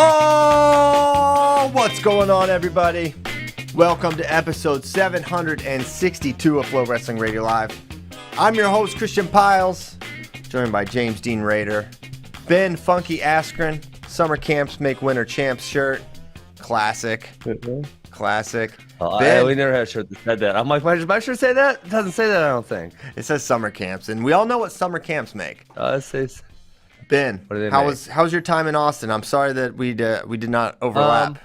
Oh, what's going on, everybody? Welcome to episode 762 of FloWrestling Radio Live. I'm your host, Christian Piles, joined by James Dean Rader, Ben Funky Askren, Summer Camps Make Winter Champs shirt, classic, classic. Ben, we never had a shirt that said that. I'm like, my shirt say that? It doesn't say that, I don't think. It says Summer Camps, and we all know what Summer Camps make. It says... Ben, how's your time in Austin? I'm sorry that we did not overlap.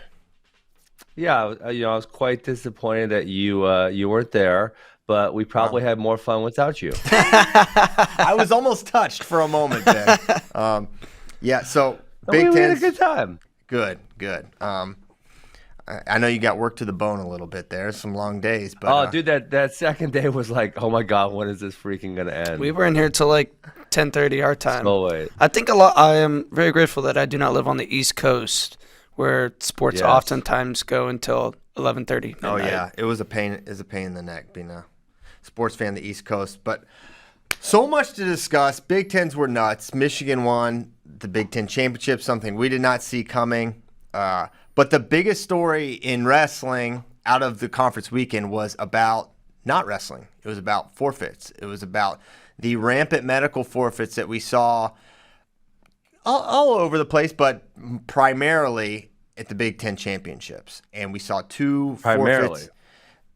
I was quite disappointed that you weren't there, but we probably had more fun without you. I was almost touched for a moment, Ben. So Big Ten. We had a good time. Good. I know you got work to the bone a little bit there, some long days. But dude, that second day was like, oh my god, when is this freaking gonna end? We were in here till like 10:30 our time. So wait. I am very grateful that I do not live on the East Coast, where sports oftentimes go until 11:30. Oh yeah, it was a pain. In the neck being a sports fan on the East Coast. But so much to discuss. Big Tens were nuts. Michigan won the Big Ten championship, something we did not see coming. But the biggest story in wrestling out of the conference weekend was about not wrestling. It was about forfeits. It was about the rampant medical forfeits that we saw all over the place, but primarily at the Big Ten championships. And we saw two forfeits.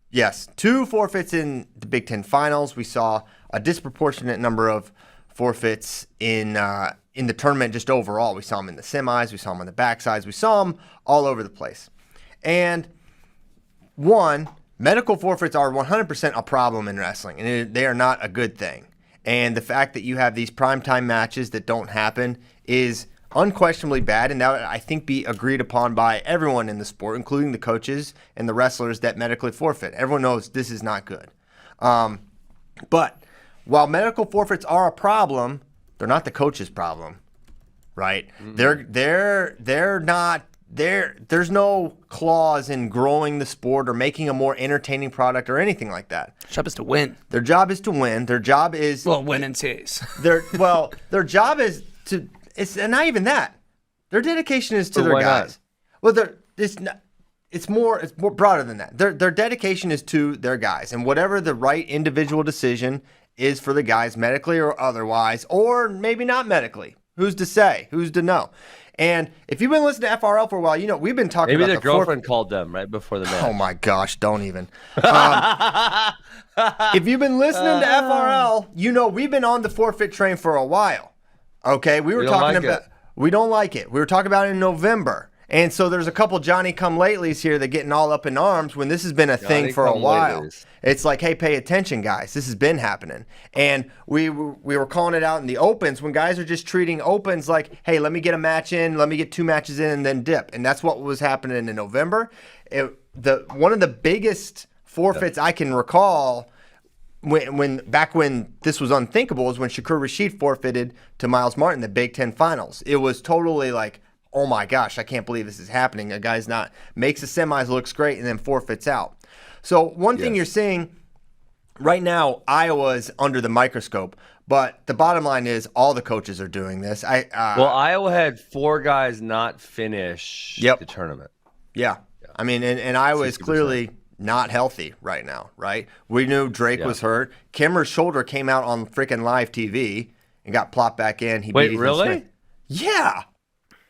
Yes, two forfeits in the Big Ten finals. We saw a disproportionate number of forfeits in the tournament just overall. We saw them in the semis. We saw them on the backsides. We saw them all over the place. And medical forfeits are 100% a problem in wrestling, and they are not a good thing. And the fact that you have these primetime matches that don't happen is unquestionably bad, and that would, I think, be agreed upon by everyone in the sport, including the coaches and the wrestlers that medically forfeit. Everyone knows this is not good. But while medical forfeits are a problem, they're not the coach's problem, right? Mm-hmm. They're not there. There's no clause in growing the sport or making a more entertaining product or anything like that. Their job is to win. Their job is to win. Their job is win in series. Their job is to. And not even that. Their dedication is to their guys. Not? Well, it's more broader than that. Their dedication is to their guys, and whatever the right individual decision is for the guys, medically or otherwise, or maybe not medically. Who's to say? Who's to know? And if you've been listening to FRL for a while, you know we've been talking about their girlfriend called them right before the match. Oh my gosh, don't even. If you've been listening to FRL, you know we've been on the forfeit train for a while. Okay, we don't like it. We were talking about it in November. And so there's a couple Johnny-come-latelys here that getting all up in arms when this has been a thing for a while. It's like, hey, pay attention, guys. This has been happening. And we were calling it out in the opens when guys are just treating opens like, hey, let me get a match in, let me get two matches in, and then dip. And that's what was happening in November. One of the biggest forfeits I can recall back when this was unthinkable is when Shakur Rashid forfeited to Miles Martin in the Big Ten finals. It was totally like, oh my gosh, I can't believe this is happening. A guy's makes the semis, looks great, and then forfeits out. So one thing you're seeing right now, Iowa's under the microscope, but the bottom line is all the coaches are doing this. Iowa had 4 guys not finish the tournament. Yeah. I mean, and Iowa 60%. Is clearly not healthy right now, right? We knew Drake was hurt. Kimmer's shoulder came out on freaking live TV and got plopped back in. Wait, really? Smith. Yeah.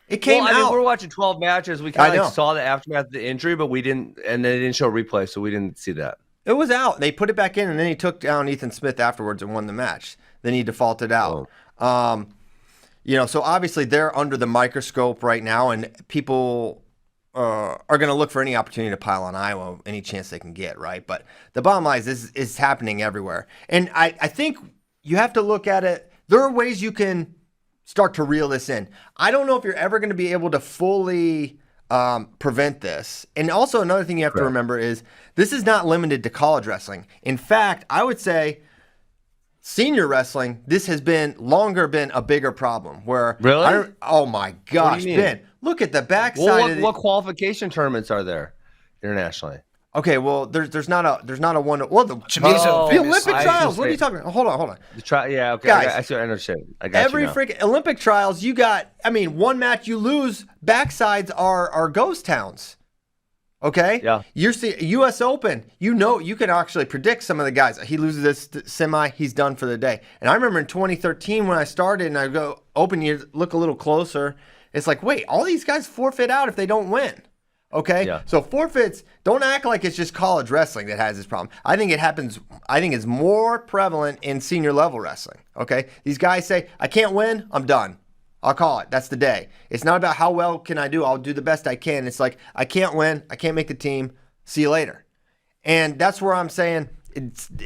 It came out. I mean, we're watching 12 matches. We kind of saw the aftermath of the injury, but we didn't, and they didn't show replay, so we didn't see that. It was out. They put it back in, and then he took down Ethan Smith afterwards and won the match. Then he defaulted out. So obviously they're under the microscope right now, and people are going to look for any opportunity to pile on Iowa, any chance they can get, right? But the bottom line is this is happening everywhere. And I think you have to look at it. There are ways you can start to reel this in. I don't know if you're ever going to be able to fully prevent this. And also another thing you have to remember is this is not limited to college wrestling. In fact, I would say senior wrestling, this has been a bigger problem. Where really? Oh my gosh, Ben, look at the backside. What qualification tournaments are there internationally? Okay, well, there's not a one. Well, the Olympic trials. What are you talking about? Hold on. Yeah, okay. Guys, I see. I understand. I got every you now. freaking Olympic trials, you got. I mean, one match you lose, backsides are ghost towns. Okay. Yeah. You're U.S. Open. You can actually predict some of the guys. He loses this semi, he's done for the day. And I remember in 2013 when I started, and I go Open, you look a little closer. It's like, wait, all these guys forfeit out if they don't win. Okay. Yeah. So forfeits, don't act like it's just college wrestling that has this problem. I think it happens. I think it's more prevalent in senior level wrestling. Okay. These guys say, I can't win, I'm done. I'll call it. That's the day. It's not about how well can I do. I'll do the best I can. It's like, I can't win. I can't make the team. See you later. And that's where I'm saying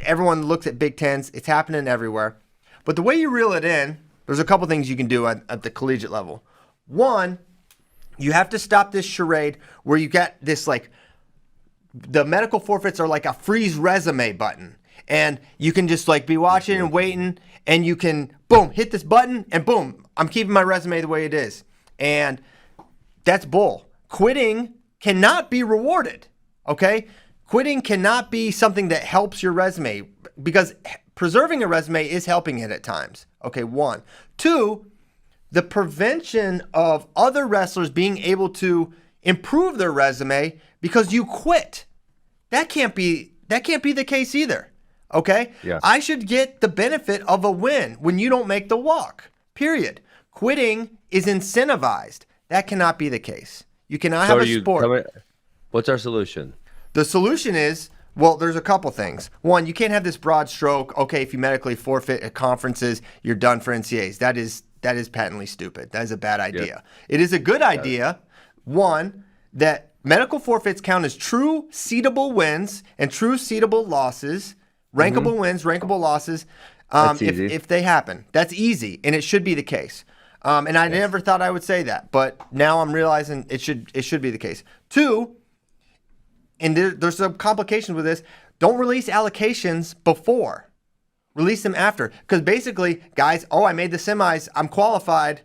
everyone looks at Big Tens. It's happening everywhere. But the way you reel it in, there's a couple things you can do at the collegiate level. One, you have to stop this charade where you get this like, the medical forfeits are like a freeze resume button. And you can just like be watching and waiting, and you can, boom, hit this button, and boom, I'm keeping my resume the way it is. And that's bull. Quitting cannot be rewarded, okay? Quitting cannot be something that helps your resume, because preserving a resume is helping it at times. Okay, one. Two, the prevention of other wrestlers being able to improve their resume because you quit. That can't be the case either. Okay? Yeah. I should get the benefit of a win when you don't make the walk. Period. Quitting is incentivized. That cannot be the case. You cannot have a sport. What's our solution? The solution is, well, there's a couple things. One, you can't have this broad stroke. Okay, if you medically forfeit at conferences, you're done for NCAAs. That is patently stupid. That is a bad idea. Yep. It is a good idea, one, that medical forfeits count as true seedable wins and true seedable losses, rankable wins, rankable losses, if they happen. That's easy, and it should be the case. And I never thought I would say that, but now I'm realizing it should be the case. Two, and there's some complications with this, don't release allocations before. Release them after. Because basically, guys, I made the semis, I'm qualified,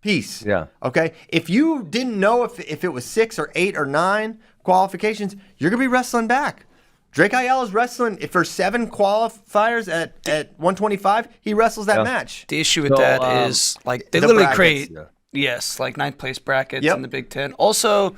peace. Yeah. Okay? If you didn't know if it was 6 or 8 or 9 qualifications, you're going to be wrestling back. Drake Ayala's wrestling, if there's 7 qualifiers at 125, he wrestles that match. The issue with that is, like, they literally create, like, 9th place brackets in the Big Ten. Also,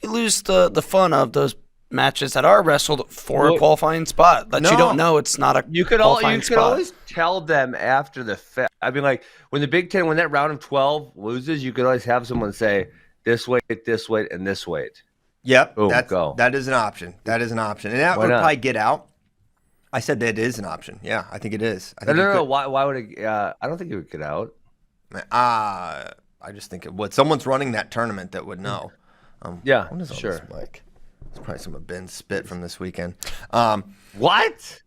you lose the fun of those matches that are wrestled for a qualifying spot that you don't know it's not a qualifying spot. You could always tell them after the fact. I mean, like, when the Big Ten, when that round of 12 loses, you could always have someone say, this weight, and this weight. Yep, Boom, that is an option. That is an option. And that would probably get out. I said that is an option. Yeah, I think it is. No. Why would it? I don't think it would get out. I just think someone's running that tournament that would know. Yeah, what is all sure. this, Mike? It's probably some of Ben's spit from this weekend. What?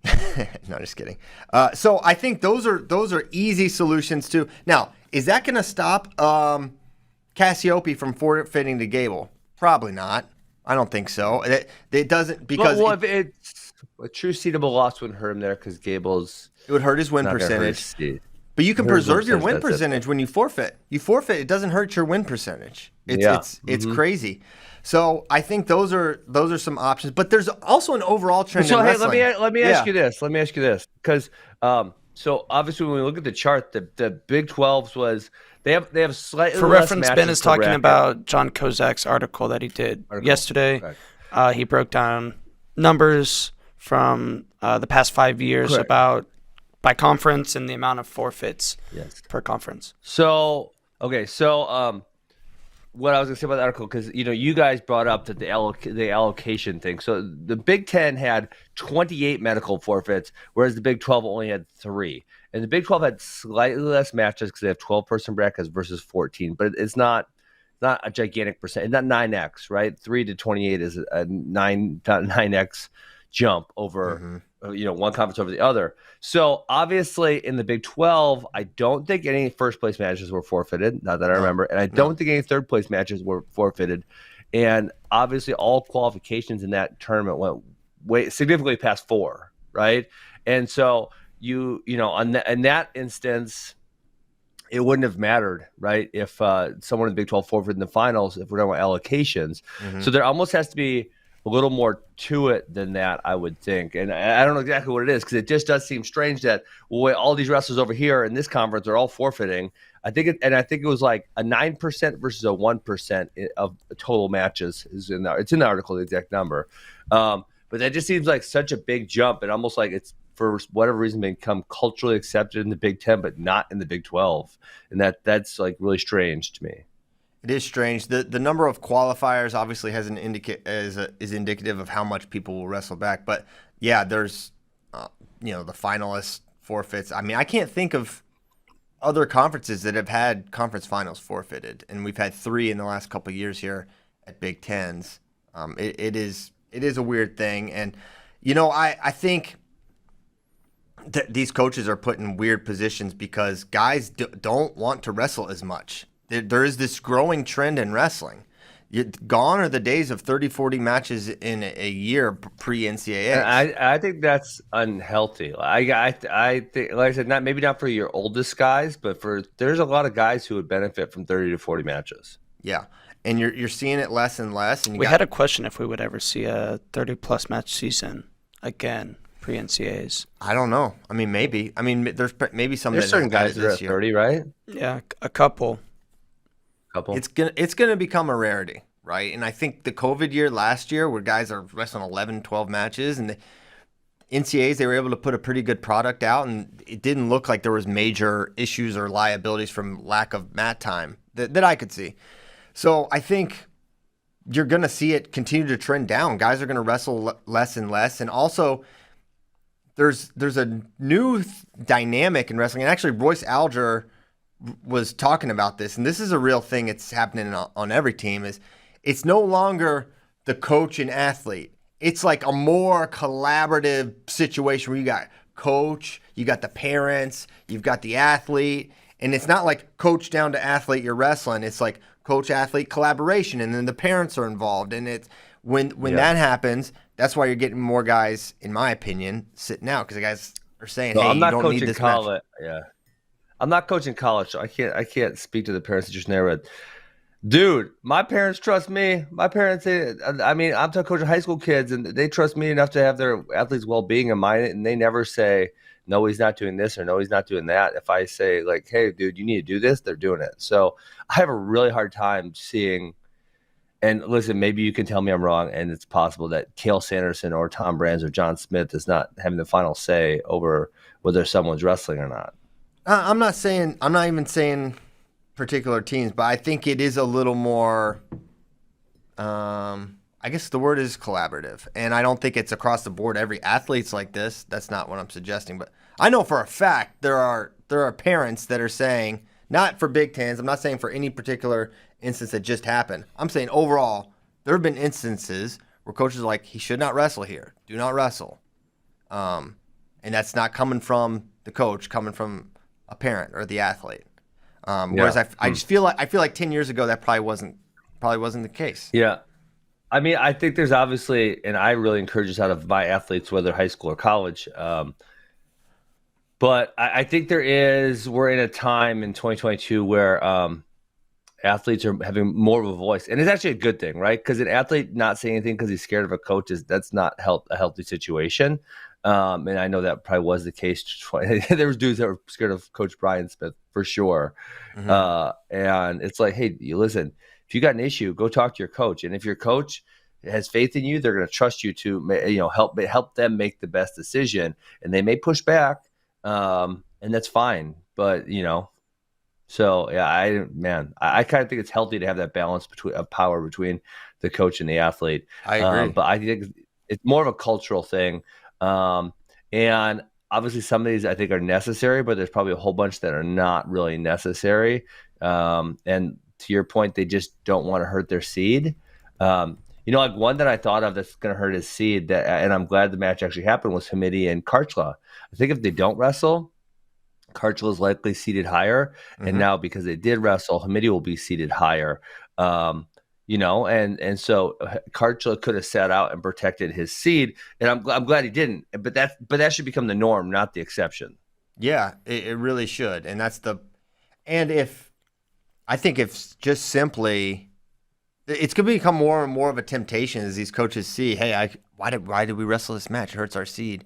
No, just kidding. So I think those are easy solutions too. Now, is that going to stop Cassiope from forfeiting to Gable? Probably not. I don't think so. It doesn't, because if it's a true seedable loss wouldn't hurt him there, because Gable's it would hurt his win percentage. But you can preserve your win percentage when you forfeit. You forfeit, it doesn't hurt your win percentage. It's crazy. So I think those are some options. But there's also an overall trend. So in hey, wrestling. let me ask you this. Let me ask you this, because so obviously when we look at the chart, the Big 12s was. They have slightly for less reference. matches Ben is per talking bracket. about John Kozak's article that he did yesterday. He broke down numbers from the past 5 years about by conference and the amount of forfeits per conference. So what I was gonna say about the article, because you guys brought up that the allocation thing. So the Big Ten had 28 medical forfeits, whereas the Big 12 only had 3. And the Big 12 had slightly less matches because they have 12-person brackets versus 14, but it's not a gigantic percent. It's not 9x, right? 3 to 28 is a 9x jump over one conference over the other. So obviously in the Big 12, I don't think any first place matches were forfeited, not that I remember, and I don't think any third place matches were forfeited. And obviously all qualifications in that tournament went way significantly past 4, right? And so in that instance, it wouldn't have mattered, right? If someone in the Big 12 forfeited in the finals, if we're talking about allocations. So there almost has to be a little more to it than that, I would think. And I don't know exactly what it is, because it just does seem strange that all these wrestlers over here in this conference are all forfeiting. I think it was like a 9% versus a 1% of total matches is in there. It's in the article, the exact number. But that just seems like such a big jump, and almost like it's, for whatever reason, become culturally accepted in the Big Ten, but not in the Big 12. And that's like really strange to me. It is strange. The number of qualifiers obviously has is indicative of how much people will wrestle back. But yeah, there's the finalists, forfeits. I mean, I can't think of other conferences that have had conference finals forfeited, and we've had 3 in the last couple of years here at Big Tens. It is a weird thing, and I think that these coaches are put in weird positions because guys don't want to wrestle as much. There is this growing trend in wrestling. Gone are the days of 30, 40 matches in a year pre-NCAA. I think that's unhealthy. I think, like I said, maybe not for your oldest guys, but there's a lot of guys who would benefit from 30 to 40 matches. Yeah, and you're seeing it less and less. And we had a question if we would ever see a 30-plus match season again pre-NCAAs. I don't know. I mean, maybe. I mean, there's maybe some. There's certain guys that are at 30, right? Yeah, a couple. It's gonna become a rarity, right? And I think the COVID year last year, where guys are wrestling 11, 12 matches, and the NCAAs, they were able to put a pretty good product out, and it didn't look like there was major issues or liabilities from lack of mat time that I could see. So I think you're gonna see it continue to trend down. Guys are gonna wrestle less and less, and also there's a new dynamic in wrestling. And actually, Royce Alger was talking about this, and this is a real thing. It's happening on every team. It's no longer the coach and athlete. It's like a more collaborative situation where you got coach, you got the parents, you've got the athlete, and it's not like coach down to athlete you're wrestling. It's like coach athlete collaboration, and then the parents are involved. And it's when that happens, that's why you're getting more guys, in my opinion, sitting out, because the guys are saying, "Hey, you don't need this match." Yeah. I'm not coaching college, so I can't speak to the parents situation there. But dude, my parents trust me. My parents, I'm coaching high school kids, and they trust me enough to have their athletes' well-being in mind, and they never say, "No, he's not doing this," or "No, he's not doing that." If I say, like, "Hey, dude, you need to do this," they're doing it. So I have a really hard time seeing. And listen, maybe you can tell me I'm wrong, and it's possible that Cale Sanderson or Tom Brands or John Smith is not having the final say over whether someone's wrestling or not. I'm not even saying particular teams, but I think it is a little more, I guess the word is collaborative. And I don't think it's across the board. Every athlete's like this. That's not what I'm suggesting. But I know for a fact there are parents that are saying, not for Big Tens, I'm not saying for any particular instance that just happened. I'm saying overall, there have been instances where coaches are like, he should not wrestle here. Do not wrestle. And that's not coming from the coach, coming from a parent or the athlete. Whereas I just feel like 10 years ago that probably wasn't the case. Yeah. I mean, I think there's obviously, and I really encourage this out of my athletes, whether high school or college. But I think we're in a time in 2022 where athletes are having more of a voice, and it's actually a good thing, right? Because an athlete not saying anything because he's scared of a coach that's not a healthy situation. And I know that probably was the case. There was dudes that were scared of Coach Brian Smith for sure. Mm-hmm. And it's like, hey, you listen, if you got an issue, go talk to your coach. And if your coach has faith in you, they're going to trust you to, help them make the best decision. And they may push back, and that's fine. But, so yeah, I kind of think it's healthy to have that balance of power between the coach and the athlete. I agree. But I think it's more of a cultural thing. And obviously some of these I think are necessary, but there's probably a whole bunch that are not really necessary. And to your point, they just don't want to hurt their seed. Like one that I thought of that's going to hurt his seed and I'm glad the match actually happened was Hamidi and Karchla. I think if they don't wrestle, Karchla is likely seated higher. Mm-hmm. And now because they did wrestle, Hamidi will be seated higher. And so Karchla could have sat out and protected his seed, and I'm glad he didn't. But that should become the norm, not the exception. Yeah, it really should, and if just simply it's going to become more and more of a temptation as these coaches see, hey, why did we wrestle this match? It hurts our seed.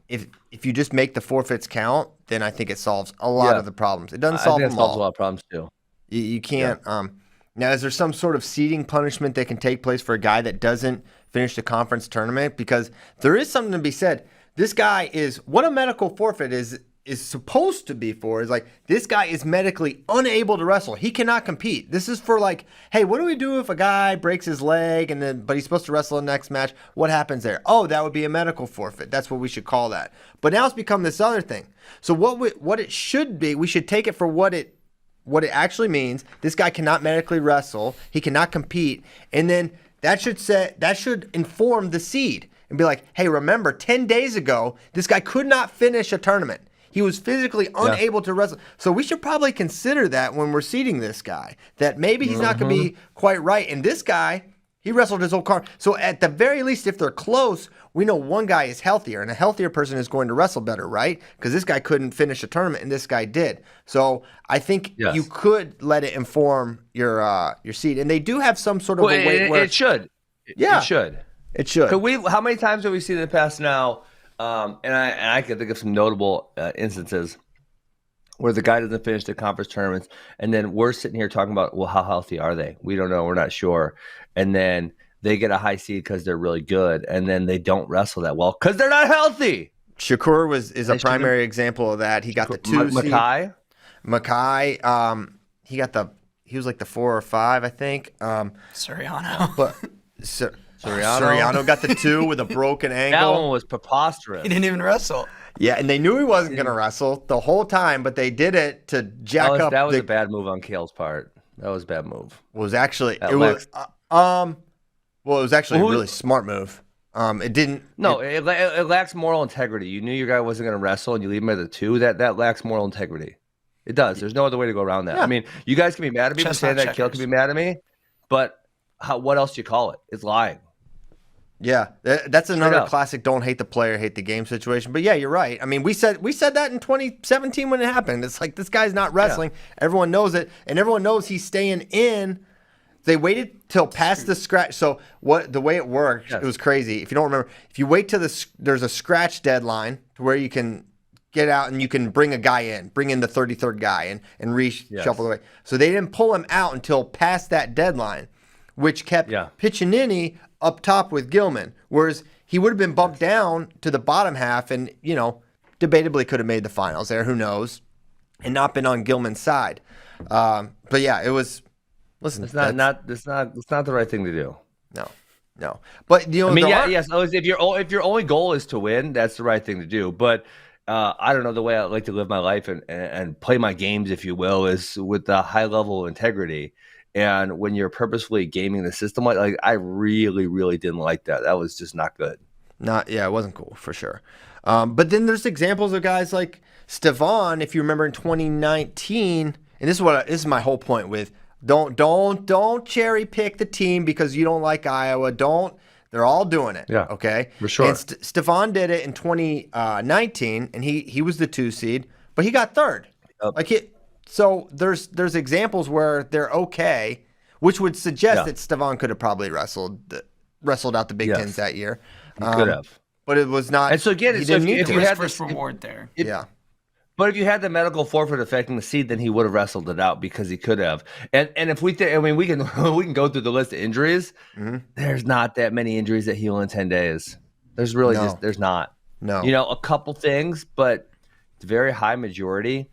If you just make the forfeits count, then I think it solves a lot of the problems. It doesn't solve them all. It solves a lot of problems too. You can't. Yeah. Now, is there some sort of seeding punishment that can take place for a guy that doesn't finish the conference tournament? Because there is something to be said. This guy is what a medical forfeit is supposed to be for. Is like this guy is medically unable to wrestle. He cannot compete. This is for like, hey, what do we do if a guy breaks his leg but he's supposed to wrestle the next match? What happens there? Oh, that would be a medical forfeit. That's what we should call that. But now it's become this other thing. So what it should be, we should take it for what it actually means. This guy cannot medically wrestle. He cannot compete. And then that should inform the seed and be like, hey, remember 10 days ago, this guy could not finish a tournament. He was physically unable to wrestle. So we should probably consider that when we're seeding this guy, that maybe he's not going to be quite right. And this guy, he wrestled his whole card. So at the very least, if they're close, we know one guy is healthier, and a healthier person is going to wrestle better, right? Because this guy couldn't finish a tournament, and this guy did. So I think you could let it inform your seed. And they do have some sort of a way where it should. Yeah, it should. It should. How many times have we seen in the past now? And I can think of some notable instances where the guy doesn't finish the conference tournaments, and then we're sitting here talking about, well, how healthy are they? We don't know. We're not sure. And then they get a high seed because they're really good, and then they don't wrestle that well because they're not healthy. Shakur is a primary example of that. He got the 2 seed. Makai, he was like the 4 or 5, I think. Soriano. But Soriano got the 2 with a broken ankle. That one was preposterous. He didn't even wrestle. Yeah, and they knew he wasn't going to wrestle the whole time, but they did it to jack up. That was a bad move on Kale's part. That was a bad move. It was actually a really smart move. It didn't. No, it lacks moral integrity. You knew your guy wasn't going to wrestle, and you leave him at the 2. That lacks moral integrity. It does. There's no other way to go around that. Yeah. I mean, you guys can be mad at me for saying that. Kale can be mad at me, but what else do you call it? It's lying. Yeah, that's another classic don't hate the player, hate the game situation. But yeah, you're right. I mean, we said that in 2017 when it happened. It's like this guy's not wrestling. Yeah. Everyone knows it, and everyone knows he's staying in. They waited till past the scratch. So the way it worked, it was crazy. If you don't remember, if you wait till there's a scratch deadline to where you can get out and you can bring a guy in, bring in the 33rd guy and reshuffle the way. So they didn't pull him out until past that deadline, which kept Piccinini up top with Gilman, whereas he would have been bumped down to the bottom half and, debatably could have made the finals there, who knows, and not been on Gilman's side. But yeah, it was, listen. It's not the right thing to do. No. But, yes, if your only goal is to win, that's the right thing to do. But I don't know, the way I like to live my life and play my games, if you will, is with a high level of integrity. And when you're purposefully gaming the system, like I really, really didn't like that. That was just not good. It wasn't cool for sure. But then there's examples of guys like Stevan, if you remember in 2019, and this is my whole point with don't cherry pick the team because you don't like Iowa. They're all doing it. Yeah. Okay. For sure. And Stevan did it in 2019, and he was the 2 seed, but he got 3rd. Yep. So there's examples where they're okay, which would suggest that Stevan could have probably wrestled out the Big Tens that year. He could have, but it was not. And so again, if you had first reward there, But if you had the medical forfeit affecting the seed, then he would have wrestled it out because he could have. And if we we can go through the list of injuries. Mm-hmm. There's not that many injuries that heal in 10 days. There's really there's not. No. A couple things, but the very high majority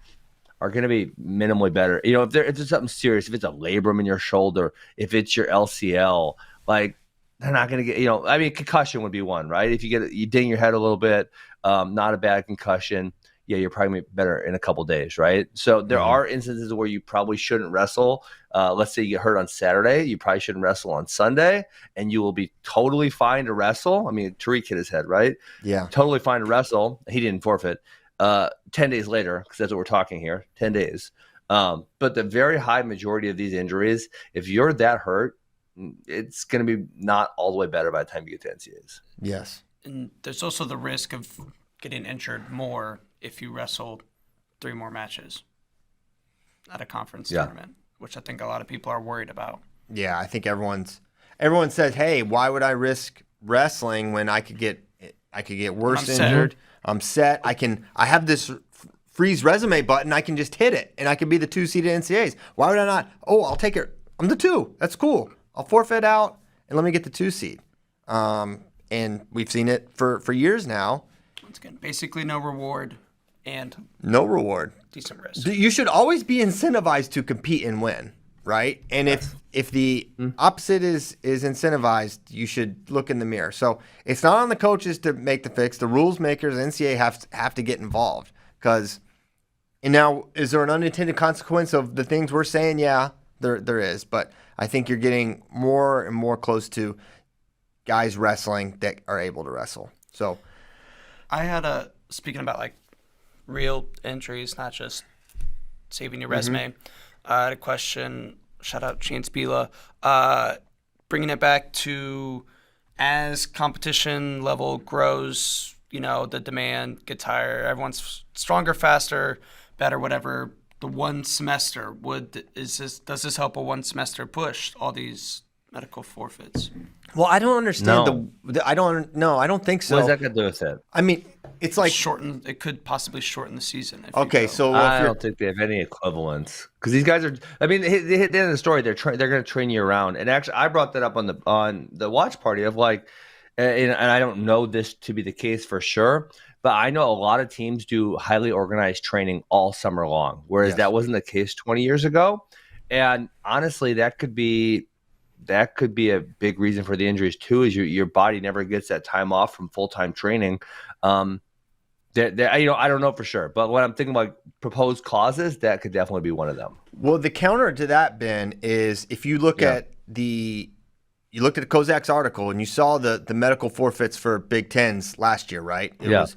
are going to be minimally better. If there's something serious, if it's a labrum in your shoulder, if it's your LCL, like they're not going to get, concussion would be one, right? If you ding your head a little bit, not a bad concussion. Yeah, you're probably better in a couple days, right? So there are instances where you probably shouldn't wrestle. Let's say you get hurt on Saturday, you probably shouldn't wrestle on Sunday, and you will be totally fine to wrestle. I mean, Tariq hit his head, right? Yeah. Totally fine to wrestle. He didn't forfeit. 10 days later, because that's what we're talking here, 10 days. But the very high majority of these injuries, if you're that hurt, it's going to be not all the way better by the time you get to NCAAs. Yes. And there's also the risk of getting injured more if you wrestle 3 more matches at a conference tournament, which I think a lot of people are worried about. Yeah, I think everyone says, "Hey, why would I risk wrestling when I could get worse injured? I'm set. I have this freeze resume button. I can just hit it, and I can be the 2 seed at NCAAs. Why would I not? Oh, I'll take it. I'm the 2. That's cool. I'll forfeit out and let me get the 2 seed." And we've seen it for years now. Once again, basically no reward and no reward. Decent risk. You should always be incentivized to compete and win, right? And if the opposite is incentivized, you should look in the mirror. So it's not on the coaches to make the fix. The rules makers, NCAA, have to get involved. And now, is there an unintended consequence of the things we're saying? Yeah, there is. But I think you're getting more and more close to guys wrestling that are able to wrestle. So I had speaking about like real injuries, not just saving your resume. I had a question. Shout out Chance Bila. Bringing it back to as competition level grows, the demand gets higher. Everyone's stronger, faster, better, whatever. The 1 semester does this help a 1 semester push all these medical forfeits? Well, I don't understand I don't think so. What does that got to do with it? I mean, it's like it could possibly shorten the season. Okay, so I don't think they have any equivalence because these guys are. I mean, they hit the end of the story. They're going to train you around, and actually, I brought that up on the watch party of like, and I don't know this to be the case for sure, but I know a lot of teams do highly organized training all summer long, whereas that wasn't the case 20 years ago, and honestly, that could be a big reason for the injuries too. Is your body never gets that time off from full-time training. I don't know for sure, but when I'm thinking about proposed causes, that could definitely be one of them. Well, the counter to that, Ben, is if you look at you looked at Kozak's article and you saw the medical forfeits for Big Tens last year, right? It was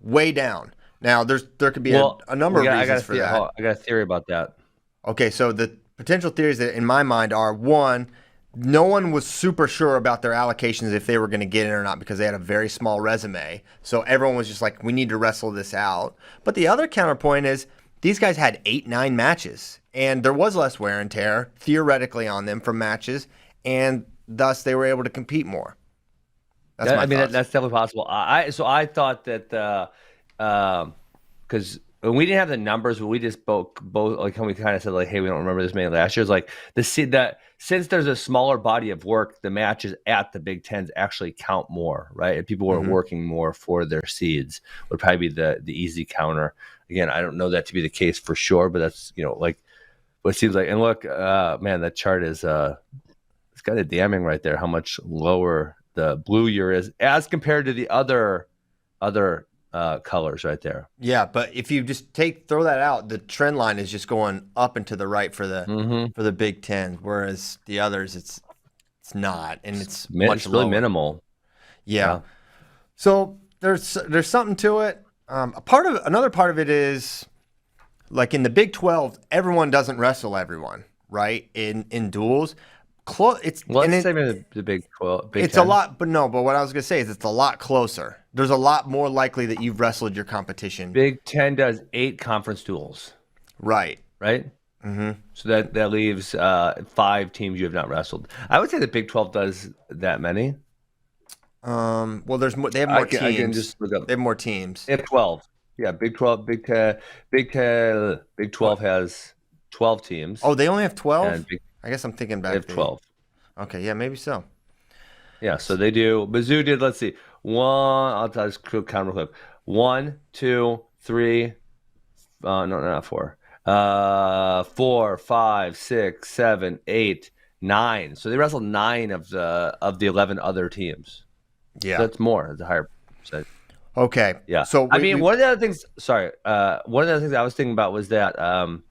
way down. Now there could be a number of reasons for that. I got a theory about that. Okay, so the potential theories that in my mind are, one, no one was super sure about their allocations if they were going to get it or not because they had a very small resume. So everyone was just like, we need to wrestle this out. But the other counterpoint is these guys had 8-9 matches, and there was less wear and tear theoretically on them from matches, and thus they were able to compete more. That's definitely possible. I thought that because when we didn't have the numbers, but we just both like how we kind of said like, hey, we don't remember this many last year. It's like since there's a smaller body of work, the matches at the Big Tens actually count more, right? And people were working more for their seeds would probably be the easy counter. Again, I don't know that to be the case for sure, but that's like what it seems like. And look, man, that chart is it's got it damning right there how much lower the blue year is as compared to the other colors right there. Yeah, but if you just throw that out, the trend line is just going up and to the right for the Big Ten, whereas the others it's not, and it's much really lower. Minimal. Yeah. So there's something to it. Another part of it is like in the Big 12, everyone doesn't wrestle everyone, right? In duels. It's the same in the Big 12. It's 10. A lot, but what I was going to say is it's a lot closer. There's a lot more likely that you've wrestled your competition. Big 10 does 8 conference duels. Right. Mm-hmm. So that leaves 5 teams you have not wrestled. I would say the Big 12 does that many. Well, there's more. They have more teams. I can just look up. They have more teams. They have 12. Yeah, Big 12. Big 12 has 12 teams. Oh, they only have 12. I guess I'm thinking back. They have 12. Okay, yeah, maybe so. Yeah, so they do. Mizzou did. Let's see. I'll just count real quick. 1, 2, 3. No, not 4. 4, 5, 6, 7, 8, 9. So they wrestled 9 of the 11 other teams. Yeah, so that's more. It's a higher percentage. Okay. Yeah. So one of the other things. Sorry. One of the other things I was thinking about was that some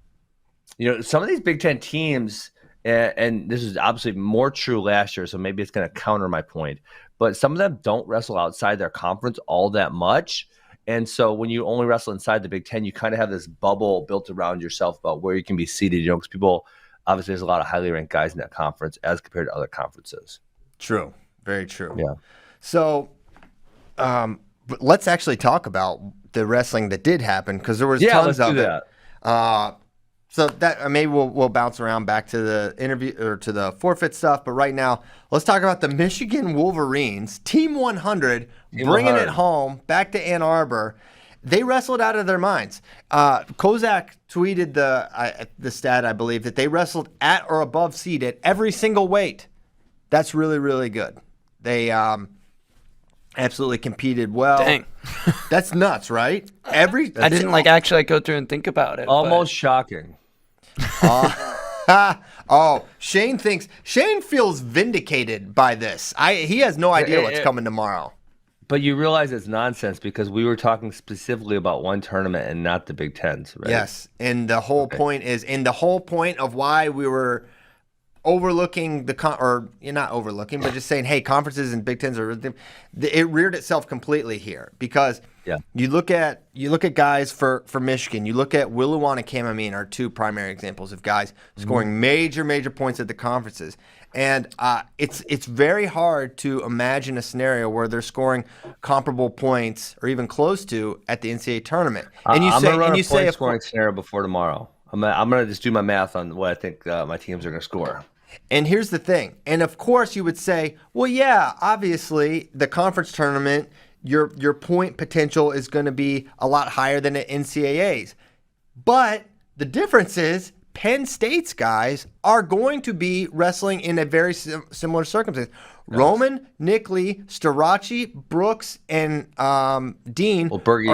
of these Big Ten teams. And this is obviously more true last year, so maybe it's going to counter my point. But some of them don't wrestle outside their conference all that much. And so when you only wrestle inside the Big Ten, you kind of have this bubble built around yourself about where you can be seated, because people, obviously there's a lot of highly ranked guys in that conference as compared to other conferences. True. Very true. Yeah. So but let's actually talk about the wrestling that did happen, because there was tons of it. So that maybe we'll bounce around back to the interview or to the forfeit stuff. But right now, let's talk about the Michigan Wolverines, Team 100, bringing it home back to Ann Arbor. They wrestled out of their minds. Kozak tweeted the stat, I believe, that they wrestled at or above seed at every single weight. That's really, really good. They absolutely competed well. Dang. That's nuts, right? I didn't actually go through and think about it. Almost shocking. Shane feels vindicated by this. He has no idea what's coming tomorrow. But you realize it's nonsense because we were talking specifically about one tournament and not the Big Tens, right? Yes, and the whole point of why we were overlooking not overlooking, but just saying, hey, conferences and Big Tens it reared itself completely here because you look at guys for Michigan, you look at Willuwan and Kamamine are two primary examples of guys scoring major points at the conferences. And it's very hard to imagine a scenario where they're scoring comparable points or even close to at the NCAA tournament. And I'm gonna run a scoring scenario before tomorrow. I'm gonna just do my math on what I think my teams are gonna score. And here's the thing. And of course, you would say, well, yeah, obviously the conference tournament, your point potential is going to be a lot higher than at NCAAs. But the difference is, Penn State's guys are going to be wrestling in a very similar circumstance. Yes. Roman, Nickley, Starachi, Brooks, and Dean. Well, Berge.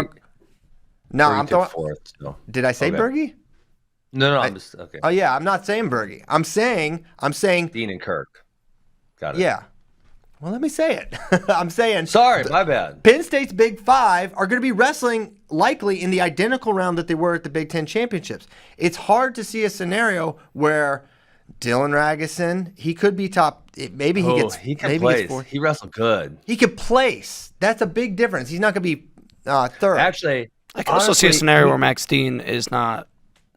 I'm throwing fourth. So. Did I say Berge? No, I'm just okay. Oh yeah, I'm not saying Berge. I'm saying Dean and Kirk. Got it. Yeah. Well, let me say it. I'm saying. Sorry, my bad. Penn State's Big Five are going to be wrestling likely in the identical round that they were at the Big Ten championships. It's hard to see a scenario where Dylan Ragusin, he could be top. Maybe he gets. He can place. He wrestled good. He could place. That's a big difference. He's not going to be third. Actually, I can also see a scenario where Max Dean is not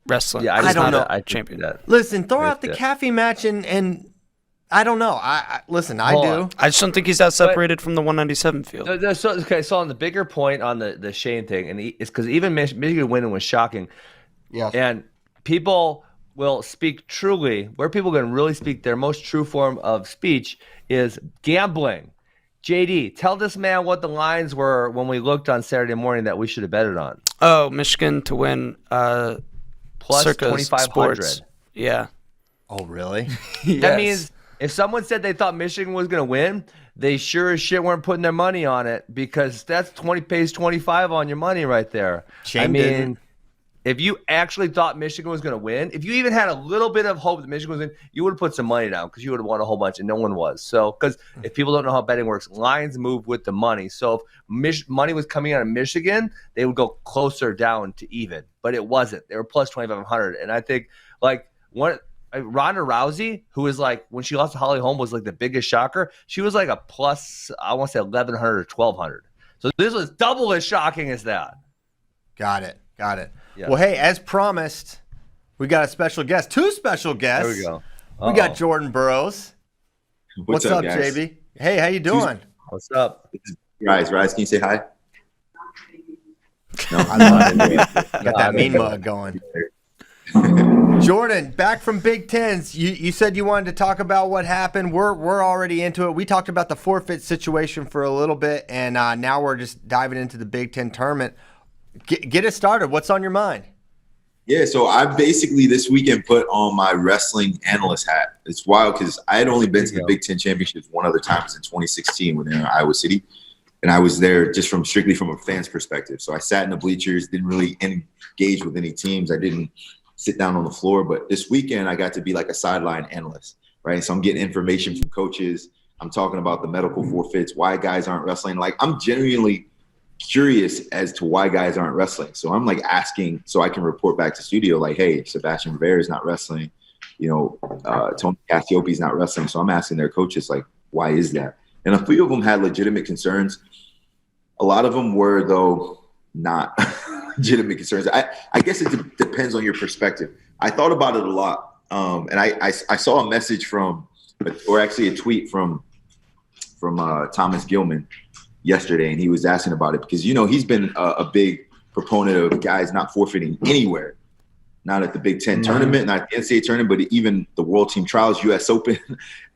wrestling. Yeah, I don't know. I champion that. Listen, throw out the Caffey match and I don't know. I do. I just don't think he's that separated from the 197 field. So on the bigger point on the Shane thing, and it's because even Michigan winning was shocking. Yeah. And people will speak truly. Where people can really speak their most true form of speech is gambling. JD, tell this man what the lines were when we looked on Saturday morning that we should have betted on. Oh, Michigan to win plus 2,500. Yeah. Oh, really? Yes. That means if someone said they thought Michigan was going to win, they sure as shit weren't putting their money on it because that's 20 pays 25 on your money right there. If you actually thought Michigan was going to win, if you even had a little bit of hope that Michigan was in, you would have put some money down because you would have won a whole bunch, and no one was. So, because if people don't know how betting works, lines move with the money. So if money was coming out of Michigan, they would go closer down to even, but it wasn't. They were plus 2,500, and I think Ronda Rousey, who was like when she lost to Holly Holm, was like the biggest shocker. She was like a plus, I want to say 1,100 or 1,200. So this was double as shocking as that. Got it. Yeah. Well, hey, as promised, we got a special guest. Two special guests. There we go. We got Jordan Burroughs. What's up, guys? JB? Hey, how you doing? What's up? Rise, can you say hi? No, I love it. Got that mean mug going. Jordan, back from Big Tens. You said you wanted to talk about what happened. We're already into it. We talked about the forfeit situation for a little bit, and now we're just diving into the Big Ten tournament. Get us started. What's on your mind? Yeah, so I basically this weekend put on my wrestling analyst hat. It's wild because I had only been to the Big Ten Championships one other time. It was in 2016 when they were in Iowa City. And I was there just strictly from a fan's perspective. So I sat in the bleachers, didn't really engage with any teams. I didn't sit down on the floor. But this weekend, I got to be like a sideline analyst, right? So I'm getting information from coaches. I'm talking about the medical forfeits, why guys aren't wrestling. Like, I'm genuinely curious as to why guys aren't wrestling. So I'm like asking so I can report back to studio like, hey, Sebastian Rivera is not wrestling. Tony Cassiope's not wrestling. So I'm asking their coaches, like, why is that? And a few of them had legitimate concerns. A lot of them were, though, not legitimate concerns. I guess it depends on your perspective. I thought about it a lot. And I saw a message actually a tweet from Thomas Gilman yesterday, and he was asking about it because, he's been a big proponent of guys not forfeiting anywhere. not at the Big Ten tournament, not at the NCAA tournament, but even the World Team Trials, U.S. Open,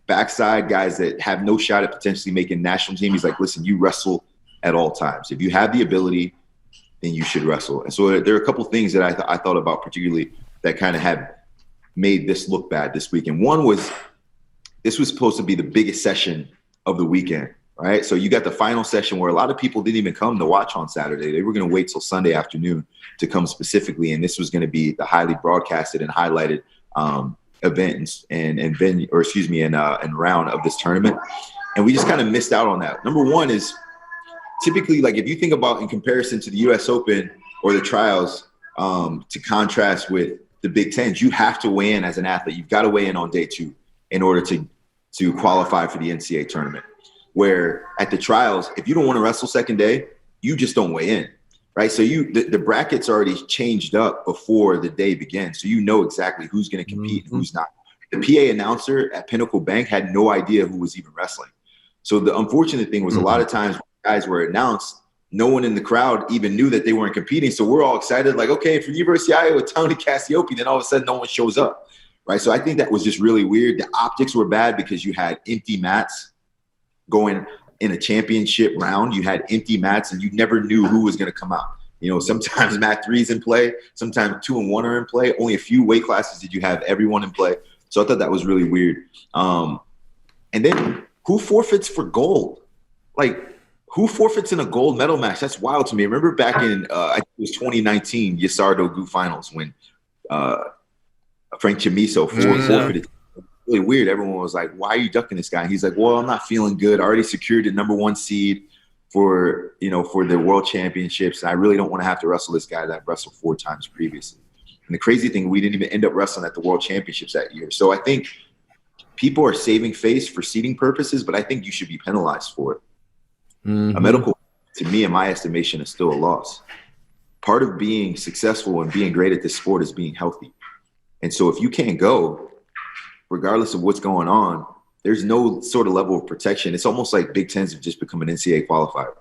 backside guys that have no shot at potentially making national team. He's like, listen, you wrestle at all times. If you have the ability, then you should wrestle. And so there are a couple things that I thought about particularly that kind of had made this look bad this weekend. One was this was supposed to be the biggest session of the weekend, right? So you got the final session where a lot of people didn't even come to watch on Saturday. They were going to wait till Sunday afternoon to come specifically, and this was going to be the highly broadcasted and highlighted event and venue, or excuse me, and round of this tournament. And we just kind of missed out on that. Number one is typically, like, if you think about in comparison to the U.S. Open or the trials, to contrast with the Big Tens, you have to weigh in as an athlete. You've got to weigh in on day 2 in order to qualify for the NCAA tournament. Where at the trials, if you don't want to wrestle second day, you just don't weigh in, right? So the brackets already changed up before the day begins, so you know exactly who's going to compete and who's not. The PA announcer at Pinnacle Bank had no idea who was even wrestling. So the unfortunate thing was a lot of times when guys were announced, no one in the crowd even knew that they weren't competing. So we're all excited, like, okay, for University of Iowa, Tony Cassiope, then all of a sudden no one shows up, right? So I think that was just really weird. The optics were bad because you had empty mats going in a championship round. You had empty mats and you never knew who was going to come out. You know, sometimes mat 3's in play, sometimes 2 and 1 are in play. Only a few weight classes did you have everyone in play. So I thought that was really weird. And then who forfeits for gold? Like, who forfeits in a gold medal match? That's wild to me. Remember back in, I think it was 2019, Yasardo Gu finals when Frank Chamiso forfeited. Really weird. Everyone was like, why are you ducking this guy? He's like, well, I'm not feeling good. I already secured the number 1 seed for the world championships. And I really don't want to have to wrestle this guy that I've wrestled 4 times previously. And the crazy thing, we didn't even end up wrestling at the world championships that year. So I think people are saving face for seeding purposes, but I think you should be penalized for it. A medical, to me, in my estimation, is still a loss. Part of being successful and being great at this sport is being healthy. And so if you can't go, regardless of what's going on, there's no sort of level of protection. It's almost like Big Tens have just become an NCAA qualifier,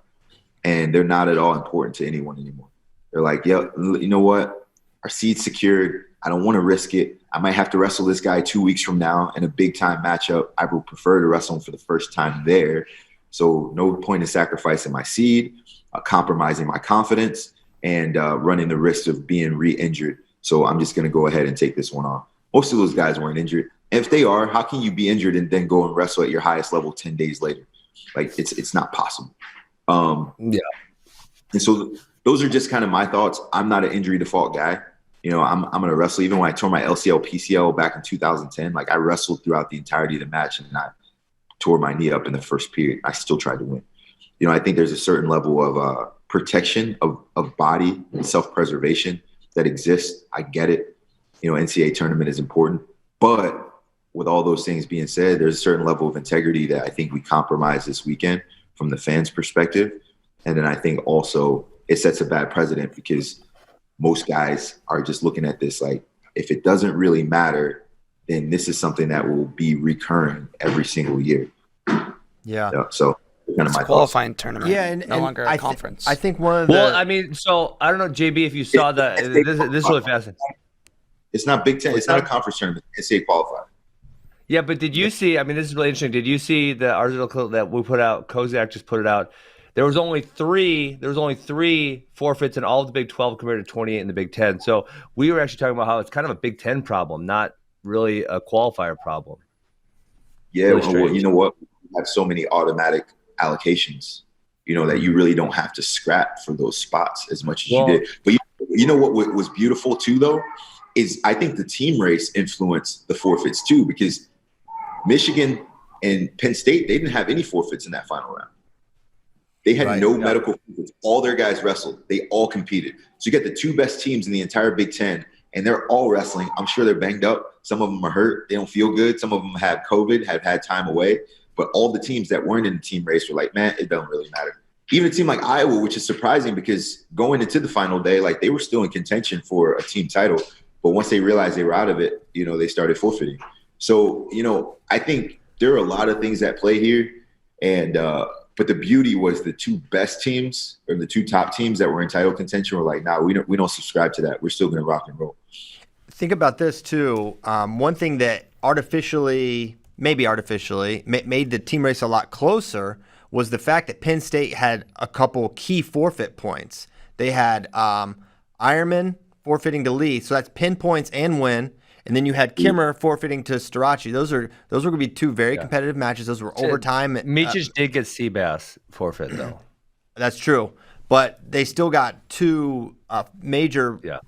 and they're not at all important to anyone anymore. They're like, yeah, you know what? Our seed's secured. I don't want to risk it. I might have to wrestle this guy 2 weeks from now in a big-time matchup. I would prefer to wrestle him for the first time there. So no point in sacrificing my seed, compromising my confidence, and running the risk of being re-injured. So I'm just going to go ahead and take this one off. Most of those guys weren't injured. And if they are, how can you be injured and then go and wrestle at your highest level 10 days later? Like, it's not possible. Yeah. And so those are just kind of my thoughts. I'm not an injury default guy. You know, I'm going to wrestle. Even when I tore my LCL, PCL back in 2010, like, I wrestled throughout the entirety of the match, and I tore my knee up in the first period. I still tried to win. You know, I think there's a certain level of protection of body and self-preservation that exists. I get it. You know, NCAA tournament is important. But with all those things being said, there's a certain level of integrity that I think we compromised this weekend from the fans' perspective. And then I think also it sets a bad precedent because most guys are just looking at this like, if it doesn't really matter, then this is something that will be recurring every single year. Yeah. So kind of my qualifying tournament. Yeah, and no longer a conference. I think one of the I mean, so I don't know, JB, if you saw that. This is really fascinating. It's not Big Ten. It's not a conference tournament. It's a qualifier. Yeah, but did you see? I mean, this is really interesting. Did you see the article that we put out? Kozak just put it out. There was only three forfeits in all of the Big 12 compared to 28 in the Big 10. So we were actually talking about how it's kind of a Big 10 problem, not really a qualifier problem. Yeah, well, you know what? We have so many automatic allocations, you know, that you really don't have to scrap for those spots as much as you did. But you know what was beautiful too, though, is I think the team race influenced the forfeits too, because Michigan and Penn State, they didn't have any forfeits in that final round. They had no medical forfeits. All their guys wrestled. They all competed. So you get the 2 best teams in the entire Big Ten, and they're all wrestling. I'm sure they're banged up. Some of them are hurt. They don't feel good. Some of them have COVID, have had time away. But all the teams that weren't in the team race were like, man, it doesn't really matter. Even a team like Iowa, which is surprising because going into the final day, like, they were still in contention for a team title. But once they realized they were out of it, you know, they started forfeiting. So, you know, I think there are a lot of things at play here. And but the beauty was the 2 best teams, or the 2 top teams that were in title contention, were like, nah, we don't subscribe to that. We're still going to rock and roll. think about this too. One thing that maybe artificially, made the team race a lot closer was the fact that Penn State had a couple key forfeit points. They had Ironman forfeiting to Lee, so that's 10 points and win. And then you had Kimmer forfeiting to Starachi. Those were going to be two very competitive matches. Those were overtime. Meaches did get Seabass forfeit though. That's true, but they still got two major. Yeah.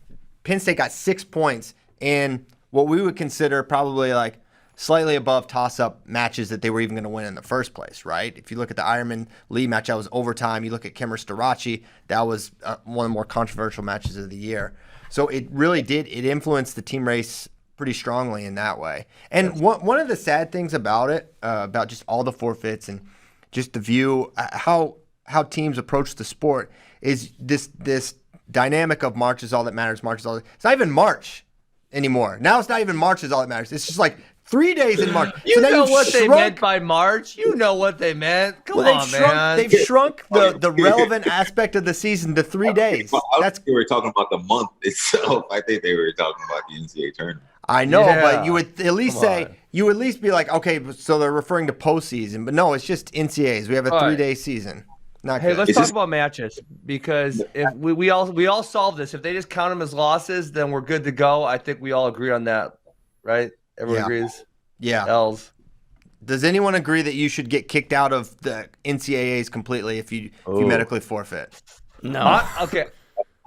Penn State got 6 points in what we would consider probably like slightly above toss-up matches that they were even going to win in the first place, right? If you look at the Ironman Lee match, that was overtime. You look at Kimmer Starachi, that was one of the more controversial matches of the year. So it really did. It influenced the team race pretty strongly in that way. And one of the sad things about it, about just all the forfeits and just the view, how teams approach the sport, is this dynamic of March is all that matters. March is all. It's not even March anymore. Now it's not even March is all that matters. It's just like 3 days in March. You know what they meant by March. You know what they meant. Come on, man. They've shrunk the relevant aspect of the season to 3 days. That's we were talking about the month itself. I think they were talking about the NCAA tournament. I know, but you would at least you would at least be like, okay, so they're referring to postseason, but no, it's just NCAAs. We have a 3-day season. Not hey, good. let's talk about matches, because if we all solve this. If they just count them as losses, then we're good to go. I think we all agree on that, right? Everyone agrees. Yeah. L's. Does anyone agree that you should get kicked out of the NCAAs completely if you medically forfeit? No. Okay.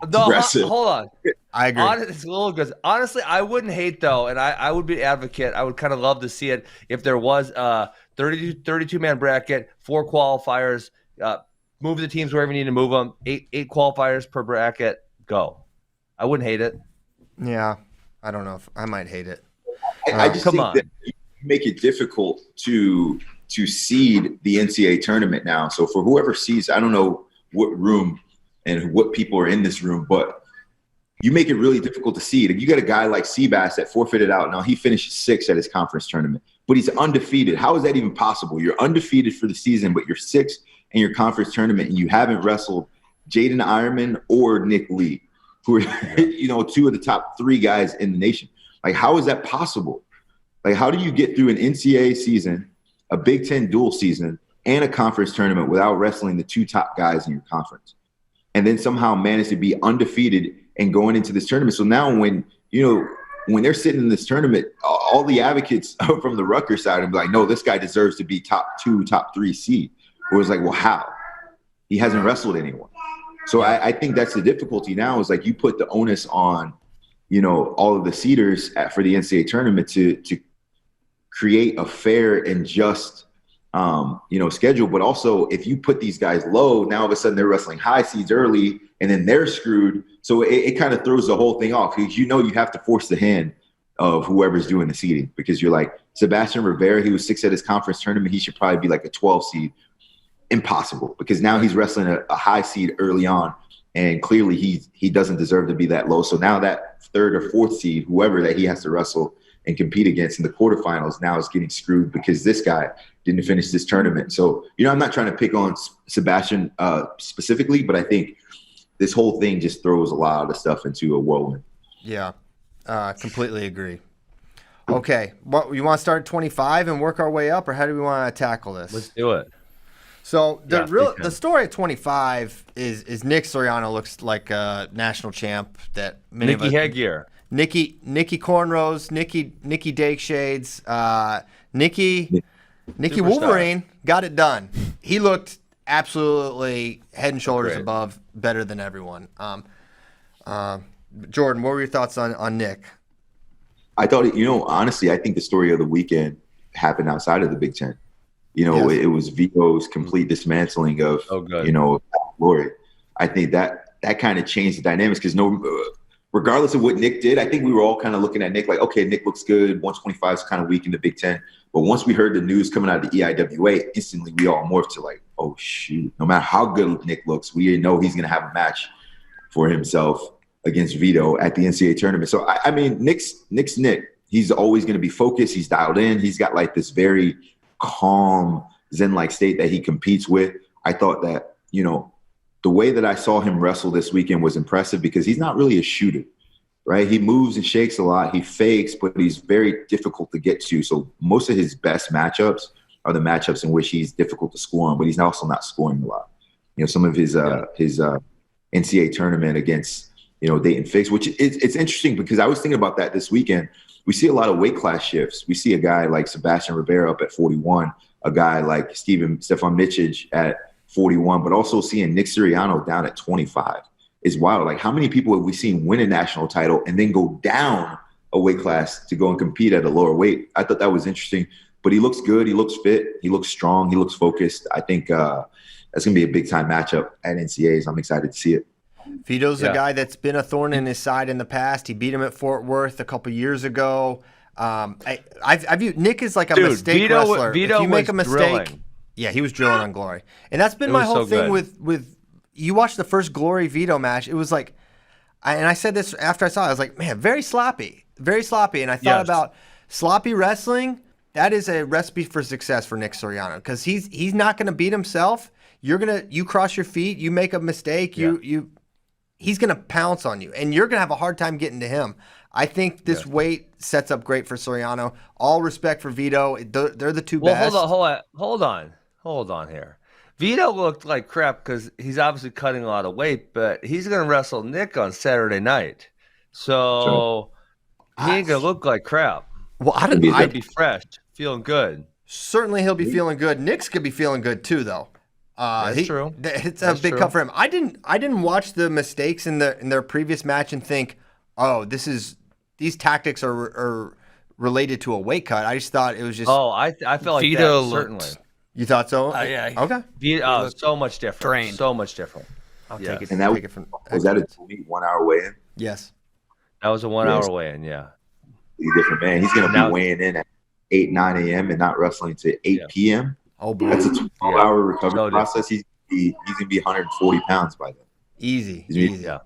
Hold on. I agree. It's a little aggressive. Honestly, I wouldn't hate though, and I would be an advocate. I would kind of love to see it if there was a 32-man bracket, 4 qualifiers, move the teams wherever you need to move them, 8 qualifiers per bracket, go. I wouldn't hate it. Yeah. I don't know if I might hate it. I just think that you make it difficult to seed the NCAA tournament now. So for whoever sees, I don't know what room and what people are in this room, but you make it really difficult to seed. If you got a guy like Seabass that forfeited out, now he finished 6th at his conference tournament, but he's undefeated. How is that even possible? You're undefeated for the season, but you're 6th in your conference tournament, and you haven't wrestled Jaden Ironman or Nick Lee, who are 2 of the top 3 guys in the nation. Like, how is that possible? Like, how do you get through an NCAA season, a Big Ten dual season, and a conference tournament without wrestling the 2 top guys in your conference? And then somehow manage to be undefeated and going into this tournament. So now when they're sitting in this tournament, all the advocates from the Rutgers side are like, no, this guy deserves to be top 2, top 3 seed. It was like, well, how? He hasn't wrestled anyone. So I think that's the difficulty now, is like you put the onus on, all of the seeders for the NCAA tournament to create a fair and just, schedule. But also, if you put these guys low, now all of a sudden they're wrestling high seeds early, and then they're screwed. So it kind of throws the whole thing off, because you have to force the hand of whoever's doing the seeding, because you're like, Sebastian Rivera, he was 6th at his conference tournament. He should probably be like a 12 seed. Impossible, because now he's wrestling a high seed early on, and clearly he doesn't deserve to be that low. So now that 3rd or 4th seed, whoever that he has to wrestle and compete against in the quarterfinals, now is getting screwed because this guy didn't finish this tournament. So, I'm not trying to pick on Sebastian specifically, but I think this whole thing just throws a lot of stuff into a whirlwind. Yeah, completely agree. Okay, you want to start at 25 and work our way up, or how do we want to tackle this? Let's do it. So the story at 25 is Nick Soriano looks like a national champ that Nikki Headgear, Nikki cornrows, Nikki Dake shades, Nikki Wolverine got it done. He looked absolutely head and shoulders above, better than everyone. Jordan, what were your thoughts on Nick? I thought, honestly, I think the story of the weekend happened outside of the Big Ten. It was Vito's complete dismantling of, glory. I think that kind of changed the dynamics, because regardless of what Nick did, I think we were all kind of looking at Nick like, okay, Nick looks good. 125 is kind of weak in the Big Ten. But once we heard the news coming out of the EIWA, instantly we all morphed to like, oh, shoot. No matter how good Nick looks, we know he's going to have a match for himself against Vito at the NCAA tournament. So, I mean, Nick's Nick. He's always going to be focused. He's dialed in. He's got like this very calm, zen-like state that he competes with. I thought that, the way that I saw him wrestle this weekend was impressive, because he's not really a shooter. right? He moves and shakes a lot. He fakes, but he's very difficult to get to. So most of his best matchups are the matchups in which he's difficult to score on, but he's also not scoring a lot. Some of his NCAA tournament against, Dayton Fix, which it's interesting because I was thinking about that this weekend. We see a lot of weight class shifts. We see a guy like Sebastian Rivera up at 41, a guy like Stefan Mičić at 41, but also seeing Nick Suriano down at 25 is wild. Like, how many people have we seen win a national title and then go down a weight class to go and compete at a lower weight? I thought that was interesting. But he looks good. He looks fit. He looks strong. He looks focused. I think that's going to be a big-time matchup at NCAAs. I'm excited to see it. Vito's a guy that's been a thorn in his side in the past. He beat him at Fort Worth a couple years ago. I view Nick as like a mistake wrestler. Vito if you make a mistake, drilling. Yeah, he was drilling on Glory. And that's been my whole thing with you watch the first Glory Vito match. It was like, and I said this after I saw it, I was like, man, very sloppy. And I thought about sloppy wrestling. That is a recipe for success for Nick Suriano because he's not going to beat himself. You cross your feet, you make a mistake, he's going to pounce on you, and you're going to have a hard time getting to him. I think this weight sets up great for Suriano. All respect for Vito. They're the two best. Hold on here. Vito looked like crap because he's obviously cutting a lot of weight, but he's going to wrestle Nick on Saturday night. So he ain't going to look like crap. Well, He's going to be fresh, feeling good. Certainly he'll be feeling good. Nick's going to be feeling good too, though. That's true. It's a big cut for him. I didn't watch the mistakes in their previous match and think, oh, these tactics are related to a weight cut. I just thought it was just. Oh, I felt like Vito that, certainly. You thought so? Yeah. Okay. Vito, so much different. Drained. So much different. I'll take it. And that take it from. Was that a 1 hour weigh-in? Yes. That was a 1 hour weigh-in. Yeah. He's a different man. He's going to be weighing in at 8, 9 a.m. and not wrestling to 8 p.m. Oh, boy. That's a 12-hour recovery process. He's going to be 140 pounds by then. Easy. Yeah.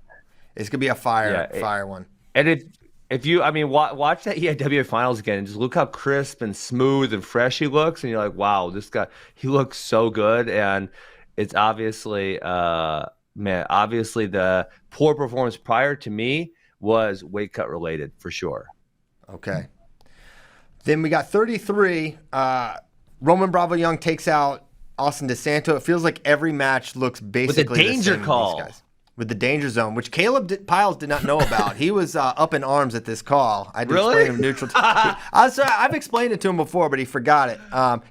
It's going to be a fire one. And if you, watch that EIW finals again and just look how crisp and smooth and fresh he looks. And you're like, wow, this guy, he looks so good. And it's obviously, obviously the poor performance prior to me was weight cut related for sure. Okay. Then we got 33. Roman Bravo Young takes out Austin DeSanto. It feels like every match looks basically with a danger the same call. These guys. With the danger zone, which Caleb Piles did not know about. He was up in arms at this call. I did explain him neutral. I've explained it to him before, but he forgot it.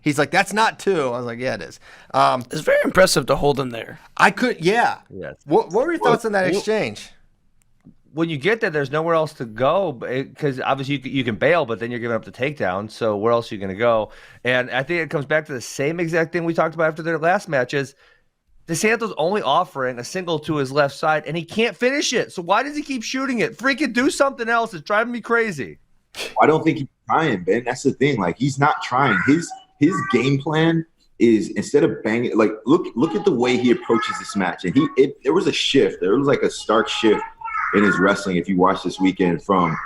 He's like, "That's not 2." I was like, "Yeah, it is." It's very impressive to hold him there. Yes. What were your thoughts on that exchange? When you get there, there's nowhere else to go because obviously you can bail, but then you're giving up the takedown. So where else are you going to go? And I think it comes back to the same exact thing we talked about after their last matches. DeSanto's only offering a single to his left side, and he can't finish it. So why does he keep shooting it? Freaking do something else. It's driving me crazy. I don't think he's trying, Ben. That's the thing. Like, he's not trying. His game plan is, instead of banging, like, look at the way he approaches this match. And there was a shift. There was like a stark shift in his wrestling if you watch this weekend from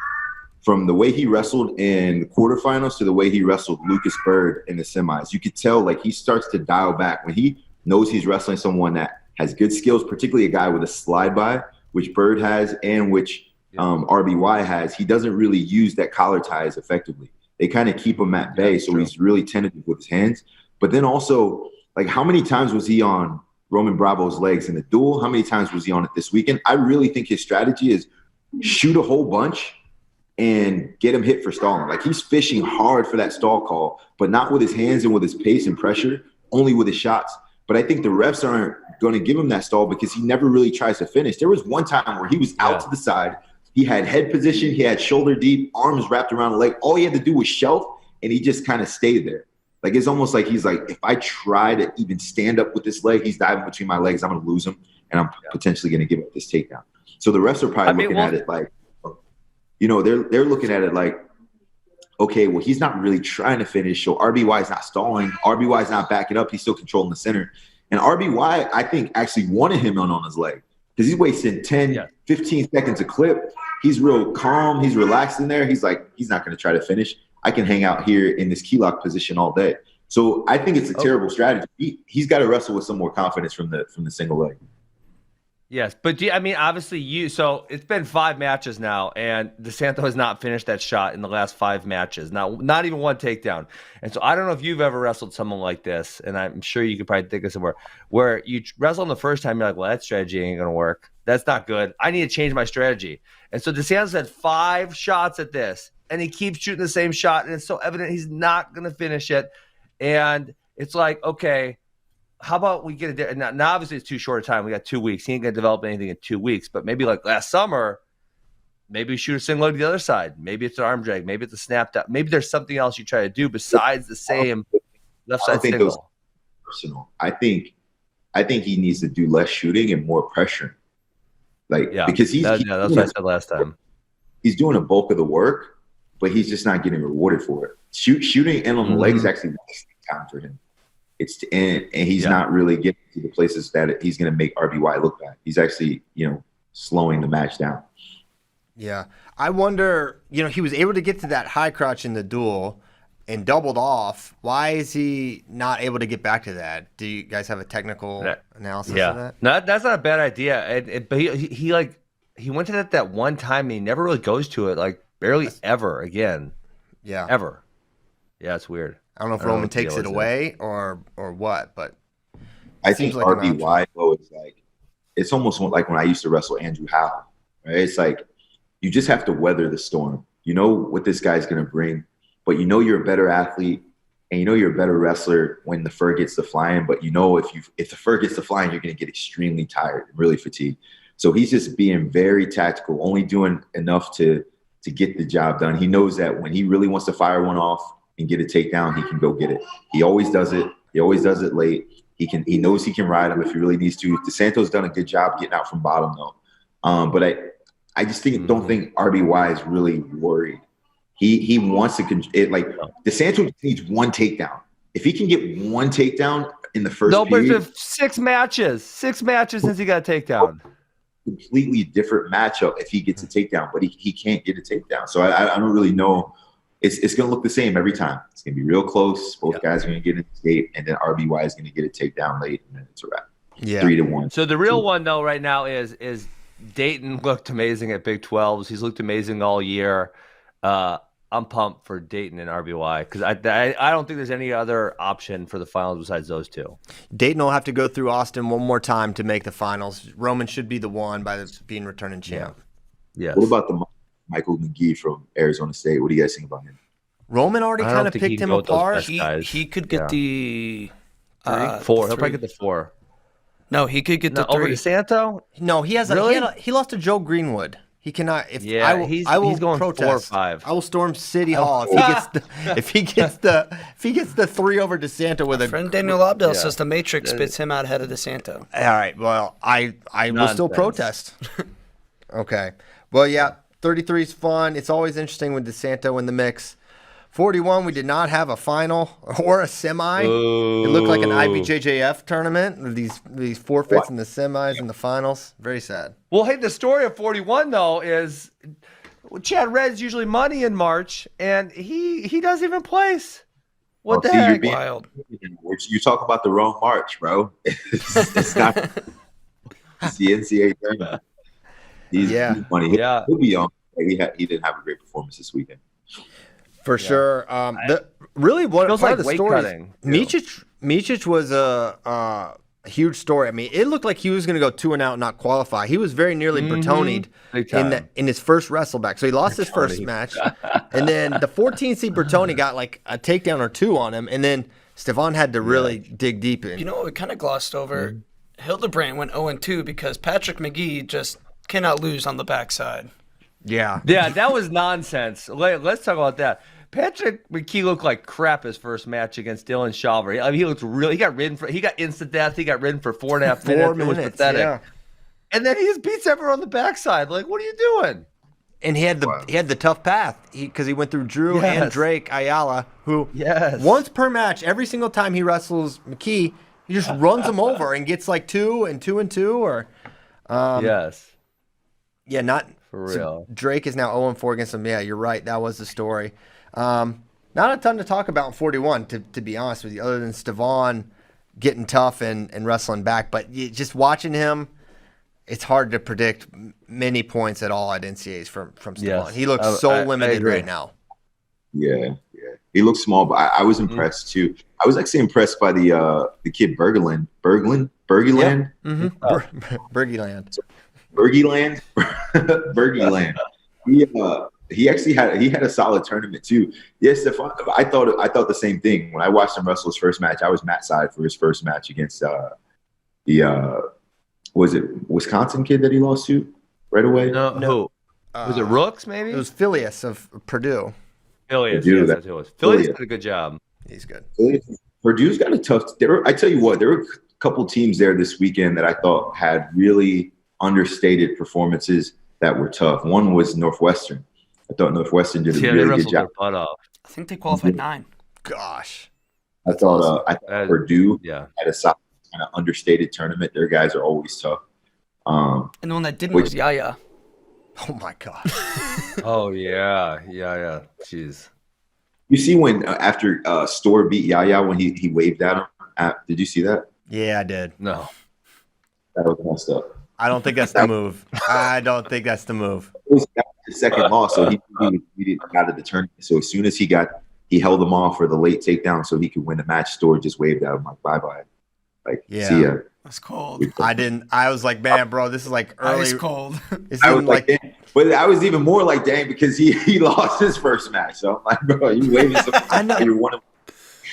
the way he wrestled in the quarterfinals to the way he wrestled Lucas Bird in the semis. You could tell, like, he starts to dial back when he knows he's wrestling someone that has good skills, particularly a guy with a slide by, which Bird has and which RBY has. He doesn't really use that collar tie as effectively. They kind of keep him at bay, so he's really tentative with his hands. But then also, like, how many times was he on Roman Bravo's legs in the duel? How many times was he on it this weekend? I really think his strategy is shoot a whole bunch and get him hit for stalling. Like, he's fishing hard for that stall call, but not with his hands and with his pace and pressure, only with his shots. But I think the refs aren't going to give him that stall because he never really tries to finish. There was one time where he was out to the side. He had head position. He had shoulder deep, arms wrapped around the leg. All he had to do was shelf, and he just kind of stayed there. Like, it's almost like he's like, if I try to even stand up with this leg, he's diving between my legs. I'm going to lose him, and I'm potentially going to give up this takedown. So the refs are probably looking at it like, they're looking at it like, okay, well, he's not really trying to finish, so RBY is not stalling. RBY is not backing up. He's still controlling the center. And RBY, I think, actually wanted him on his leg because he's wasting 10, 15 seconds a clip. He's real calm. He's relaxed in there. He's like, he's not going to try to finish. I can hang out here in this key lock position all day. So I think it's a terrible strategy. He's got to wrestle with some more confidence from the single leg. Yes, but I mean, obviously so it's been 5 matches now, and DeSanto has not finished that shot in the last 5 matches. Not even one takedown. And so I don't know if you've ever wrestled someone like this, and I'm sure you could probably think of somewhere where you wrestle them the first time, you're like, well, that strategy ain't going to work. That's not good. I need to change my strategy. And so DeSanto's had 5 shots at this, and he keeps shooting the same shot, and it's so evident he's not going to finish it. And it's like, okay, how about we get it? Now, obviously, it's too short a time. We got 2 weeks. He ain't going to develop anything in 2 weeks. But maybe like last summer, maybe shoot a single leg to the other side. Maybe it's an arm drag. Maybe it's a snap down. Maybe there's something else you try to do besides the same left side single. Personal. I think he needs to do less shooting and more pressure. Because that's what I said last time. He's doing a bulk of the work, but he's just not getting rewarded for it. Shooting in on the leg is actually wasting time for him. And he's not really getting to the places that he's going to make RBY look bad. He's actually, slowing the match down. Yeah. I wonder, he was able to get to that high crotch in the duel and doubled off. Why is he not able to get back to that? Do you guys have a technical analysis of that? No, that's not a bad idea. But he went to that one time and he never really goes to it, like barely ever again. Yeah. Ever. Yeah, it's weird. I don't know if Roman takes it away or what, but I think like RBY though is like, it's almost like when I used to wrestle Andrew Howe, right? It's like you just have to weather the storm. You know what this guy's going to bring, but you're a better athlete and you're a better wrestler when the fur gets to flying. But if the fur gets to flying, you're going to get extremely tired and really fatigued. So he's just being very tactical, only doing enough to get the job done. He knows that when he really wants to fire one off and get a takedown, he can go get it. He always does it. He always does it late. He knows he can ride him if he really needs to. DeSanto's done a good job getting out from bottom though. But I just don't think RBY is really worried. He wants to DeSanto needs one takedown. If he can get one takedown in the first period, but 6 matches since he got a takedown. Completely different matchup if he gets a takedown, but he can't get a takedown. So I don't really know. It's going to look the same every time. It's going to be real close. Both guys are going to get an escape, and then RBY is going to get a takedown late, and then it's a wrap. Yeah. 3-1. So the real one, though, right now is Dayton looked amazing at Big 12s. He's looked amazing all year. I'm pumped for Dayton and RBY because I don't think there's any other option for the finals besides those two. Dayton will have to go through Austin one more time to make the finals. Roman should be the one by being returning champ. Yeah. What about the Michael McGee from Arizona State? What do you guys think about him? Roman already kind of picked him apart. He could get the 4. He'll probably get the 4. No, he could get the 3. Over DeSanto? No, he has he lost to Joe Greenwood. He cannot. He's going protest. 4 or 5. I will storm City Hall if he gets the 3 over DeSanto with a friend. Daniel Lobdell says the Matrix spits him out ahead of DeSanto. All right. Well, I will still protest. Okay. Well, yeah. 33 is fun. It's always interesting with DeSanto in the mix. 41, we did not have a final or a semi. Ooh. It looked like an IBJJF tournament. These forfeits in the semis and the finals. Very sad. Well, hey, the story of 41 though is Chad Red's usually money in March, and he doesn't even place. What the heck? Wild. You talk about the wrong March, bro. It's not. It's the NCAA tournament. He's money. He'll be on. He didn't have a great performance this weekend. For sure. Really, what part of the story? Micic was a huge story. I mean, it looked like he was going to go 2-0 and not qualify. He was very nearly Bertoni'd in his first wrestle back. So he lost his first match, and then the 14 seed Bertoni got like a takedown or 2 on him, and then Stefan had to really dig deep in. You know what we kind of glossed over? Hildebrand went 0-2 because Patrick McGee just cannot lose on the backside. Yeah, that was nonsense. Let's talk about that. Patrick McGee looked like crap his first match against Dylan Chauver. I mean, he looked he got instant death. He got ridden for 4.5 minutes. It was pathetic. Yeah. And then he just beats everyone on the backside. Like, what are you doing? And he had the tough path because he went through Drew and Drake Ayala, who once per match, every single time he wrestles McKee, he just runs him over and gets like 2 and 2 and 2 or yeah, not for real. So Drake is now 0-4 against him. Yeah, you're right. That was the story. Not a ton to talk about in 41, to be honest with you, other than Stefan getting tough and wrestling back. But just watching him, it's hard to predict many points at all at NCAAs from Stephon. Yes. He looks so limited right now. Yeah. He looks small, but I was impressed too. I was actually impressed by the kid Bergland. Bergeyland. Bergeyland. He actually had a solid tournament too. Yes, I thought the same thing when I watched him wrestle his first match. I was Matt side for his first match against was it Wisconsin kid that he lost to right away? No. Who was it? Rooks maybe? It was Phileas of Purdue. Phileas, yes, that's who it was. Phileas did a good job. He's good. Purdue's got a tough. I tell you what, there were a couple teams there this weekend that I thought had really understated performances that were tough. One was Northwestern. I thought Northwestern did a really good job. I think they qualified 9. Gosh. I thought Purdue had a solid kind of understated tournament. Their guys are always tough. And the one that didn't was Yaya. Oh my God. Oh yeah. Jeez. You see when after Storr beat Yaya when he waved at him? Did you see that? Yeah, I did. No. That was messed up. I don't think that's the move. I don't think that's the move. It was his second loss, so he didn't get out of the tournament. So as soon as he held him off for the late takedown so he could win the match. Storr just waved at him like bye-bye. Like, see ya. That's cold. I was like, man, bro, this is like early. Ice cold. I was like, dang. But I was even more like, dang, because he lost his first match. So I'm like, bro, you waving something. I know. You're one of.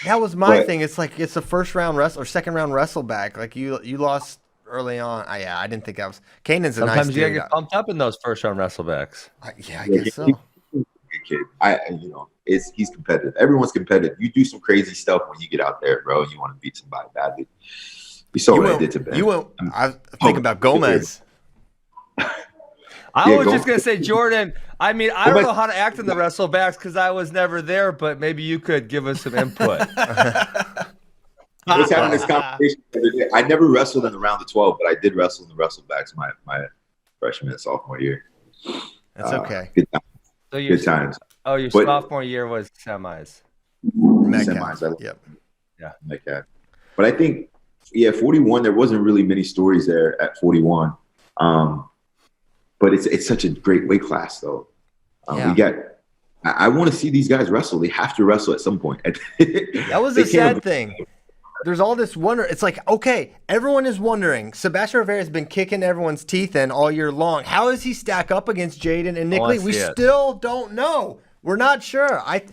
That was my thing. It's like it's a first round wrestle or second round wrestle back. Like you lost early on. I didn't think I was. Kanan's a nice dude. Sometimes you get pumped up in those first round wrestlebacks. I guess so. Kid. He's competitive. Everyone's competitive. You do some crazy stuff when you get out there, bro. You want to beat somebody badly. You saw what I did to Ben. I was thinking about Gomez. I was just gonna say Jordan. I mean, I don't know how to act in the wrestlebacks because I was never there, but maybe you could give us some input. I was having this conversation the other day. I never wrestled in the round of 12, but I did wrestle in the wrestlebacks my freshman and sophomore year. That's okay. Good times. Oh, your sophomore year was semis. Semis. Yep. Yeah. Metcalf. But I think, 41. There wasn't really many stories there at 41. But it's such a great weight class, though. I want to see these guys wrestle. They have to wrestle at some point. That was a sad thing. There's all this wonder. It's like, okay, everyone is wondering. Sebastian Rivera has been kicking everyone's teeth in all year long. How does he stack up against Jaden and Nick Lee? We still don't know. We're not sure. I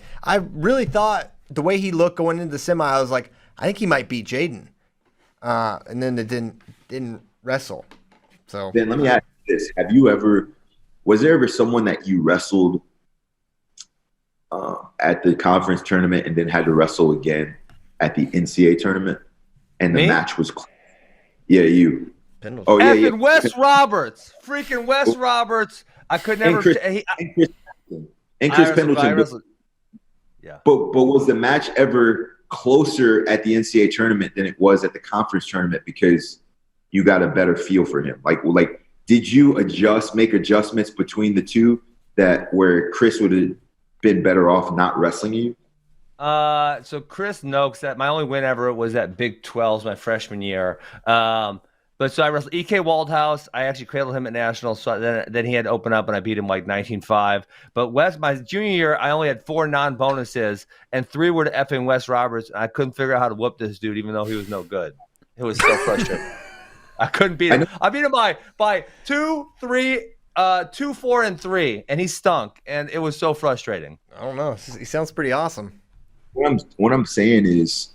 really thought the way he looked going into the semi, I was like, I think he might beat Jaden. And then it didn't wrestle. So then let me ask you this: was there ever someone that you wrestled at the conference tournament and then had to wrestle again at the NCAA tournament, and the match was close? Yeah, you. Pendleton. Oh yeah, Wes Roberts, freaking Wes Roberts. I could never. And Chris Pendleton. Yeah. But was the match ever closer at the NCAA tournament than it was at the conference tournament because you got a better feel for him? Like did you make adjustments between the two that where Chris would have been better off not wrestling you? So Chris Noakes, that my only win ever was at Big 12s my freshman year. But so I wrestled EK Waldhouse. I actually cradled him at nationals. So then he had to open up, and I beat him like 19-5. But Wes, my junior year, I only had 4 non-bonuses, and 3 were to effing Wes Roberts. And I couldn't figure out how to whoop this dude, even though he was no good. It was so frustrating. I couldn't beat him. I beat him by 2, 3, 2, 4, and 3, and he stunk, and it was so frustrating. I don't know. He sounds pretty awesome. What I'm saying is,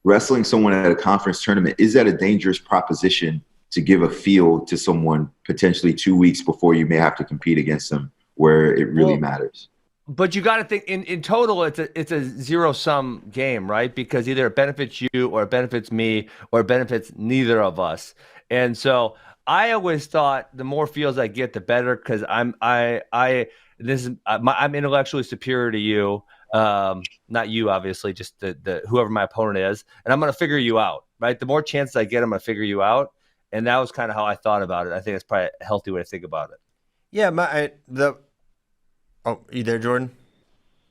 wrestling someone at a conference tournament, is that a dangerous proposition to give a feel to someone potentially 2 weeks before you may have to compete against them where it really matters? But you got to think in total, it's a zero-sum game, right? Because either it benefits you or it benefits me or it benefits neither of us. And so I always thought the more feels I get, the better, because I'm intellectually superior to you. Not you, obviously, just the whoever my opponent is, and I'm going to figure you out, right? The more chances I get, I'm going to figure you out, and that was kind of how I thought about it. I think it's probably a healthy way to think about it. Yeah, are you there, Jordan?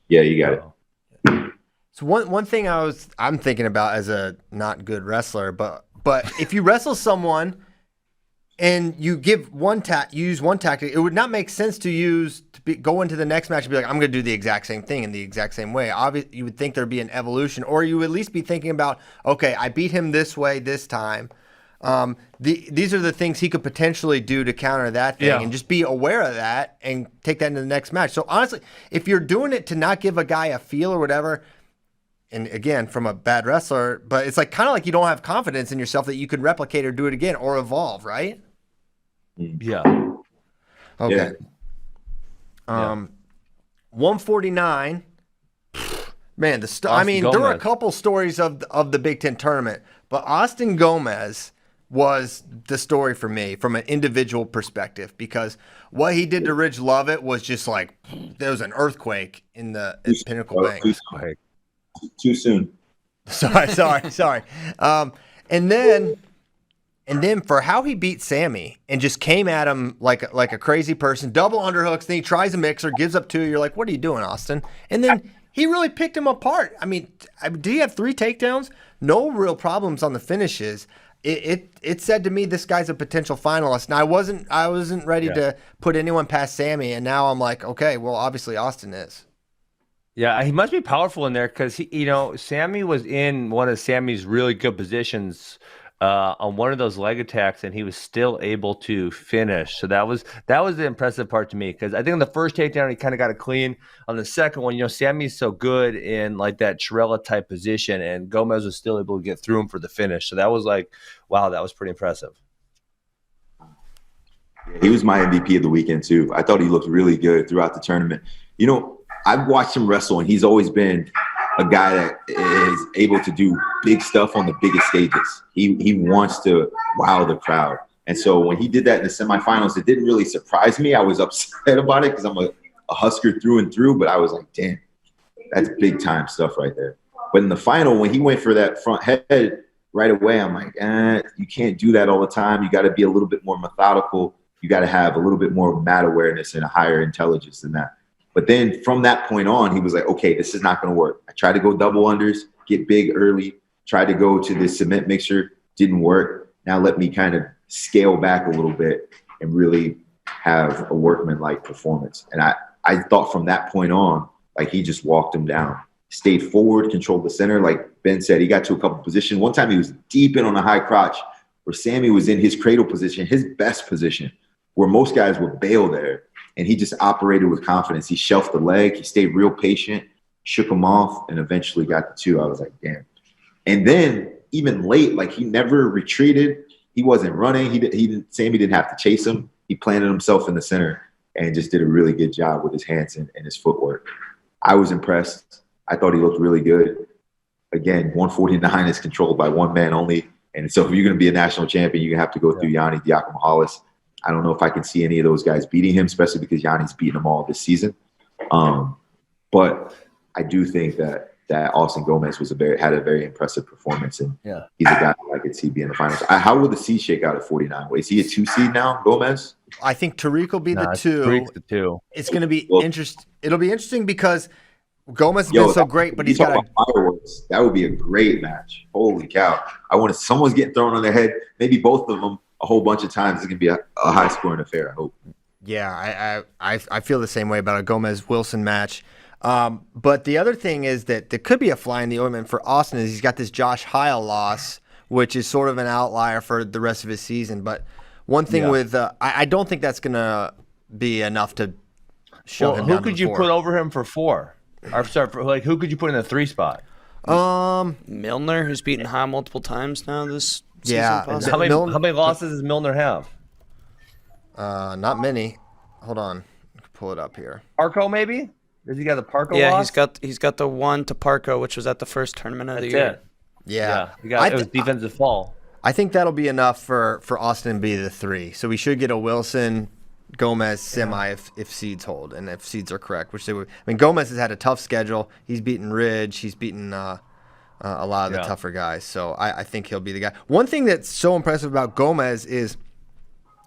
Yeah, you got it. So one thing I'm thinking about as a not good wrestler, but if you wrestle someone and you give you use one tactic, it would not make sense to go into the next match and be like, I'm going to do the exact same thing in the exact same way. Obviously, you would think there'd be an evolution, or you would at least be thinking about, okay, I beat him this way this time. These are the things he could potentially do to counter that thing, and just be aware of that and take that into the next match. So honestly, if you're doing it to not give a guy a feel or whatever, and again, from a bad wrestler, but it's like kind of like you don't have confidence in yourself that you could replicate or do it again or evolve, right? Yeah. Okay. 149. Man, I mean, there were a couple stories of the Big Ten tournament, but Austin Gomez was the story for me from an individual perspective, because what he did to Ridge Lovett was just like, there was an earthquake in the Pinnacle Bank. Too soon. Sorry. And then for how he beat Sammy and just came at him like a crazy person, double underhooks, then he tries a mixer, gives up 2. You're like, what are you doing, Austin? And then he really picked him apart. I mean, did he have 3 takedowns? No real problems on the finishes. It said to me, this guy's a potential finalist. And I wasn't ready to put anyone past Sammy, and now I'm like, okay, well, obviously Austin is. Yeah, he must be powerful in there, because Sammy was in one of Sammy's really good positions on one of those leg attacks, and he was still able to finish. So that was the impressive part to me, because I think on the first takedown he kind of got it clean. On the second one, Sammy's so good in like that Chirella type position, and Gomez was still able to get through him for the finish. So that was like, wow, that was pretty impressive. He was my MVP of the weekend too. I thought he looked really good throughout the tournament. I've watched him wrestle, and he's always been a guy that is able to do big stuff on the biggest stages. He wants to wow the crowd. And so when he did that in the semifinals, it didn't really surprise me. I was upset about it because I'm a Husker through and through, but I was like, damn, that's big time stuff right there. But in the final, when he went for that front head right away, I'm like, you can't do that all the time. You got to be a little bit more methodical. You got to have a little bit more mat awareness and a higher intelligence than that. But then from that point on, he was like, okay, this is not going to work. I tried to go double unders, get big early, tried to go to this cement mixer, didn't work. Now let me kind of scale back a little bit and really have a workman-like performance. And I thought from that point on, like, he just walked him down, stayed forward, controlled the center. Like Ben said, he got to a couple positions. One time he was deep in on a high crotch where Sammy was in his cradle position, his best position, where most guys would bail there. And he just operated with confidence. He shelved the leg. He stayed real patient, shook him off, and eventually got the 2. I was like, damn. And then even late, like, he never retreated. He wasn't running. Sammy didn't have to chase him. He planted himself in the center and just did a really good job with his hands and his footwork. I was impressed. I thought he looked really good. Again, 149 is controlled by one man only. And so if you're going to be a national champion, you have to go through Yanni Diakomahalis. I don't know if I can see any of those guys beating him, especially because Yanni's beaten them all this season. But I do think that Austin Gomez had a very impressive performance, and he's a guy I could see being in the finals. How will the seed shake out at 49? Is he a 2 seed now, Gomez? I think Tariq will be the 2. Tariq's the 2. It's going to be interesting. It'll be interesting because Gomez has been so great, but he's got fireworks. That would be a great match. Holy cow! Someone's getting thrown on their head. Maybe both of them. A whole bunch of times. It's going to be a high-scoring affair, I hope. Yeah, I feel the same way about a Gomez-Wilson match. But the other thing is that there could be a fly in the ointment for Austin is he's got this Josh Heil loss, which is sort of an outlier for the rest of his season. But one thing with I don't think that's going to be enough to shove him down. Who could you put over him for 4? Or sorry, who could you put in the 3 spot? Milner, who's beaten Heil multiple times now this season. How many losses does Milner have? Not many. Hold on. I can pull it up here. Parco, maybe? Does he got the Parco loss? Yeah, he's got the 1 to Parco, which was at the first tournament of the year. Yeah. It was defensive fall. I think that'll be enough for Austin to be the 3. So we should get a Wilson Gomez semi if seeds hold and if seeds are correct, which they would. I mean, Gomez has had a tough schedule. He's beaten Ridge. He's beaten a lot of the tougher guys. So I think he'll be the guy. One thing that's so impressive about Gomez is,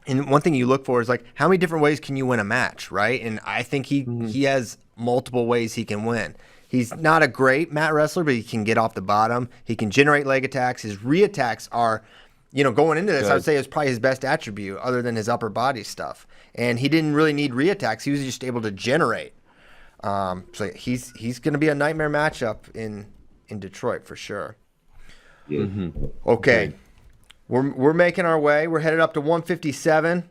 and one thing you look for is like how many different ways can you win a match, right? And I think he has multiple ways he can win. He's not a great mat wrestler, but he can get off the bottom. He can generate leg attacks. His re-attacks are going into this, Good. I would say it's probably his best attribute other than his upper body stuff. And he didn't really need reattacks. He was just able to generate. So he's going to be a nightmare matchup in Detroit for sure. Yeah. Mm-hmm. Okay. We're making our way. We're headed up to 157,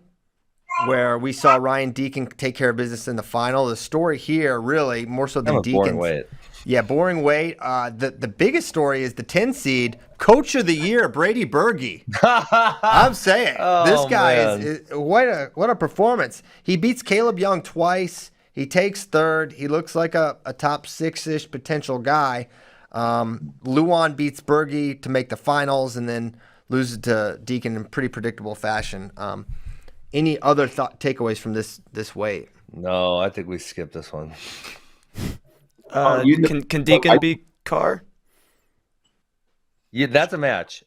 where we saw Ryan Deacon take care of business in the final. The story here, really, more so than Deacon's. Boring weight. Yeah, boring weight. The biggest story is the 10 seed, Coach of the Year, Brady Berge. I'm saying, this guy is what a performance. He beats Caleb Young twice. He takes third. He looks like a top 6-ish potential guy. Luan beats Berge to make the finals and then loses to Deacon in pretty predictable fashion. Any other takeaways from this weight? No, I think we skipped this one. Can Deacon beat Carr? Yeah, that's a match.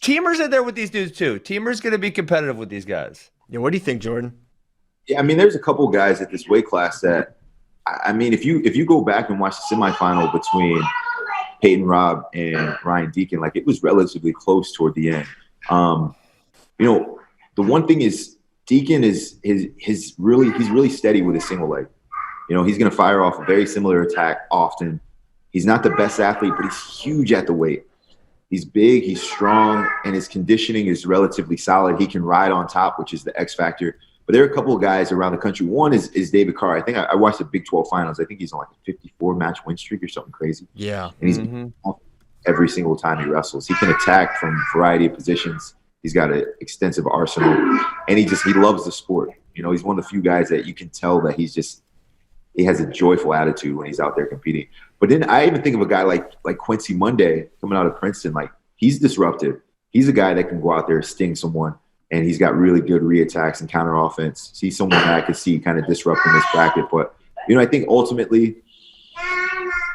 Teamer's in there with these dudes too. Teamer's going to be competitive with these guys. Yeah, what do you think, Jordan? Yeah, I mean, there's a couple guys at this weight class that, I mean, if you go back and watch the semifinal between Peyton Robb and Ryan Deacon, like it was relatively close toward the end. The one thing is Deacon he's really steady with his single leg. He's going to fire off a very similar attack often. He's not the best athlete, but he's huge at the weight. He's big, he's strong, and his conditioning is relatively solid. He can ride on top, which is the X factor. But there are a couple of guys around the country. One is David Carr. I think I watched the Big 12 finals. I think he's on like a 54-match win streak or something crazy. Yeah. And he's every single time he wrestles. He can attack from a variety of positions. He's got an extensive arsenal, and he loves the sport. He's one of the few guys that you can tell that he has a joyful attitude when he's out there competing. But then I even think of a guy like Quincy Monday coming out of Princeton. Like, he's disruptive. He's a guy that can go out there, sting someone, and he's got really good reattacks and counter offense. He's someone that I could see kind of disrupting this bracket. But, I think ultimately,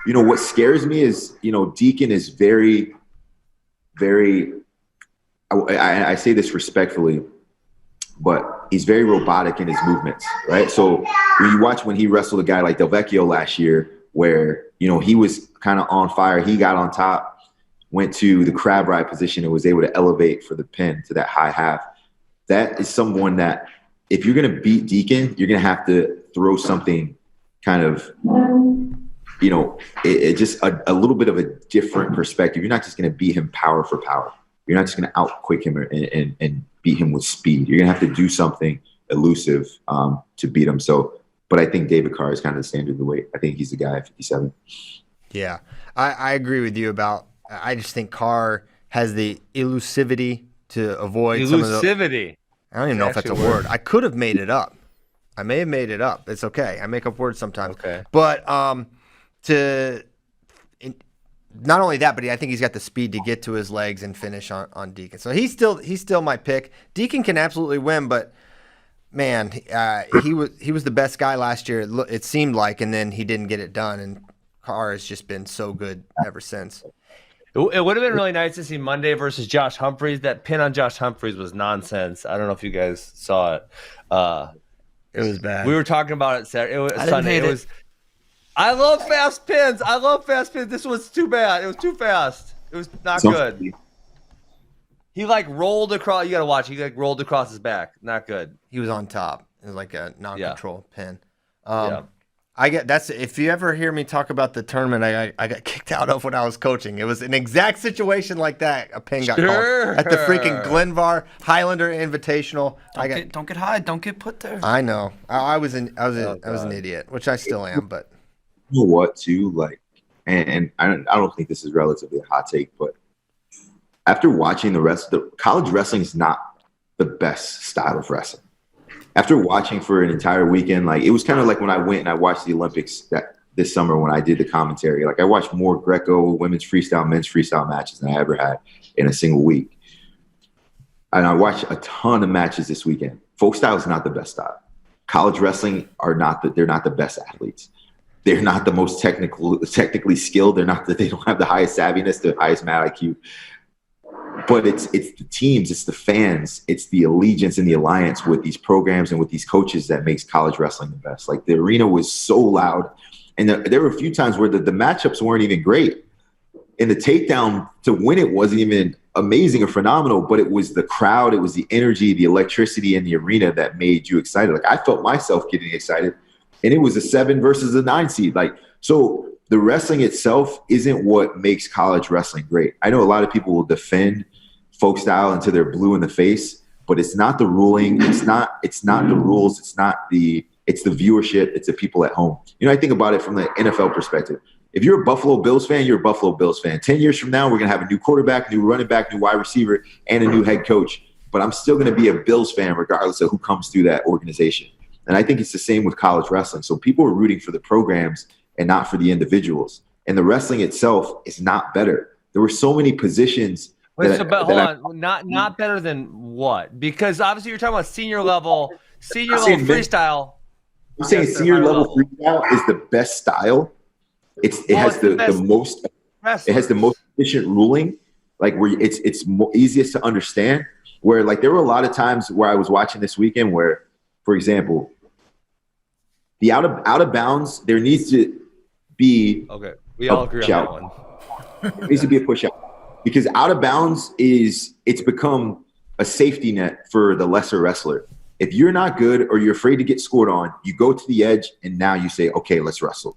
what scares me is, Deacon is very, very – I say this respectfully, but he's very robotic in his movements, right? So when he wrestled a guy like Del Vecchio last year, where, he was kind of on fire, he got on top, went to the crab ride position and was able to elevate for the pin to that high half. That is someone that if you're going to beat Deacon, you're going to have to throw something kind of, just a little bit of a different perspective. You're not just going to beat him power for power. You're not just going to outquick him and beat him with speed. You're going to have to do something elusive to beat him. So, but I think David Carr is kind of the standard of the weight. I think he's the guy at 57. Yeah, I agree with you about. I just think Carr has the elusivity to avoid elusivity. I don't even know if that's a word. I could have made it up. I may have made it up. It's okay. I make up words sometimes. Okay. But not only that, but I think he's got the speed to get to his legs and finish on Deacon. So he's still my pick. Deacon can absolutely win, but man, he was the best guy last year. It seemed like, and then he didn't get it done. And Carr has just been so good ever since. It would have been really nice to see Monday versus Josh Humphreys. That pin on Josh Humphreys was nonsense. I don't know if you guys saw it. It was bad. We were talking about it Saturday. It was Sunday. It was. I love fast pins. This was too bad. It was too fast. It was not good. He rolled across. You got to watch. He rolled across his back. Not good. He was on top. It was like a non-control pin. Yeah. If you ever hear me talk about the tournament I got kicked out of when I was coaching, it was an exact situation like that. A pin got called at the freaking Glenvar Highlander Invitational. Don't get high. Don't get put there. I know. I was an idiot, which I still am. But you know what, too? And I don't think this is relatively a hot take, but after watching the college wrestling is not the best style of wrestling. After watching for an entire weekend, it was kind of like when I went and I watched the Olympics this summer when I did the commentary. I watched more Greco, women's freestyle, men's freestyle matches than I ever had in a single week. And I watched a ton of matches this weekend. Folkstyle is not the best style. College wrestling they're not the best athletes. They're not the most technically skilled. They don't have the highest savviness, the highest mat IQ. But it's the teams, it's the fans, it's the allegiance and the alliance with these programs and with these coaches that makes college wrestling the best. The arena was so loud. And there were a few times where the matchups weren't even great. And the takedown to win it wasn't even amazing or phenomenal, but it was the crowd, it was the energy, the electricity in the arena that made you excited. Like I felt myself getting excited, and it was a 7 versus a 9 seed. Like, so the wrestling itself isn't what makes college wrestling great. I know a lot of people will defend Folkstyle until they're blue in the face, but it's not the ruling. It's not the rules. It's the viewership. It's the people at home. You know, I think about it from the NFL perspective. If you're a Buffalo Bills fan, you're a Buffalo Bills fan. 10 years from now, we're going to have a new quarterback, new running back, new wide receiver, and a new head coach. But I'm still going to be a Bills fan regardless of who comes through that organization. And I think it's the same with college wrestling. So people are rooting for the programs and not for the individuals. And the wrestling itself is not better. There were so many positions. Hold on. Not better than what? Because obviously you're talking about senior level freestyle. I'm saying senior level freestyle is the best style. It has the most efficient ruling, like where it's easiest to understand. Where like there were a lot of times where I was watching this weekend where, for example, the out of bounds, there needs to be we all agree on that one. There needs to be a push out because out of bounds it's become a safety net for the lesser wrestler. If you're not good or you're afraid to get scored on, you go to the edge and now you say, okay, let's wrestle.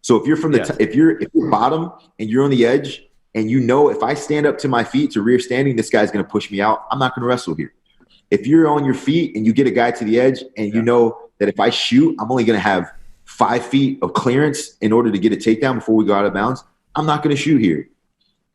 So if you're from the if you're bottom and you're on the edge and you know if I stand up to my feet to rear standing, this guy's going to push me out. I'm not going to wrestle here. If you're on your feet and you get a guy to the edge and you know that if I shoot, I'm only going to have 5 feet of clearance in order to get a takedown before we go out of bounds, I'm not going to shoot here.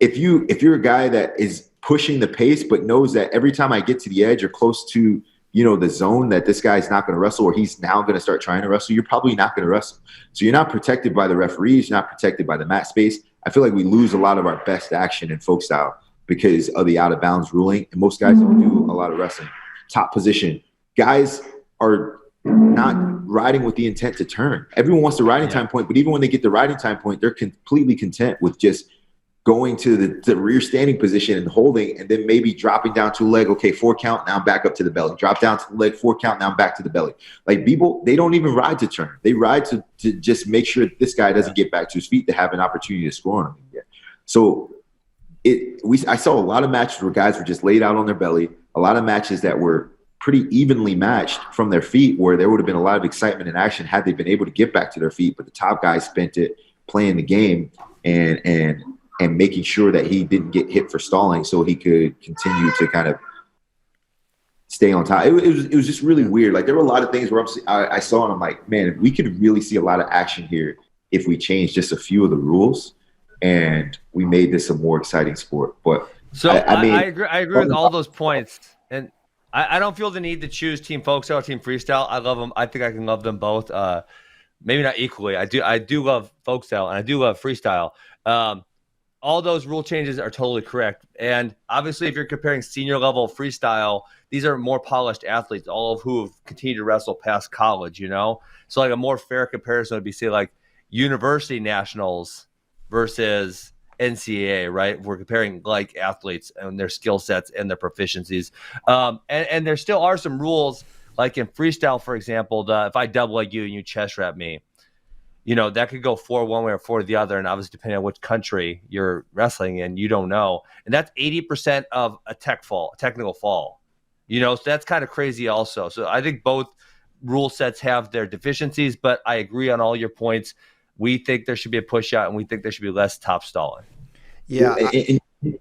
If you're a guy that is pushing the pace but knows that every time I get to the edge or close to the zone that this guy's not going to wrestle or he's now going to start trying to wrestle, you're probably not going to wrestle. So you're not protected by the referees, you're not protected by the mat space. I feel like we lose a lot of our best action in folk style because of the out of bounds ruling. And most guys don't do a lot of wrestling. Top position. Guys are not riding with the intent to turn. Everyone wants the riding time point, but even when they get the riding time point, they're completely content with just going to the rear standing position and holding, and then maybe dropping down to a leg. Okay, 4 count, now I'm back up to the belly. Drop down to the leg, 4 count, now I'm back to the belly. Like people, they don't even ride to turn. They ride to just make sure this guy doesn't get back to his feet to have an opportunity to score on him again. So I saw a lot of matches where guys were just laid out on their belly. A lot of matches that were pretty evenly matched from their feet, where there would have been a lot of excitement and action had they been able to get back to their feet. But the top guy spent it playing the game and making sure that he didn't get hit for stalling so he could continue to kind of stay on top. It was just really weird. Like there were a lot of things where I saw and I'm like, man, we could really see a lot of action here if we changed just a few of the rules and we made this a more exciting sport. But so I agree with all those points. And I don't feel the need to choose Team Folkstyle or Team Freestyle. I love them. I think I can love them both. Maybe not equally. I do love Folkstyle and I do love Freestyle. All those rule changes are totally correct. And obviously, if you're comparing senior level freestyle, these are more polished athletes, all of who have continued to wrestle past college, So like a more fair comparison would be, say, like university nationals versus NCAA, right? We're comparing like athletes and their skill sets and their proficiencies. And there still are some rules, like in freestyle, for example, if I double leg you and you chest wrap me, that could go 4 one way or 4 the other. And obviously, depending on which country you're wrestling in, you don't know. And that's 80% of a technical fall. So that's kind of crazy also. So I think both rule sets have their deficiencies, but I agree on all your points. We think there should be a push out and we think there should be less top stalling. Yeah.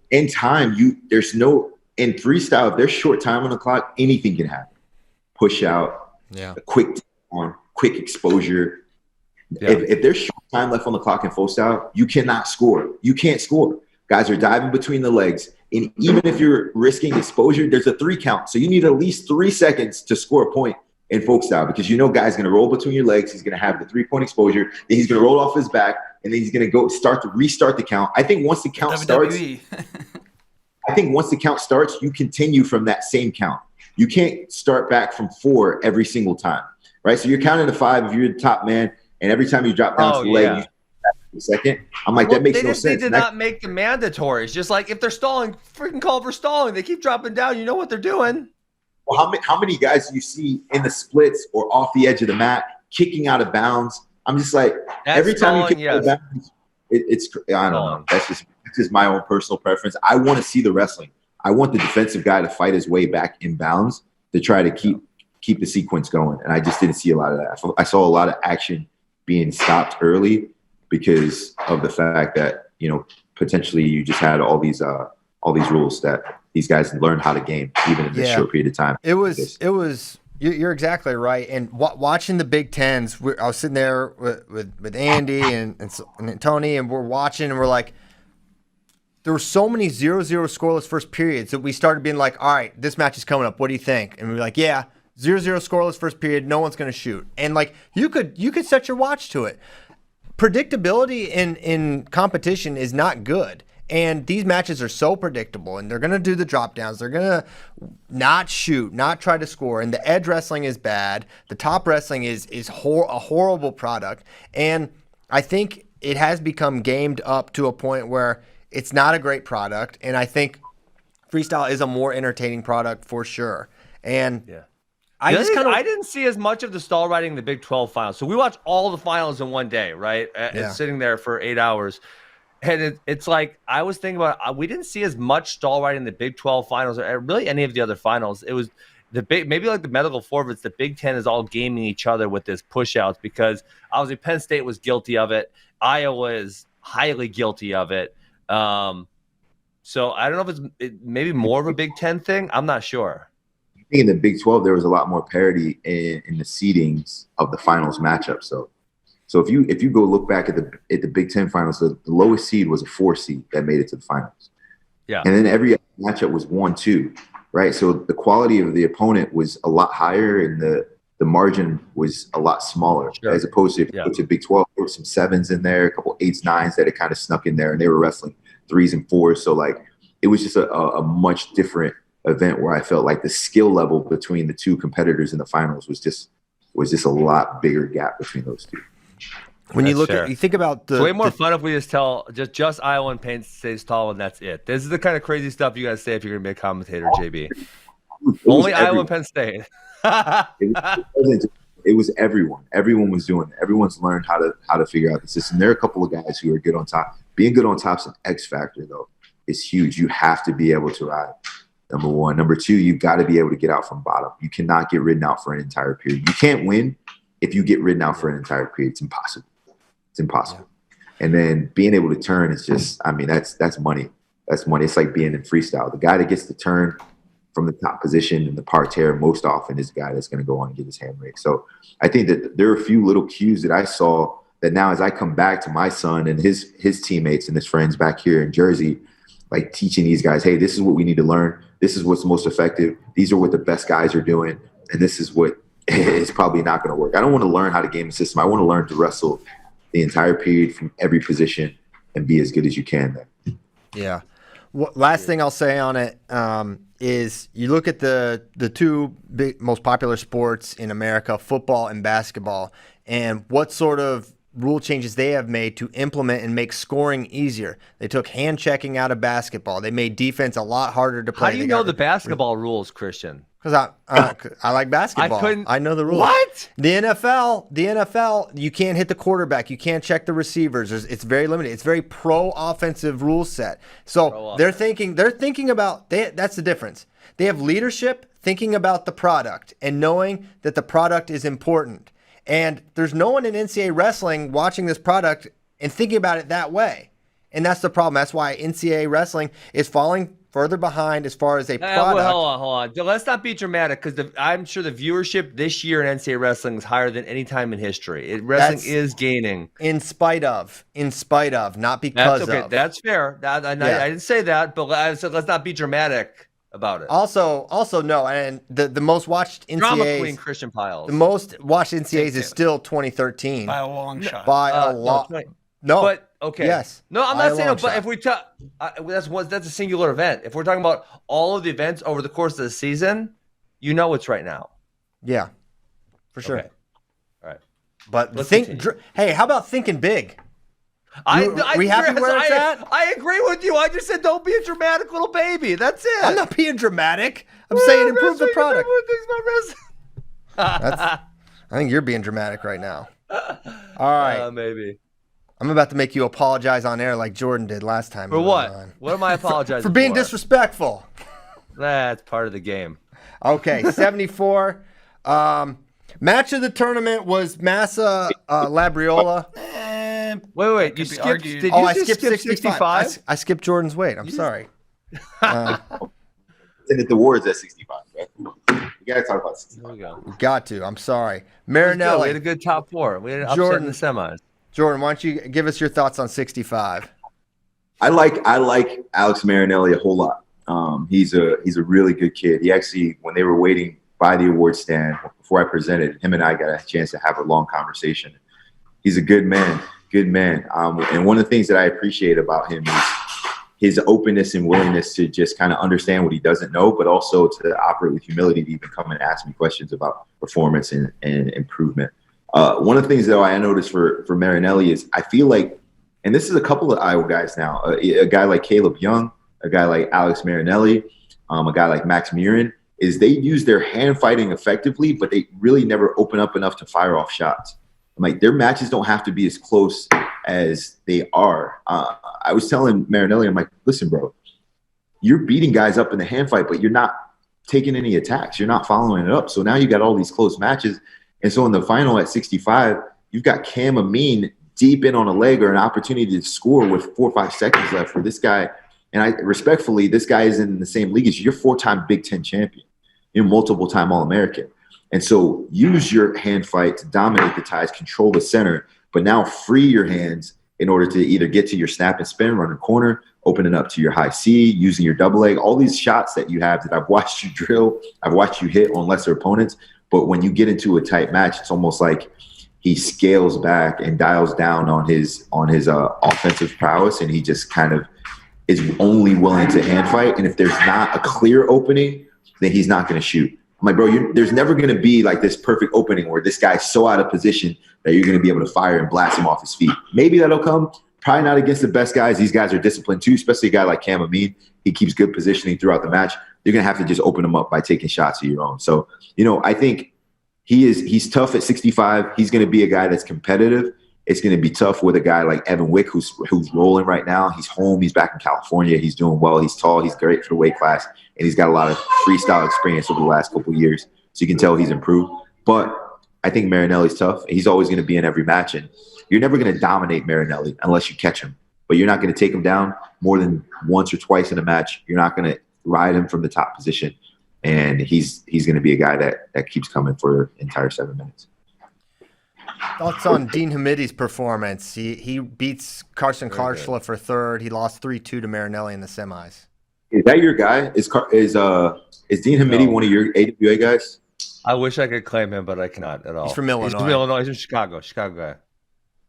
In time, in freestyle, if there's short time on the clock, anything can happen. Push out, a quick on, quick exposure. Yeah. If there's short time left on the clock in full style, you cannot score. You can't score. Guys are diving between the legs. And even if you're risking exposure, there's a 3 count. So you need at least 3 seconds to score a point in folk style because guy's going to roll between your legs. He's going to have the 3-point exposure. Then he's going to roll off his back. And then he's going to restart the count. I think once the count starts, you continue from that same count. You can't start back from 4 every single time, right? So you're counting to 5 if you're the top man. And every time you drop down to the leg, you back a second. I'm like, that makes no sense. They did not make the mandatory. It's just like if they're stalling, freaking call for stalling. They keep dropping down. You know what they're doing. Well, how many guys do you see in the splits or off the edge of the mat kicking out of bounds? I'm just like, every time you kick out of bounds, I don't know. That's just my own personal preference. I want to see the wrestling. I want the defensive guy to fight his way back in bounds to try to keep the sequence going. And I just didn't see a lot of that. I saw a lot of action being stopped early because of the fact that, you know, potentially you just had all these rules that these guys learned how to game even in this short period of time. It was. You're exactly right. And watching the Big Tens, I was sitting there with Andy and Tony, and we're watching, and we're like, there were so many 0-0 scoreless first periods that we started being like, all right, this match is coming up. What do you think? And we were like, yeah, 0-0 scoreless first period. No one's going to shoot. And like you could set your watch to it. Predictability in competition is not good. And these matches are so predictable, and they're going to do the drop downs. They're going to not shoot, not try to score. And the edge wrestling is bad. The top wrestling is a horrible product. And I think it has become gamed up to a point where it's not a great product. And I think Freestyle is a more entertaining product for sure. And I didn't see as much of the stall riding in the Big 12 finals. So we watched all the finals in one day, right? And sitting there for 8 hours. And it's like, I was thinking about, we didn't see as much stall riding in the Big 12 finals or really any of the other finals. It was maybe like the medical forfeits, the Big 10 is all gaming each other with this push outs because obviously Penn State was guilty of it. Iowa is highly guilty of it. So I don't know if it's maybe more of a Big 10 thing. I'm not sure. I think in the Big 12, there was a lot more parity in the seedings of the finals matchup. So if you go look back at the Big 10 finals, the lowest seed was a 4 seed that made it to the finals. Yeah. And then every matchup was 1-2, right? So the quality of the opponent was a lot higher and the margin was a lot smaller as opposed to if you go to Big 12, there were some 7s in there, a couple 8s, 9s that had kind of snuck in there, and they were wrestling 3s and 4s. So like it was just a much different event where I felt like the skill level between the two competitors in the finals was just a lot bigger gap between those two. When you you think about it's way more fun if we just tell just Iowa and Penn State's tall and that's it. This is the kind of crazy stuff you guys say if you're gonna be a commentator, JB. Only Iowa and Penn State. It was everyone. Everyone was doing it. Everyone's learned how to figure out the system. There are a couple of guys who are good on top. Being good on top's an X factor though. Is huge. You have to be able to ride. Number one. Number two, you've got to be able to get out from bottom. You cannot get ridden out for an entire period. You can't win if you get ridden out for an entire period. It's impossible. It's impossible. And then being able to turn is just, I mean, that's money. That's money. It's like being in freestyle. The guy that gets to turn from the top position in the parterre most often is the guy that's going to go on and get his hand raised. So I think that there are a few little cues that I saw that now as I come back to my son and his teammates and his friends back here in Jersey, like teaching these guys, hey, this is what we need to learn. This is what's most effective. These are what the best guys are doing. And this is what is probably not going to work. I don't want to learn how to game the system. I want to learn to wrestle the entire period from every position and be as good as you can there. Yeah. Last thing I'll say on it is you look at the two most popular sports in America, football and basketball, and what sort of rule changes they have made to implement and make scoring easier. They took hand checking out of basketball. They made defense a lot harder to play. How do you know the basketball rules, Christian? Because I like basketball. I know the rules. What? The NFL, you can't hit the quarterback. You can't check the receivers. It's very limited. It's very pro-offensive rule set. So they're thinking about that's the difference. They have leadership thinking about the product and knowing that the product is important. And there's no one in NCAA wrestling watching this product and thinking about it that way. And that's the problem. That's why NCAA wrestling is falling further behind as far as a product. Well, hold on. Let's not be dramatic because I'm sure the viewership this year in NCAA wrestling is higher than any time in history. Wrestling is gaining. In spite of, not because of. That's fair. I didn't say that, but I said let's not be dramatic about it. Also, no, and the most watched NCAAs, drama queen Christian Piles. The most watched NCAAs is still 2013 by a long shot. By a lot. No, but okay. Yes. No, I'm not saying no. But if we talk, that's a singular event. If we're talking about all of the events over the course of the season, you know it's right now. Yeah, for sure. Okay. All right. But hey, how about thinking big? We happy where it's at? I agree with you. I just said don't be a dramatic little baby. That's it. I'm not being dramatic. I'm saying improve the product. I think you're being dramatic right now. All right. Maybe. I'm about to make you apologize on air like Jordan did last time. For what? What am I apologizing for? Being disrespectful. That's part of the game. Okay, 74. Match of the tournament was Massa Labriola. Wait. You skipped. Did you I just skipped skip 65. I skipped Jordan's weight. I'm sorry. And at the Wards at 65, right? We got to talk about 65. There we go. Got to. I'm sorry. We had Marinelli. a good top four. We had an upset Jordan. in the semis. Jordan, why don't you give us your thoughts on 65? I like Alex Marinelli a whole lot. He's a really good kid. He actually, when they were waiting by the award stand before I presented, him and I got a chance to have a long conversation. He's a good man. And one of the things that I appreciate about him is his openness and willingness to just kind of understand what he doesn't know, but also to operate with humility to even come and ask me questions about performance and improvement. One of the things, though, I noticed for Marinelli is I feel like, and this is a couple of Iowa guys now, a guy like Caleb Young, a guy like Alex Marinelli, a guy like Max Murin, is they use their hand fighting effectively, but they really never open up enough to fire off shots. Like, their matches don't have to be as close as they are. I was telling Marinelli, I'm like, listen, bro, you're beating guys up in the hand fight, but you're not taking any attacks. You're not following it up. So now you got all these close matches. And so in the final at 65, you've got Cam Amin deep in on a leg or an opportunity to score with 4 or 5 seconds left for this guy. And I respectfully, this guy is in the same league as you. You're 4-time Big Ten champion. You're multiple-time All-American. And so use your hand fight to dominate the ties, control the center, but now free your hands in order to either get to your snap and spin, run a corner, open it up to your high C, using your double leg, all these shots that you have that I've watched you drill, I've watched you hit on lesser opponents. But when you get into a tight match, it's almost like he scales back and dials down on his offensive prowess, and he just kind of is only willing to hand fight. And if there's not a clear opening, then he's not going to shoot. I'm like, bro, there's never going to be like this perfect opening where this guy's so out of position that you're going to be able to fire and blast him off his feet. Maybe that'll come. Probably not against the best guys. These guys are disciplined too, especially a guy like Cam Amin. He keeps good positioning throughout the match. You're going to have to just open him up by taking shots of your own. So, I think he's tough at 65. He's going to be a guy that's competitive. It's going to be tough with a guy like Evan Wick, who's rolling right now. He's home. He's back in California. He's doing well. He's tall. He's great for the weight class. And he's got a lot of freestyle experience over the last couple of years. So you can tell he's improved. But I think Marinelli's tough. He's always going to be in every match. And you're never going to dominate Marinelli unless you catch him. But you're not going to take him down more than once or twice in a match. You're not going to ride him from the top position. And he's going to be a guy that keeps coming for the entire 7 minutes. Thoughts on Dean Hamidi's performance? He beats Carson Karchla for third. He lost 3-2 to Marinelli in the semis. Is that your guy? Is Dean Hamidi one of your AWA guys? I wish I could claim him, but I cannot at all. He's from Illinois. He's from Illinois. He's from Chicago. Chicago guy.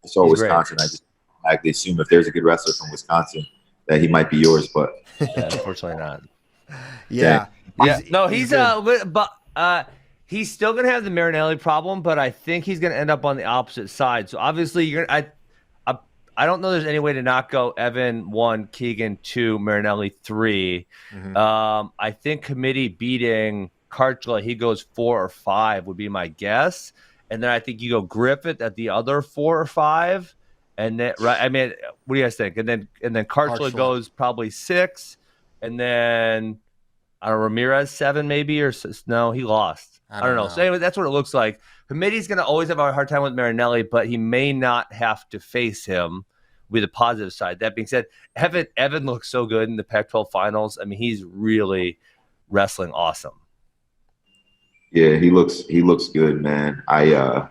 I saw Wisconsin. Great. I just assume if there's a good wrestler from Wisconsin that he might be yours, but unfortunately not. Yeah. He's still gonna have the Marinelli problem, but I think he's gonna end up on the opposite side. So obviously, I don't know there's any way to not go Evan 1, Keegan 2, Marinelli 3. Mm-hmm. I think committee beating Karchla, he goes 4 or 5 would be my guess, and then I think you go Griffith at the other 4 or 5, and then right. I mean, what do you guys think? And then Karchla goes probably 6, and then Ramirez 7 maybe, or no, he lost. I don't know. So anyway, that's what it looks like. Hamidi's going to always have a hard time with Marinelli, but he may not have to face him with the positive side. That being said, Evan looks so good in the Pac-12 finals. I mean, he's really wrestling awesome. Yeah, he looks good, man. I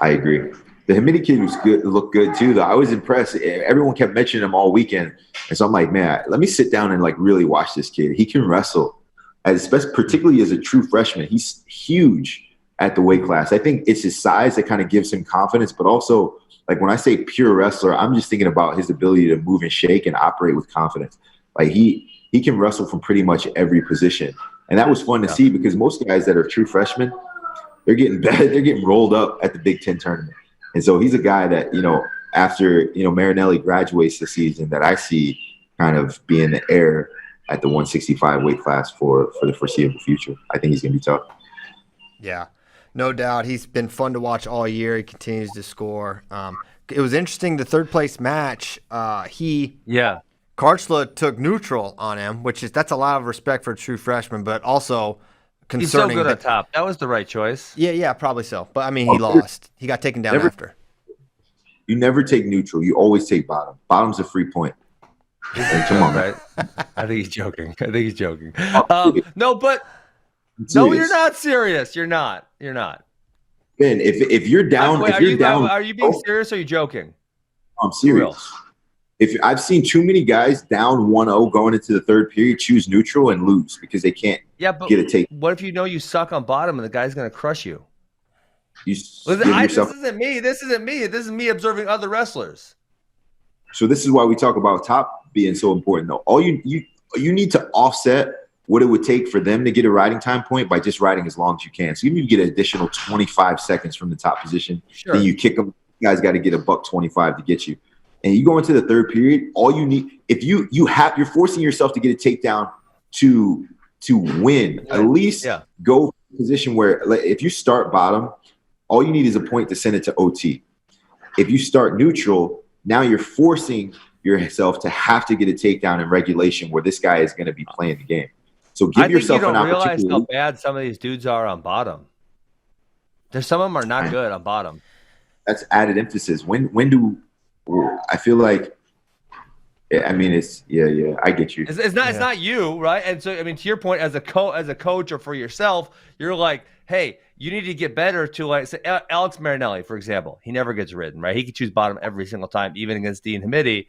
agree. The Hamidi kid looked good too, though. I was impressed. Everyone kept mentioning him all weekend, and so I'm like, man, let me sit down and like really watch this kid. He can wrestle, particularly as a true freshman. He's huge at the weight class. I think it's his size that kind of gives him confidence, but also like when I say pure wrestler, I'm just thinking about his ability to move and shake and operate with confidence. Like he can wrestle from pretty much every position, and that was fun to see because most guys that are true freshmen, they're getting rolled up at the Big Ten tournament. And so he's a guy that, after, Marinelli graduates this season, that I see kind of being the heir at the 165 weight class for the foreseeable future. I think he's going to be tough. Yeah, no doubt. He's been fun to watch all year. He continues to score. It was interesting, the third place match. Karchla took neutral on him, that's a lot of respect for a true freshman, but also concerning. He's so good on top. That was the right choice. Yeah, probably so. But I mean, he lost. He got taken down after. You never take neutral. You always take bottom. Bottom's a free point. Come on, right? I think he's joking. No, but no, you're not serious. You're not. Ben, if you're down, wait, if you're down, are you being serious or are you joking? I'm serious. If I've seen too many guys down 1-0 going into the third period choose neutral and lose because they can't get a take. What if you suck on bottom and the guy's going to crush you? This isn't me. This is me observing other wrestlers. So this is why we talk about top being so important, though. All you need to offset what it would take for them to get a riding time point by just riding as long as you can. So you need to get an additional 25 seconds from the top position. Sure. Then you kick them. You guys got to get a $125 to get you. And you go into the third period, all you need, if you're forcing yourself to get a takedown to win, at least go to a position where if you start bottom, all you need is a point to send it to OT. If you start neutral, now you're forcing yourself to have to get a takedown in regulation where this guy is going to be playing the game. So give yourself an opportunity. I think you don't realize how bad some of these dudes are on bottom. Some of them are not good on bottom. That's added emphasis. When do I feel like? I mean, it's I get you. It's not you, right? And so I mean, to your point, as a coach or for yourself, you're like, hey, you need to get better to like say Alex Marinelli, for example. He never gets ridden, right? He can choose bottom every single time, even against Dean Hamidi,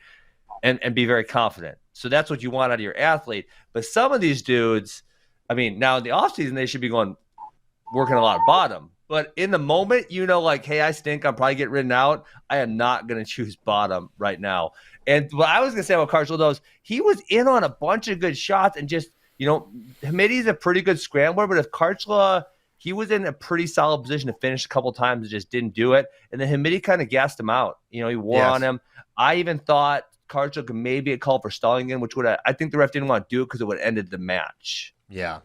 and be very confident. So that's what you want out of your athlete. But some of these dudes, I mean, now in the offseason, they should be working a lot of bottom. But in the moment, like, hey, I stink. I'm probably getting ridden out. I am not going to choose bottom right now. And what I was going to say about Karchla, though, is he was in on a bunch of good shots and just, Hamidi's a pretty good scrambler. But if Karchla, he was in a pretty solid position to finish a couple times and just didn't do it. And then Hamidi kind of gassed him out. He wore on him. I even thought Karchla could maybe a call for stalling in, which I think the ref didn't want to do it because it would have ended the match. Yeah.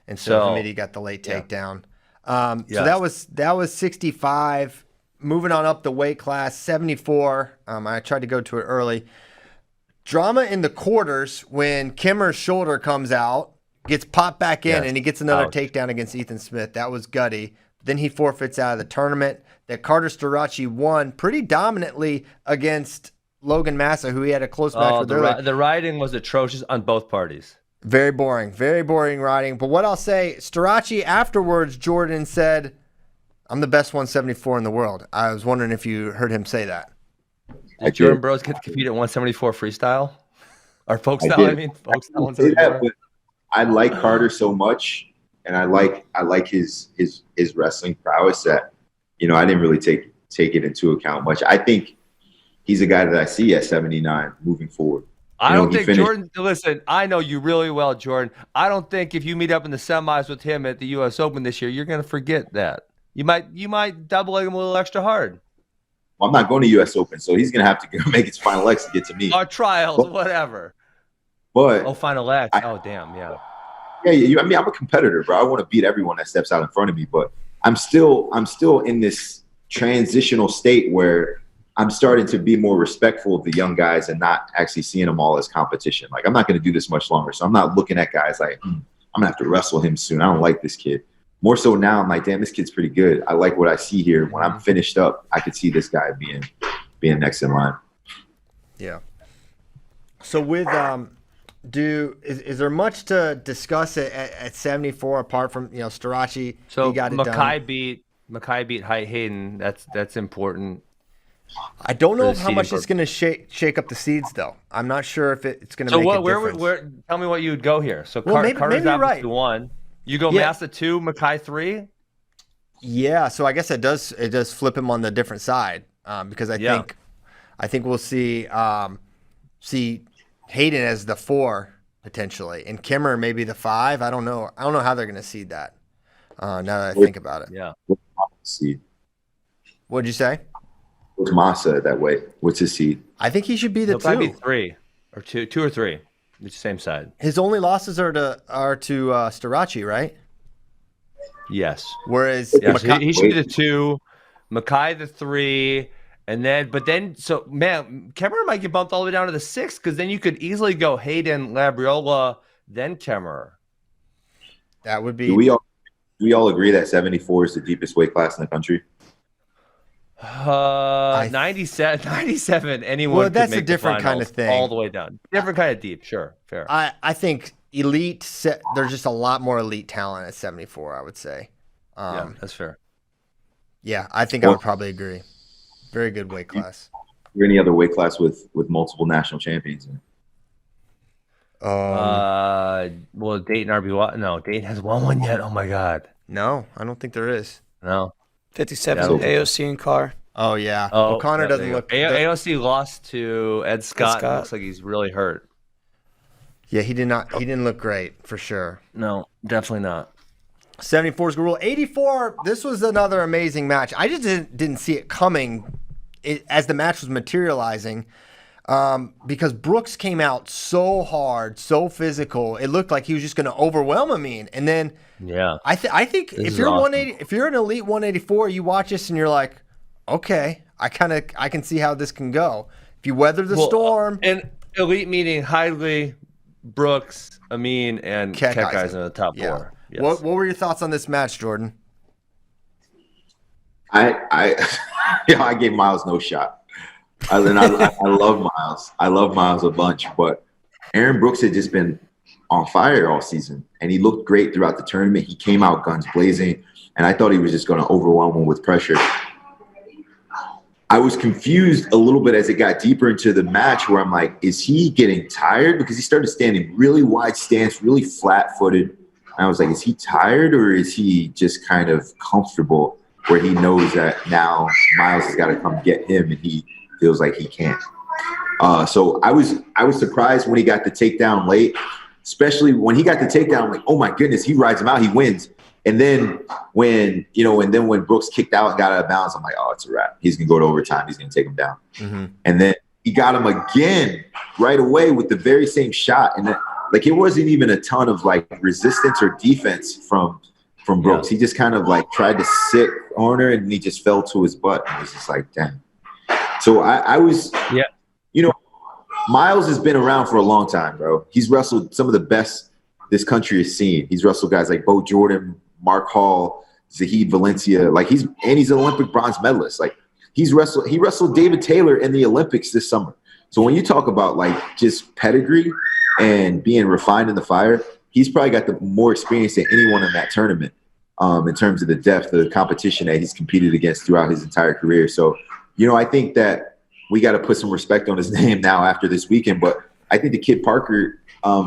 And so Hamidi got the late takedown. So that was 65. Moving on up the weight class, 74. I tried to go to it early. Drama in the quarters when Kimmer's shoulder comes out, gets popped back in, and he gets another takedown against Ethan Smith. That was gutty. Then he forfeits out of the tournament. That Carter Starachi won pretty dominantly against Logan Massa, who he had a close match with earlier. The riding was atrocious on both parties. Very boring riding. But what I'll say, Starachi afterwards, Jordan said, I'm the best 174 in the world. I was wondering if you heard him say that. Did Jordan Burroughs get to compete at 174 freestyle? Or Folkstyle, I mean. Folkstyle 174. I like Carter so much, and I like his wrestling prowess that, I didn't really take it into account much. I think he's a guy that I see at 79 moving forward. I don't think Jordan. Listen, I know you really well, Jordan. I don't think if you meet up in the semis with him at the U.S. Open this year, you're going to forget that. You might double him a little extra hard. Well, I'm not going to U.S. Open, so he's going to have to go make his final X to get to me. Or trials, whatever. But final X. Damn, yeah. Yeah. I mean, I'm a competitor, bro. I want to beat everyone that steps out in front of me, but I'm still in this transitional state where I'm starting to be more respectful of the young guys and not actually seeing them all as competition. Like, I'm not going to do this much longer. So I'm not looking at guys like, I'm going to have to wrestle him soon. I don't like this kid. More so now, I'm like, damn, this kid's pretty good. I like what I see here. When I'm finished up, I could see this guy being next in line. Yeah. So with is there much to discuss at 74 apart from Starachi? So he got it Mackay beat Hayden. That's important. I don't know how much it's going to shake up the seeds, though. I'm not sure if it's going to make a difference. Where? Tell me what you would go here. So maybe Carter's right. 1. You go Massa 2, Mackay 3. Yeah, so I guess it does flip him on the different side because I think we'll see Hayden as the 4 potentially, and Kimmer maybe the 5. I don't know how they're going to seed that. Now that I think about it. Yeah. Seed. What'd you say? What's Massa that way? What's his seed? I think he should be the 2. Probably 3 or 2 or 3. It's the same side. His only losses are to Starachi, right? Yes. Whereas he should be the 2, Mackay the 3, So Kemmerer might get bumped all the way down to the 6th because then you could easily go Hayden, Labriola, then Kemmerer. That would be. Do we all agree that 74 is the deepest weight class in the country? 97. Anyone. Well, that's could make a different kind of thing. All the way down. Different kind of deep. Sure, fair. I think elite. There's just a lot more elite talent at 74. I would say. Yeah, that's fair. Yeah, I think I would probably agree. Very good weight class. Is there any other weight class with multiple national champions in it? Well, Dayton RBY. No, Dayton has won one yet. Oh my God. No, I don't think there is. No. 57 AOC and Carr. Oh yeah. Oh, O'Connor doesn't look. AOC lost to Ed Scott. Looks like he's really hurt. Yeah, he did not. He didn't look great for sure. No, definitely not. 74's good rule. 84. This was another amazing match. I just didn't see it coming as the match was materializing. Because Brooks came out so hard, so physical. It looked like he was just going to overwhelm Amin. And then, I think if you're 180, if you're an elite 184, you watch this and you're like, okay, I can see how this can go. If you weather the storm, and elite meaning Hidley, Brooks, Amin, and Keckheisen in the top 4. Yes. What were your thoughts on this match, Jordan? I gave Miles no shot. I love Miles. I love Miles a bunch, but Aaron Brooks had just been on fire all season, and he looked great throughout the tournament. He came out guns blazing, and I thought he was just going to overwhelm him with pressure. I was confused a little bit as it got deeper into the match where I'm like, is he getting tired? Because he started standing really wide stance, really flat-footed. And I was like, is he tired or is he just kind of comfortable where he knows that now Miles has got to come get him and he feels like he can't. So I was surprised when he got the takedown late, especially when he got the takedown. I'm like, oh my goodness, he rides him out, he wins. And then when Brooks kicked out and got out of bounds, I'm like, oh, it's a wrap. He's gonna go to overtime. He's gonna take him down. Mm-hmm. And then he got him again right away with the very same shot. And then, like, it wasn't even a ton of like resistance or defense from Brooks. He just kind of like tried to sit Horner and he just fell to his butt. And it was just like, damn. So I was, Miles has been around for a long time, bro. He's wrestled some of the best this country has seen. He's wrestled guys like Bo Jordan, Mark Hall, Zahid Valencia. Like he's an Olympic bronze medalist. Like he wrestled David Taylor in the Olympics this summer. So when you talk about like just pedigree and being refined in the fire, he's probably got the more experience than anyone in that tournament in terms of the depth of the competition that he's competed against throughout his entire career. So, I think that we got to put some respect on his name now after this weekend. But I think the Kid Parker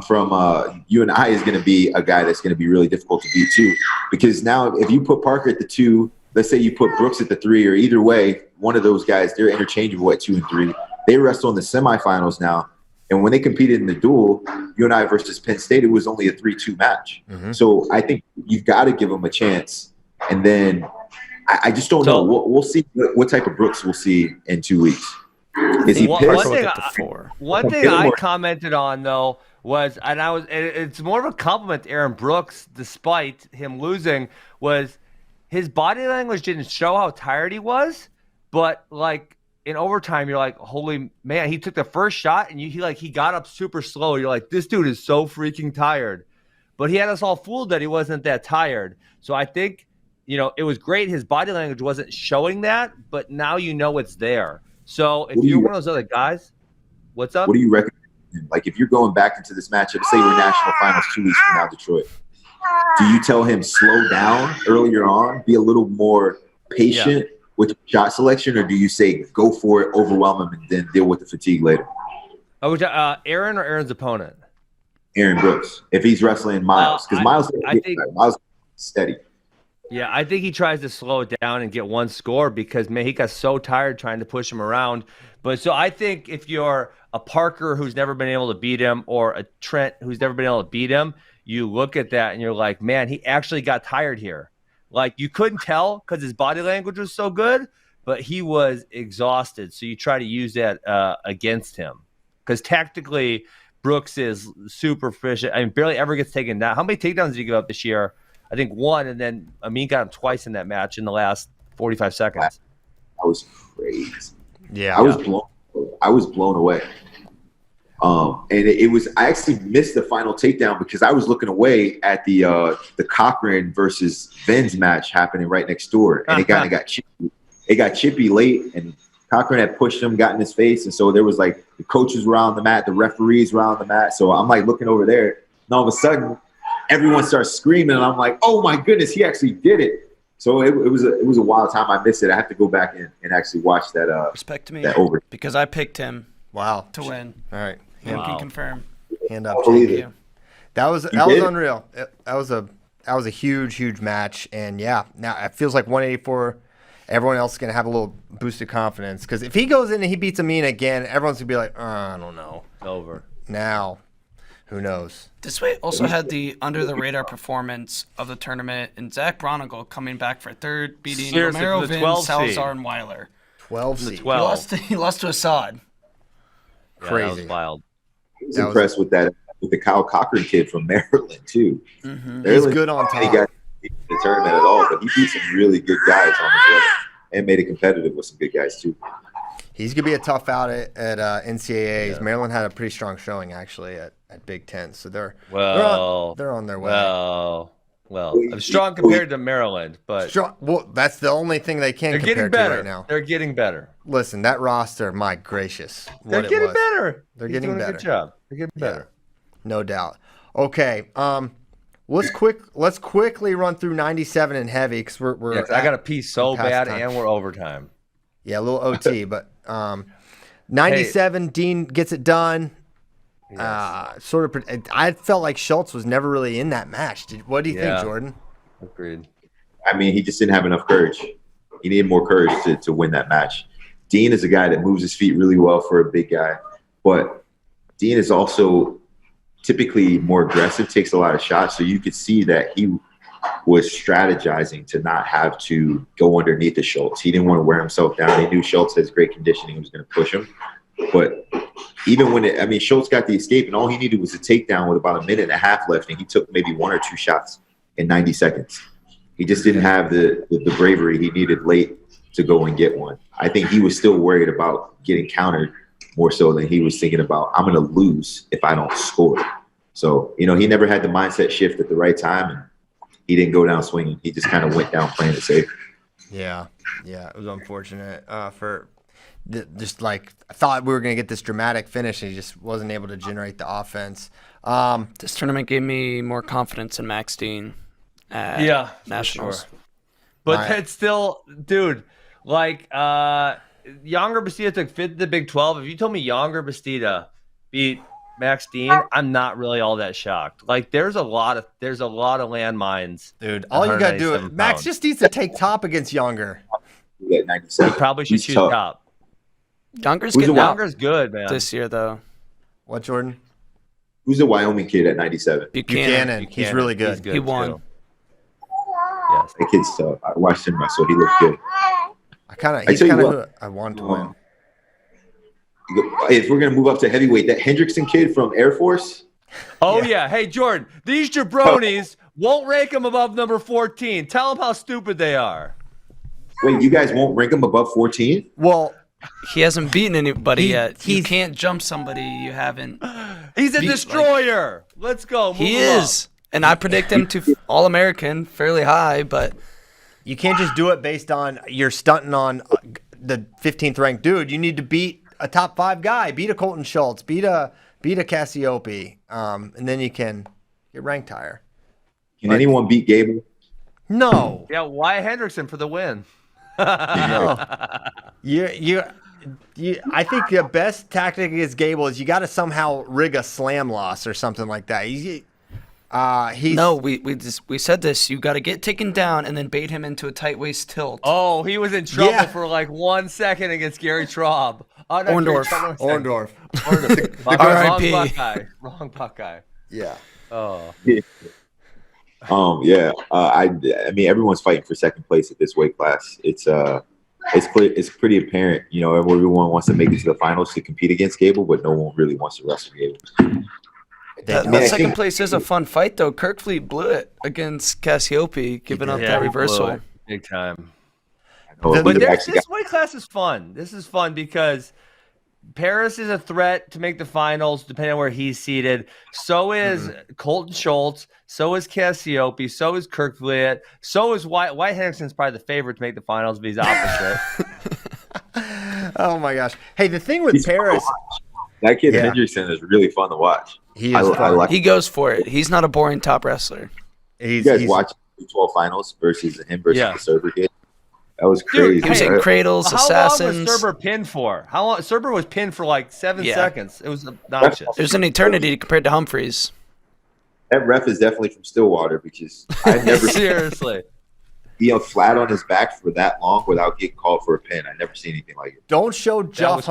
from UNI is going to be a guy that's going to be really difficult to beat too. Because now if you put Parker at the 2, let's say you put Brooks at the 3, or either way, one of those guys, they're interchangeable at 2 and 3. They wrestle in the semifinals now. And when they competed in the duel, UNI versus Penn State, it was only a 3-2 match. Mm-hmm. So I think you've got to give them a chance. And then I just don't know. We'll see what type of Brooks we'll see in 2 weeks. Is he pissed? One thing I commented on, though, was, and it's more of a compliment to Aaron Brooks, despite him losing, was his body language didn't show how tired he was, but like in overtime, you're like, holy man, he took the first shot and he got up super slow. You're like, this dude is so freaking tired. But he had us all fooled that he wasn't that tired. So I think, it was great. His body language wasn't showing that, but now it's there. So if you're one of those other guys, what's up? What do you recommend? Like if you're going back into this matchup, say we're national finals 2 weeks from now, Detroit, do you tell him slow down earlier on, be a little more patient with shot selection, or do you say go for it, overwhelm him, and then deal with the fatigue later? Aaron or Aaron's opponent? Aaron Brooks. If he's wrestling Miles, because Miles steady. Yeah, I think he tries to slow it down and get one score because, man, he got so tired trying to push him around. But so I think if you're a Parker who's never been able to beat him or a Trent who's never been able to beat him, you look at that and you're like, man, he actually got tired here. Like you couldn't tell because his body language was so good, but he was exhausted. So you try to use that against him because tactically Brooks is super efficient. I mean, barely ever gets taken down. How many takedowns did he give up this year? I think 1, and then Amin got him twice in that match in the last 45 seconds. That was crazy. Yeah. I was blown away. And it was, I actually missed the final takedown because I was looking away at the Cochran versus Venz match happening right next door. And it got chippy. It got chippy late, and Cochran had pushed him, got in his face. And so there was like the coaches were on the mat, the referees were on the mat. So I'm like looking over there, and all of a sudden everyone starts screaming, and I'm like, oh my goodness, he actually did it. So it was a wild time. I missed it. I have to go back and actually watch that. Respect to me, that over, because I picked him. Wow. To win. All right. You can confirm. Hand up. Thank you. That was unreal. That was a huge match, and yeah, now it feels like 184. Everyone else is gonna have a little boost of confidence because if he goes in and he beats Amina again, everyone's gonna be like, I don't know. Over. Now, who knows? This way also had the under the radar performance of the tournament, and Zach Bronigal coming back for third, beating Romero, Vin, Salazar, and Weiler. 12 seed. He lost to Assad. Yeah, Crazy. that was wild. I was impressed with the Kyle Cochran kid from Maryland too. Mm-hmm. He's good on top. He got the tournament at all, but he beat some really good guys on his way and made it competitive with some good guys too. He's gonna be a tough out at NCAAs. Yeah. Maryland had a pretty strong showing actually at Big Ten, so they're on their way. Well, I'm strong compared to Maryland, but Well, that's the only thing they can they're compare getting better to right now. They're getting better. Listen, that roster, my gracious, They're getting better. They're He's getting doing better. A good job. They're getting better. No doubt. Okay, let's quickly run through 97 and heavy because we're I got to pee so past bad, time. and we're overtime. Yeah, a little OT, but 97, Dean gets it done. Yes. I felt like Schultz was never really in that match. What do you think, Jordan? Agreed. I mean, he just didn't have enough courage. He needed more courage to win that match. Dean is a guy that moves his feet really well for a big guy, but Dean is also typically more aggressive, takes a lot of shots. So you could see that he was strategizing to not have to go underneath the Schultz. He didn't want to wear himself down. He knew Schultz has great conditioning. He was going to push him. But even when Schultz got the escape, and all he needed was a takedown with about a minute and a half left, and he took maybe one or two shots in 90 seconds. He just didn't have the bravery he needed late to go and get one. I think he was still worried about getting countered more so than he was thinking about, I'm going to lose if I don't score. So, he never had the mindset shift at the right time, and he didn't go down swinging. He just kind of went down playing it safe. Yeah, it was unfortunate for just like I thought we were going to get this dramatic finish, and he just wasn't able to generate the offense. This tournament gave me more confidence in Max Dean at Nationals. Sure. But that's still, dude, like Younger Bastida took fifth in the Big 12. If you told me Younger Bastida beat Max Dean, I'm not really all that shocked. Like there's a lot of landmines. Dude, all you gotta do Max just needs to take top against Younger. He probably should choose top. Younger's good, man. This year though. What, Jordan? Who's the Wyoming kid at 97? Buchanan. He's really good. He won. Too. Yes. That kid's tough. I watched him, so he looked good. He's kind of who I want to win. If we're going to move up to heavyweight, that Hendrickson kid from Air Force. Oh, yeah. Hey, Jordan, these jabronis won't rank him above number 14. Tell them how stupid they are. Wait, you guys won't rank him above 14? Well, he hasn't beaten anybody yet. You can't jump somebody you haven't. He's a destroyer. Let's go. He is. And I predict him to All-American fairly high, but you can't just do it based on you're stunting on the 15th ranked dude. You need to beat a top 5 guy, beat a Colton Schultz, beat a Cassiope, and then you can get ranked higher. Can anyone beat Gable? No. Yeah, Wyatt Hendrickson for the win. No. I think the best tactic against Gable is you got to somehow rig a slam loss or something like that. We said this. You got to get taken down and then bait him into a tight waist tilt. Oh, he was in trouble for like 1 second against Gary Traub. Orndorff. R.I.P. Wrong Buckeye. Yeah. Oh. I mean, everyone's fighting for second place at this weight class. It's clear. It's pretty apparent. Everyone wants to make it to the finals to compete against Gable, but no one really wants to wrestle Gable. That second place is a fun fight, though. Kirkfleet blew it against Cassiope, giving up that reversal. Big time. know, But this weight class is fun. This is fun because Paris is a threat to make the finals, depending on where he's seated. So is Colton Schultz. So is Cassiope. So is Kirkfleet. So is White. White Henderson's probably the favorite to make the finals, but he's opposite. Oh my gosh! Hey, the thing with Paris, that kid Hendrickson is really fun to watch. He is. He goes for it. He's not a boring top wrestler. You guys watch the 12 finals versus him versus the Serber kid? That was crazy. Dude, he was in Cradles, Assassins. How long was Serber pinned for? How long? Serber was pinned for like 7 seconds. It was obnoxious. There's an eternity compared to Humphreys. That ref is definitely from Stillwater because I've never seriously be flat on his back for that long without getting called for a pin. I never seen anything like it. Don't show Josh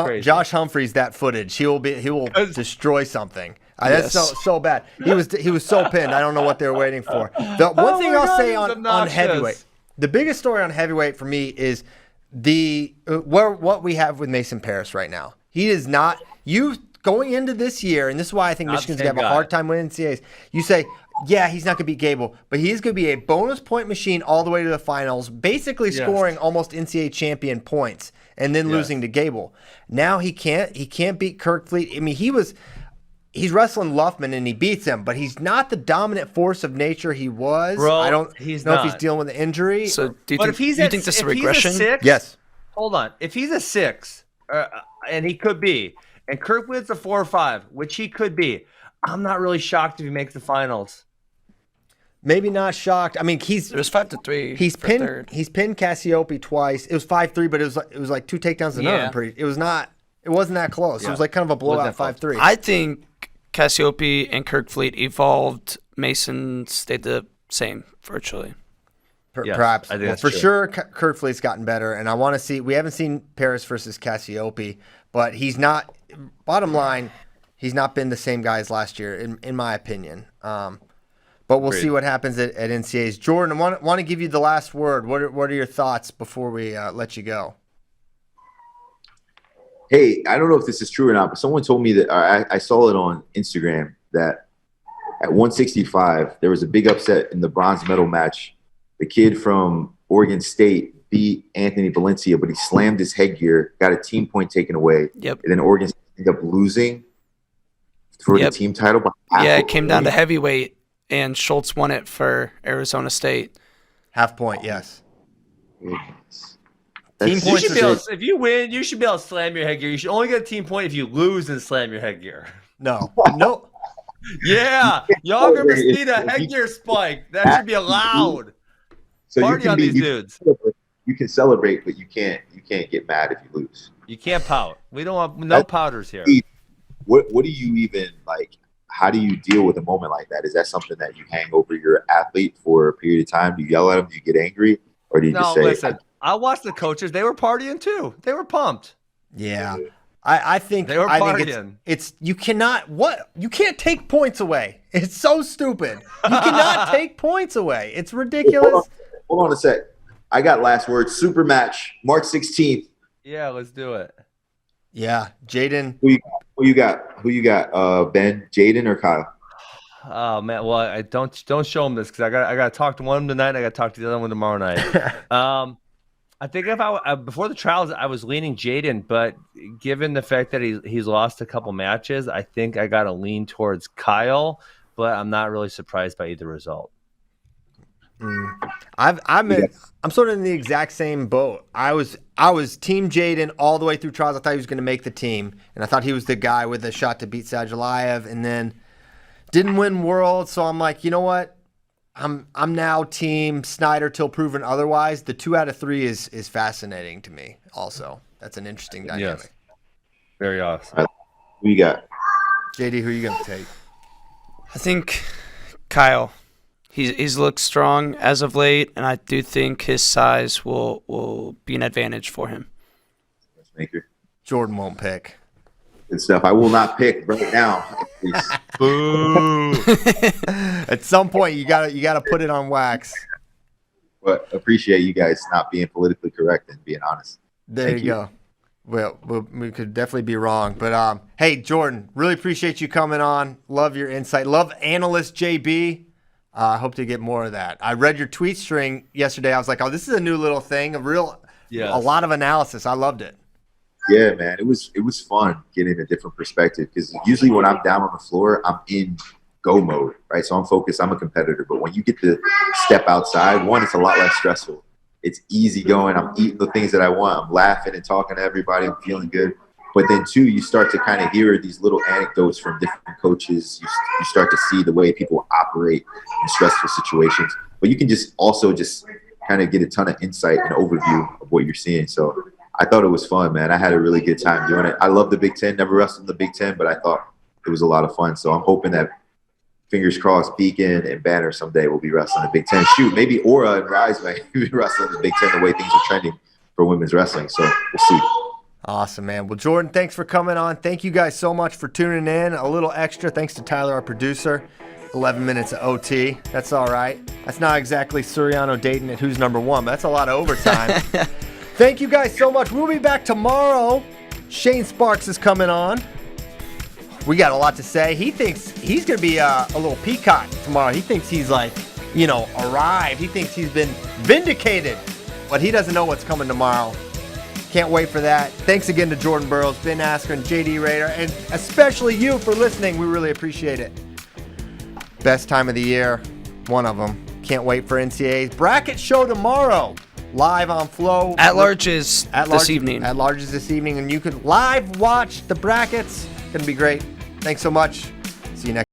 Humphreys that footage. He will destroy something. That's so bad. He was so pinned. I don't know what they were waiting for. The one thing I'll say on heavyweight, the biggest story on heavyweight for me is what we have with Mason Paris right now. He is not going into this year, and this is why I think Michigan's gonna have a hard time winning NCAAs. You say, yeah, he's not gonna beat Gable, but he's gonna be a bonus point machine all the way to the finals, basically scoring almost NCAA champion points and then losing to Gable. Now he can't beat Kirkfleet. I mean, he's wrestling Luffman and he beats him, but he's not the dominant force of nature he was. Bro, I don't know if he's dealing with an injury. So do you think this is a regression? Yes. Hold on. If he's a 6, and he could be, and Kirkfleet's a 4 or 5, which he could be, I'm not really shocked if he makes the finals. Maybe not shocked. I mean, it was 5-3. He's pinned Cassiope twice. It was 5-3, but it was like 2 takedowns to none. It wasn't that close. Yeah. It was like kind of a blowout 5-3. I think Cassiope and Kirkfleet evolved. Mason stayed the same virtually. Perhaps. I think for sure, Kirkfleet's gotten better, and I want to see. We haven't seen Paris versus Cassiope, but he's not. Bottom line, he's not been the same guy as last year, in my opinion. But we'll see what happens at NCAAs. Jordan, I want to give you the last word. What are your thoughts before we let you go? Hey, I don't know if this is true or not, but someone told me that I saw it on Instagram that at 165 there was a big upset in the bronze medal match. The kid from Oregon State beat Anthony Valencia, but he slammed his headgear, got a team point taken away. Yep. And then Oregon State ended up losing for the team title. Yeah, it came down to heavyweight, and Schultz won it for Arizona State. Half point, yes. Team points. If you win, you should be able to slam your headgear. You should only get a team point if you lose and slam your headgear. No. Yeah, Yager Mastida headgear spike. That should be allowed. So Party on these dudes. You can celebrate, but you can't get mad if you lose. You can't pout. We don't want no powders here. What do you even like? How do you deal with a moment like that? Is that something that you hang over your athlete for a period of time? Do you yell at them? Do you get angry? Or do you just say, listen, I watched the coaches. They were partying too. They were pumped. Yeah. I think they were partying. You can't take points away. It's so stupid. You cannot take points away. It's ridiculous. Hold on a sec. I got last word. Super match, March 16th. Yeah, let's do it. Yeah, Jaden. Who you got? Ben, Jaden, or Kyle? Oh man, well I don't show him this because I got to talk to one of them tonight. And I got to talk to the other one tomorrow night. I think if I before the trials, I was leaning Jaden, but given the fact that he's lost a couple matches, I think I got to lean towards Kyle. But I'm not really surprised by either result. I'm sort of in the exact same boat. I was team Jaden all the way through trials. I thought he was going to make the team, and I thought he was the guy with a shot to beat Sajalayev, and then didn't win World. So I'm like, you know what? I'm now team Snyder till proven otherwise. The 2 out of 3 is fascinating to me. Also, that's an interesting dynamic. Yes. Very awesome. Right. Who you got? JD, who are you going to take? I think Kyle. He's looked strong as of late, and I do think his size will be an advantage for him. Jordan won't pick. Good stuff. I will not pick right now. Boo! At some point, you gotta put it on wax. But appreciate you guys not being politically correct and being honest. There you go. Well, we could definitely be wrong, but hey, Jordan, really appreciate you coming on. Love your insight. Love analyst JB. I hope to get more of that. I read your tweet string yesterday. I was like, oh, this is a new little thing, a real a lot of analysis. I loved it. Yeah, man, it was fun getting a different perspective because usually when I'm down on the floor, I'm in go mode, right? So I'm focused. I'm a competitor. But when you get to step outside, one, it's a lot less stressful. It's easy going. I'm eating the things that I want. I'm laughing and talking to everybody. I'm feeling good. But then, two, you start to kind of hear these little anecdotes from different coaches. You start to see the way people operate in stressful situations. But you can just kind of get a ton of insight and overview of what you're seeing. So I thought it was fun, man. I had a really good time doing it. I love the Big Ten. Never wrestled in the Big Ten, but I thought it was a lot of fun. So I'm hoping that, fingers crossed, Beacon and Banner someday will be wrestling the Big Ten. Shoot, maybe Aura and Rise may be wrestling the Big Ten the way things are trending for women's wrestling. So we'll see. Awesome, man. Well, Jordan, thanks for coming on. Thank you guys so much for tuning in. A little extra thanks to Tyler, our producer. 11 minutes of OT. That's all right. That's not exactly Suriano Dayton at Who's Number One, but that's a lot of overtime. Thank you guys so much. We'll be back tomorrow. Shane Sparks is coming on. We got a lot to say. He thinks he's going to be a little peacock tomorrow. He thinks he's arrived. He thinks he's been vindicated, but he doesn't know what's coming tomorrow. Can't wait for that. Thanks again to Jordan Burroughs, Ben Askren, JD Raider, and especially you for listening. We really appreciate it. Best time of the year, one of them. Can't wait for NCAA's bracket show tomorrow. Live on Flow. At large is this evening. At large is this evening, and you can live watch the brackets. Going to be great. Thanks so much. See you next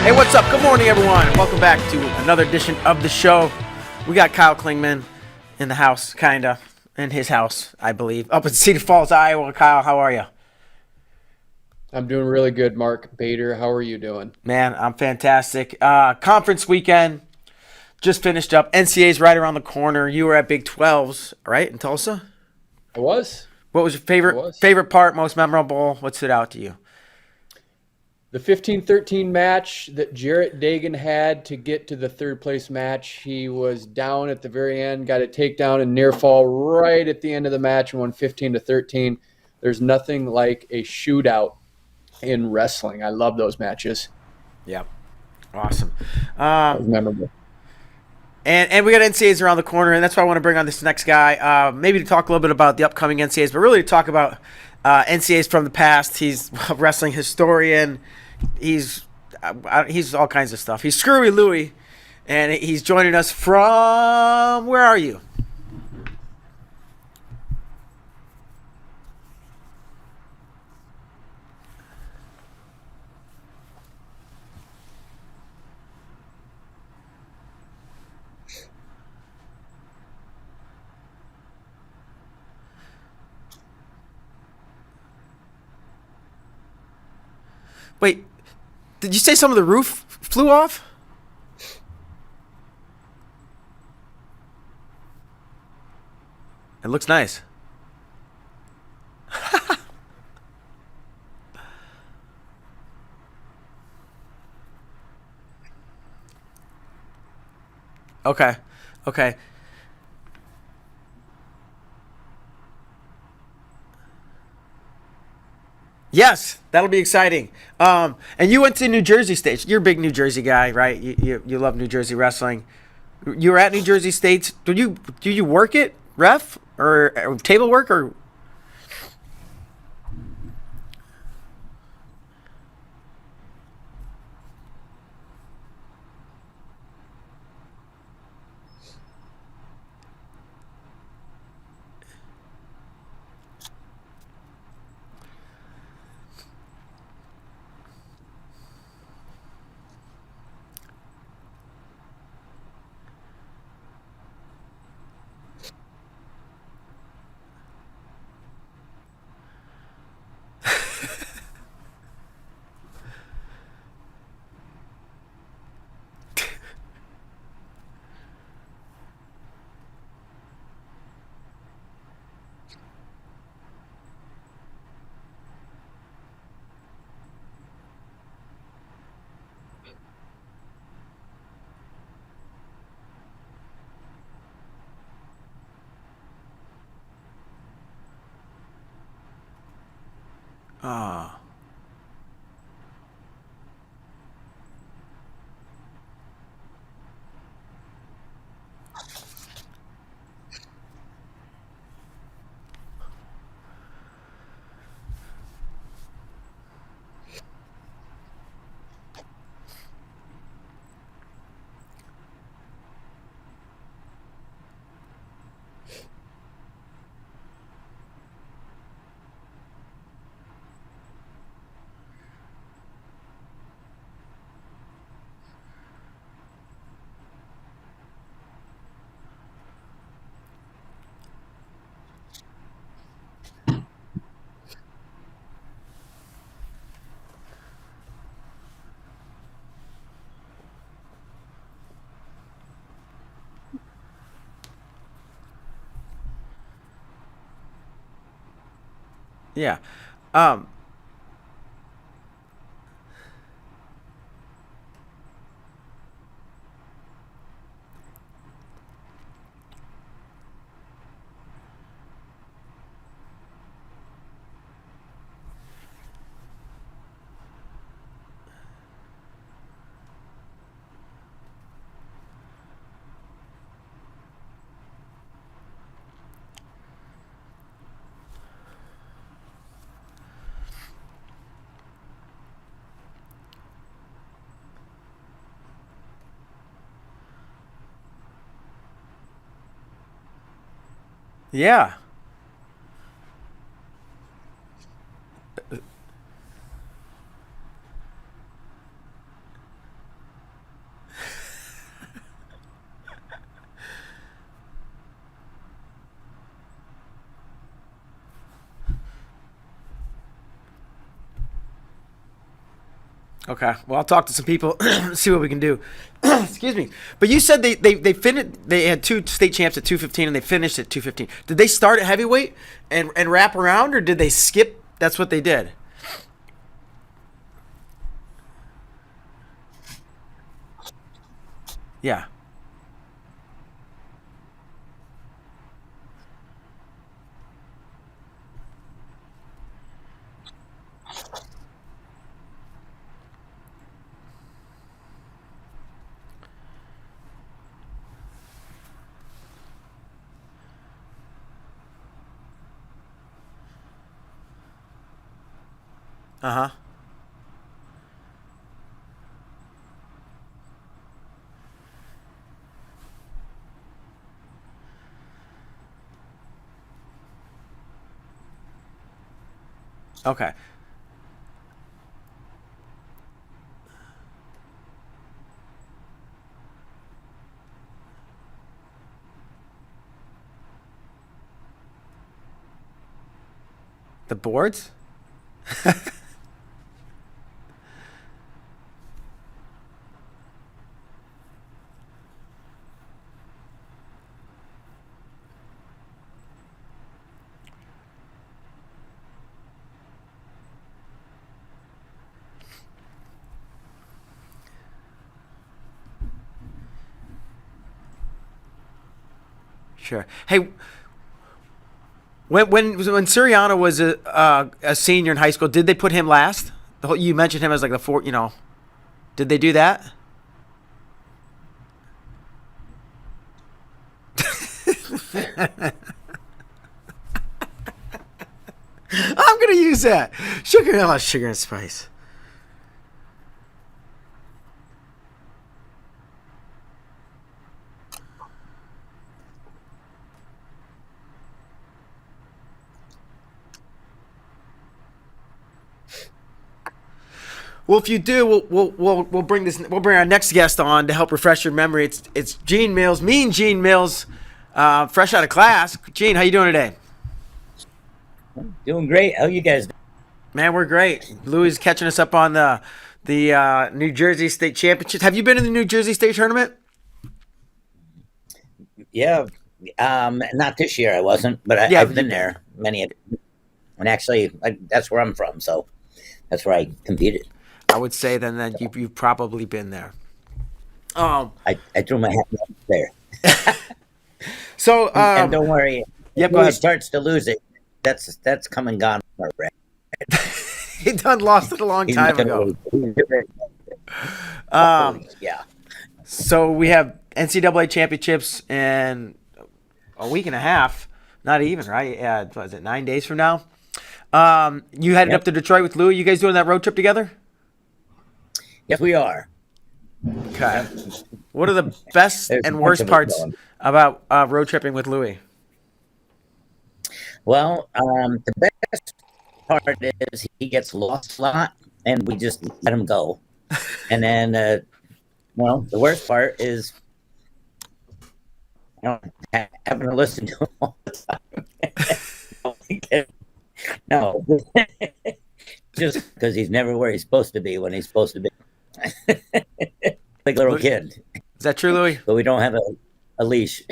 Hey, what's up? Good morning, everyone. Welcome back to another edition of the show. We got Kyle Klingman in the house, kinda, in his house, I believe, up in Cedar Falls, Iowa. Kyle, how are you? I'm doing really good, Mark Bader. How are you doing? Man, I'm fantastic. Conference weekend just finished up. NCAA's right around the corner. You were at Big 12s, right, in Tulsa? I was. What was your favorite part, most memorable? What stood out to you? The 15-13 match that Jarrett Dagan had to get to the third place match. He was down at the very end, got a takedown and near fall right at the end of the match and won 15-13. There's nothing like a shootout in wrestling. I love those matches. Yeah, awesome. That was memorable. And we got NCAAs around the corner, and that's why I want to bring on this next guy, maybe to talk a little bit about the upcoming NCAAs, but really to talk about NCAAs from the past. He's a wrestling historian. He's all kinds of stuff. He's Screwy Louie, and he's joining us from, where are you? Wait, did you say some of the roof flew off? It looks nice. Okay. Yes, that'll be exciting. And you went to New Jersey State. You're a big New Jersey guy, right? You love New Jersey wrestling. You were at New Jersey State. Do you work it, ref or table work or? Ah. Yeah. Yeah. Okay. Well, I'll talk to some people, see what we can do. Excuse me. But you said they finished. They had 2 state champs at 215, and they finished at 215. Did they start at heavyweight and wrap around, or did they skip? That's what they did. Yeah. Uh-huh. Okay. The boards? Sure. Hey, when Siriano was a senior in high school, did they put him last? You mentioned him as like the fourth. Did they do that? I'm gonna use that. Sugar and spice. Well, if you do, we'll bring our next guest on to help refresh your memory. It's Gene Mills, Mean Gene Mills, fresh out of class. Gene, how you doing today? Doing great. How you guys doing? Man, we're great. Louis is catching us up on the New Jersey State Championships. Have you been in the New Jersey State Tournament? Yeah, not this year. I wasn't, but I've been there many. And actually, that's where I'm from, so that's where I competed. I would say then that you've probably been there. I threw my hat up there. So and don't worry. Yep, If he starts to lose it, that's come and gone already. He done lost it a long time ago. Yeah. So we have NCAA championships in a week and a half. Not even, right? Yeah, what is it, 9 days from now? You headed up to Detroit with Louis. You guys doing that road trip together? Yes, we are. Okay. What are the best and worst parts about road tripping with Louis? Well, the best part is he gets lost a lot, and we just let him go. And then, the worst part is having to listen to him all the time. No, just because he's never where he's supposed to be when he's supposed to be. Like a little kid. Is that true, Louis? But we don't have a leash.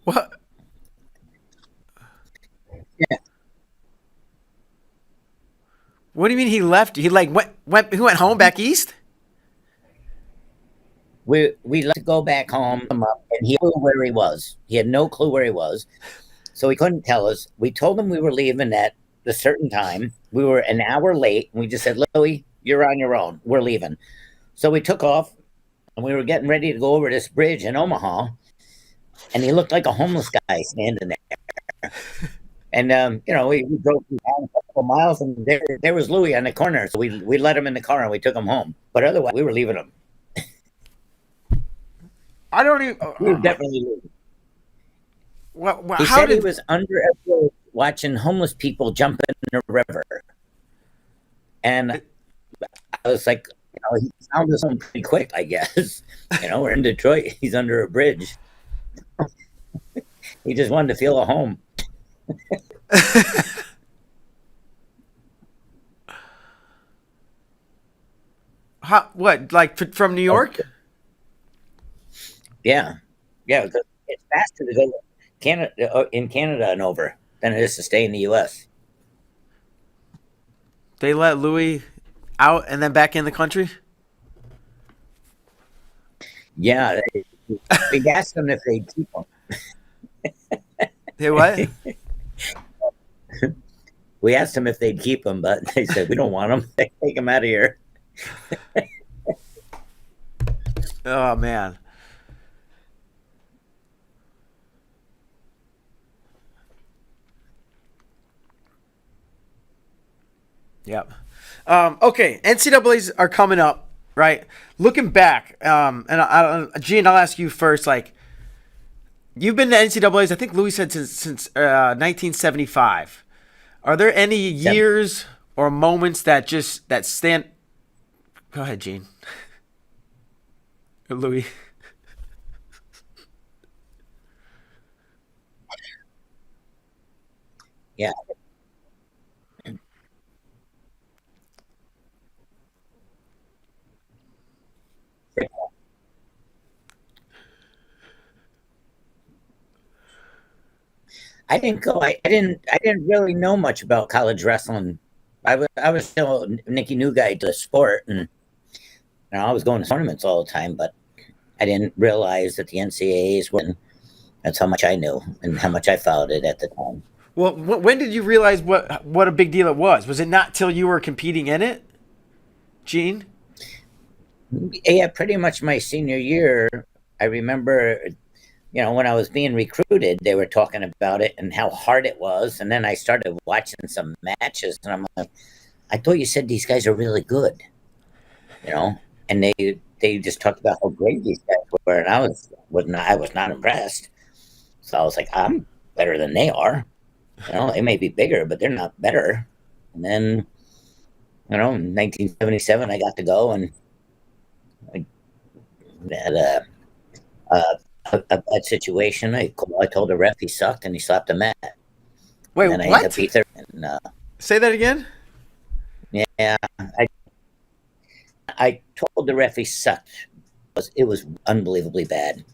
What? Yeah. What do you mean he left? He went home back east? We let him go back home, and he knew where he was. He had no clue where he was, so he couldn't tell us. We told him we were leaving at a certain time. We were an hour late, and we just said, "Louis, you're on your own. We're leaving." So we took off, and we were getting ready to go over this bridge in Omaha, and he looked like a homeless guy standing there. And we drove down a couple of miles, and there was Louis on the corner. So we let him in the car and we took him home. But otherwise, we were leaving him. I don't even. We were definitely leaving. He How said did he was under a bridge watching homeless people jump in the river, and I was like, He found us home pretty quick, I guess. We're in Detroit. He's under a bridge. He just wanted to feel at home. What? Like from New York? Yeah. It's faster to go in Canada and over than it is to stay in the U.S. They let Louis out and then back in the country? Yeah. We asked them if they'd keep him. Hey, what? We asked them if they'd keep him, but they said, we don't want him. Take him out of here. Oh, man. Yep. Okay, NCAAs are coming up, right? Looking back, Gene, I'll ask you first. Like, you've been to NCAAs, I think Louis said since 1975. Are there any years or moments that stand? Go ahead, Gene. Louis. Yeah. I didn't go. I didn't really know much about college wrestling. I was still Nicky New guy to the sport, and I was going to tournaments all the time, but I didn't realize that the NCAAs were. That's how much I knew and how much I followed it at the time. Well, when did you realize what a big deal it was? Was it not till you were competing in it, Gene? Yeah, pretty much my senior year. I remember, when I was being recruited, they were talking about it and how hard it was. And then I started watching some matches, and I'm like, I thought you said these guys are really good, And they just talked about how great these guys were, and I was not impressed. So I was like, I'm better than they are. They may be bigger, but they're not better. And then, in 1977, I got to go, and I had a bad situation. I told the ref he sucked, and he slapped the mat. Wait, and what? Say that again? Yeah, I told the ref he sucked. It was unbelievably bad.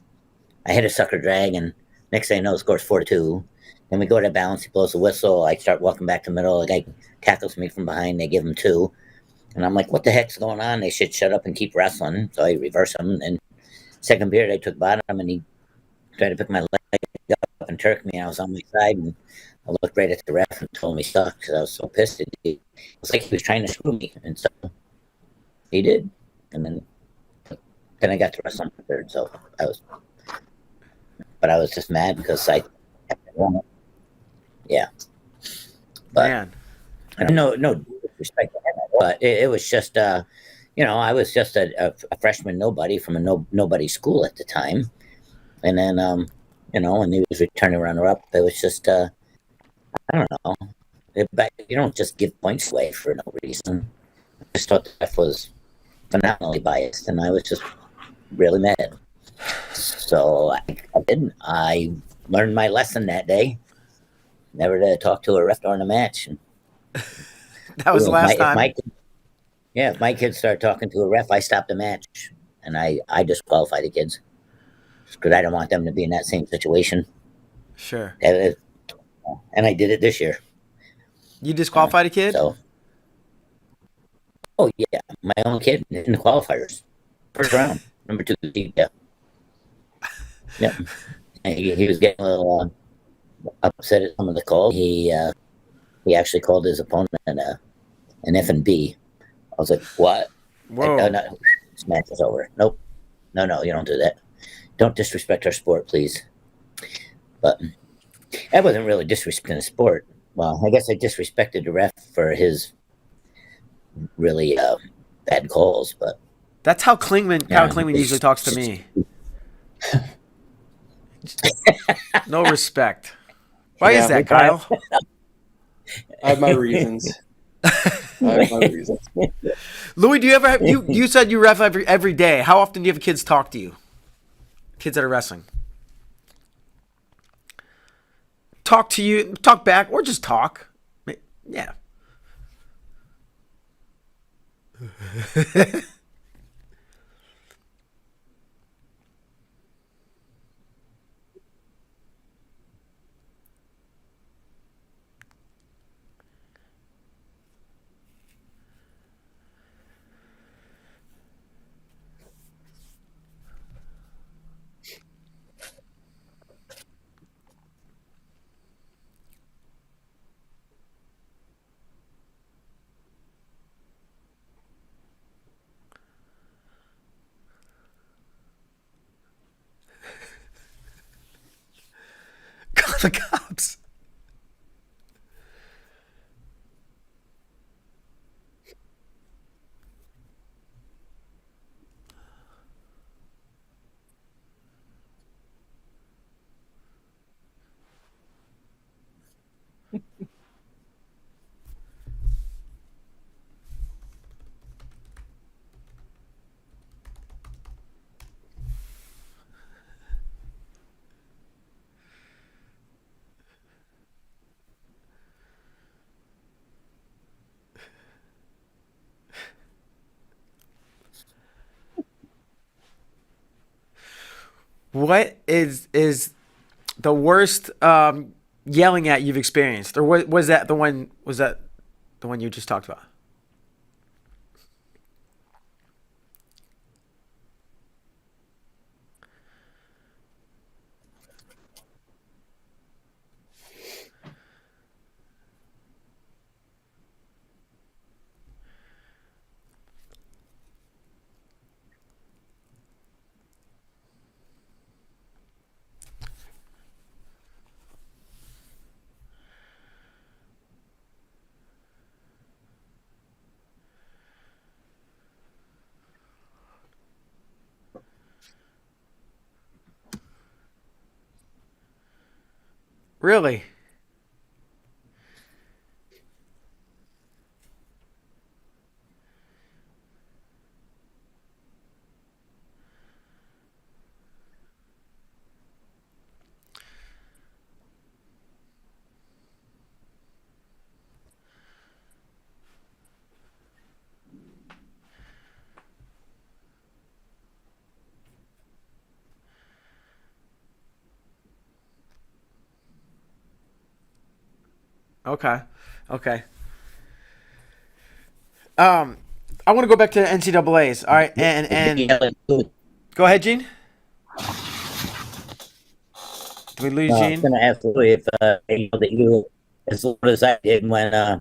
I hit a sucker drag, and next thing I know, the score's 4-2. Then we go to balance. He blows the whistle. I start walking back to the middle. The guy tackles me from behind. They give him 2. And I'm like, what the heck's going on? They should shut up and keep wrestling. So I reverse him. And second period, I took bottom, and he tried to pick my leg up and turk me. I was on my side, and I looked right at the ref and told him he sucked because I was so pissed. It was like he was trying to screw me. And so he did. And then I got to wrestle on the third. So I was just mad because I won it. Yeah. But Man. No disrespect to him, but it was just, I was just a freshman nobody from a nobody school at the time. And then, when he was returning runner-up, it was just, I don't know. But you don't just give points away for no reason. I just thought that was phenomenally biased, and I was just really mad. So I learned my lesson that day. Never to talk to a ref during a match. That was the last time. If my kids start talking to a ref, I stop the match, and I disqualify the kids because I don't want them to be in that same situation. Sure. And I did it this year. You disqualified a kid? Oh yeah, my own kid in the qualifiers, first round, number 2 seed. Yeah. He was getting a little upset at some of the calls. He actually called his opponent an F and B. I was like, what? Whoa. No, this match is over. Nope. No, you don't do that. Don't disrespect our sport, please. But that wasn't really disrespecting the sport. Well, I guess I disrespected the ref for his really bad calls, but that's how Klingman usually talks to me. No respect. Why is that, Kyle? I have my reasons. I have my reasons. Louis, do you ever have, you said you ref every day. How often do you have kids talk to you? Kids that are wrestling. Talk to you, talk back, or just talk. Yeah. Call the cops. What is the worst yelling at you've experienced, or was that the one? Was that the one you just talked about? Really? Okay. Okay. I want to go back to NCAA's. All right, and go ahead, Gene. Did we lose I was Gene? going to ask you if you know, that you, as loud as I did when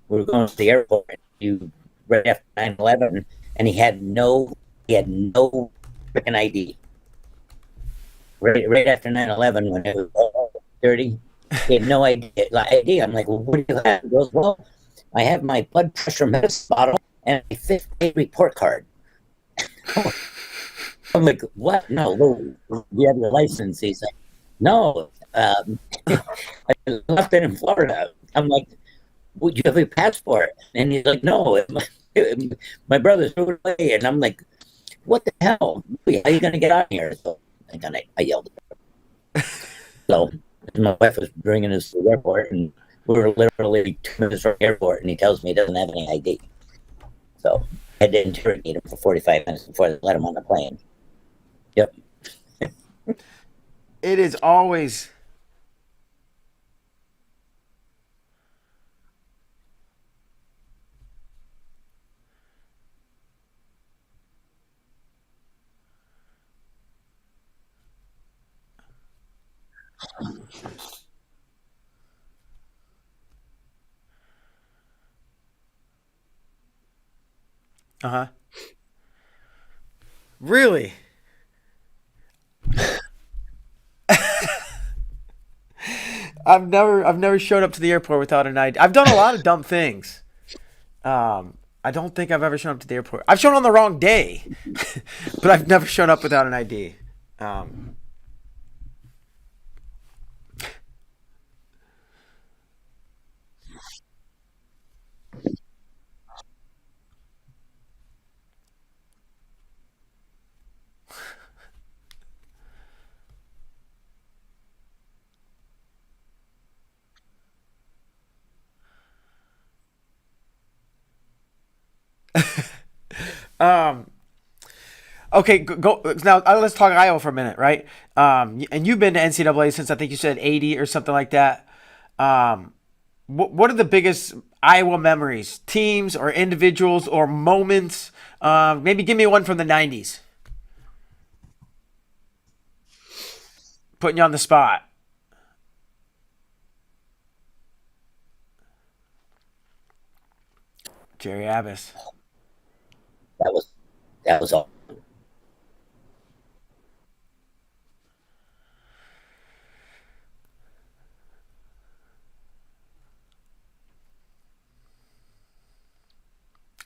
we were going to the airport, you right after 9/11, and he had no freaking ID. Right after 9/11, when it was all dirty, he had no ID. I'm like, well, what do you have? He goes, well, I have my blood pressure medicine bottle and a 5th-grade report card. I'm like, what? No, Lou, do you have your license? He's like, no, I left it in Florida. I'm like, would you have a passport? And he's like, no, my brother threw it away. And I'm like, what the hell? How are you going to get out here? So I yelled at her. So my wife was bringing us to the airport, and we were literally 2 minutes from the airport, and he tells me he doesn't have any ID. So I had to interrogate him for 45 minutes before they let him on the plane. Yep. It is always. Uh-huh. Really? I've never showed up to the airport without an ID. I've done a lot of dumb things. I don't think I've ever shown up to the airport. I've shown on the wrong day, but I've never shown up without an ID. Okay, go now. Let's talk Iowa for a minute, right? And you've been to NCAA since I think you said 80 or something like that. What are the biggest Iowa memories, teams or individuals or moments? Maybe give me one from the 90s. Putting you on the spot. Jerry Abbas. That was all.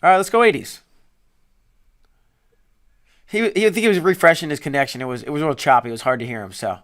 All right, let's go 80s. I think he was refreshing his connection. It was a little choppy. It was hard to hear him. So.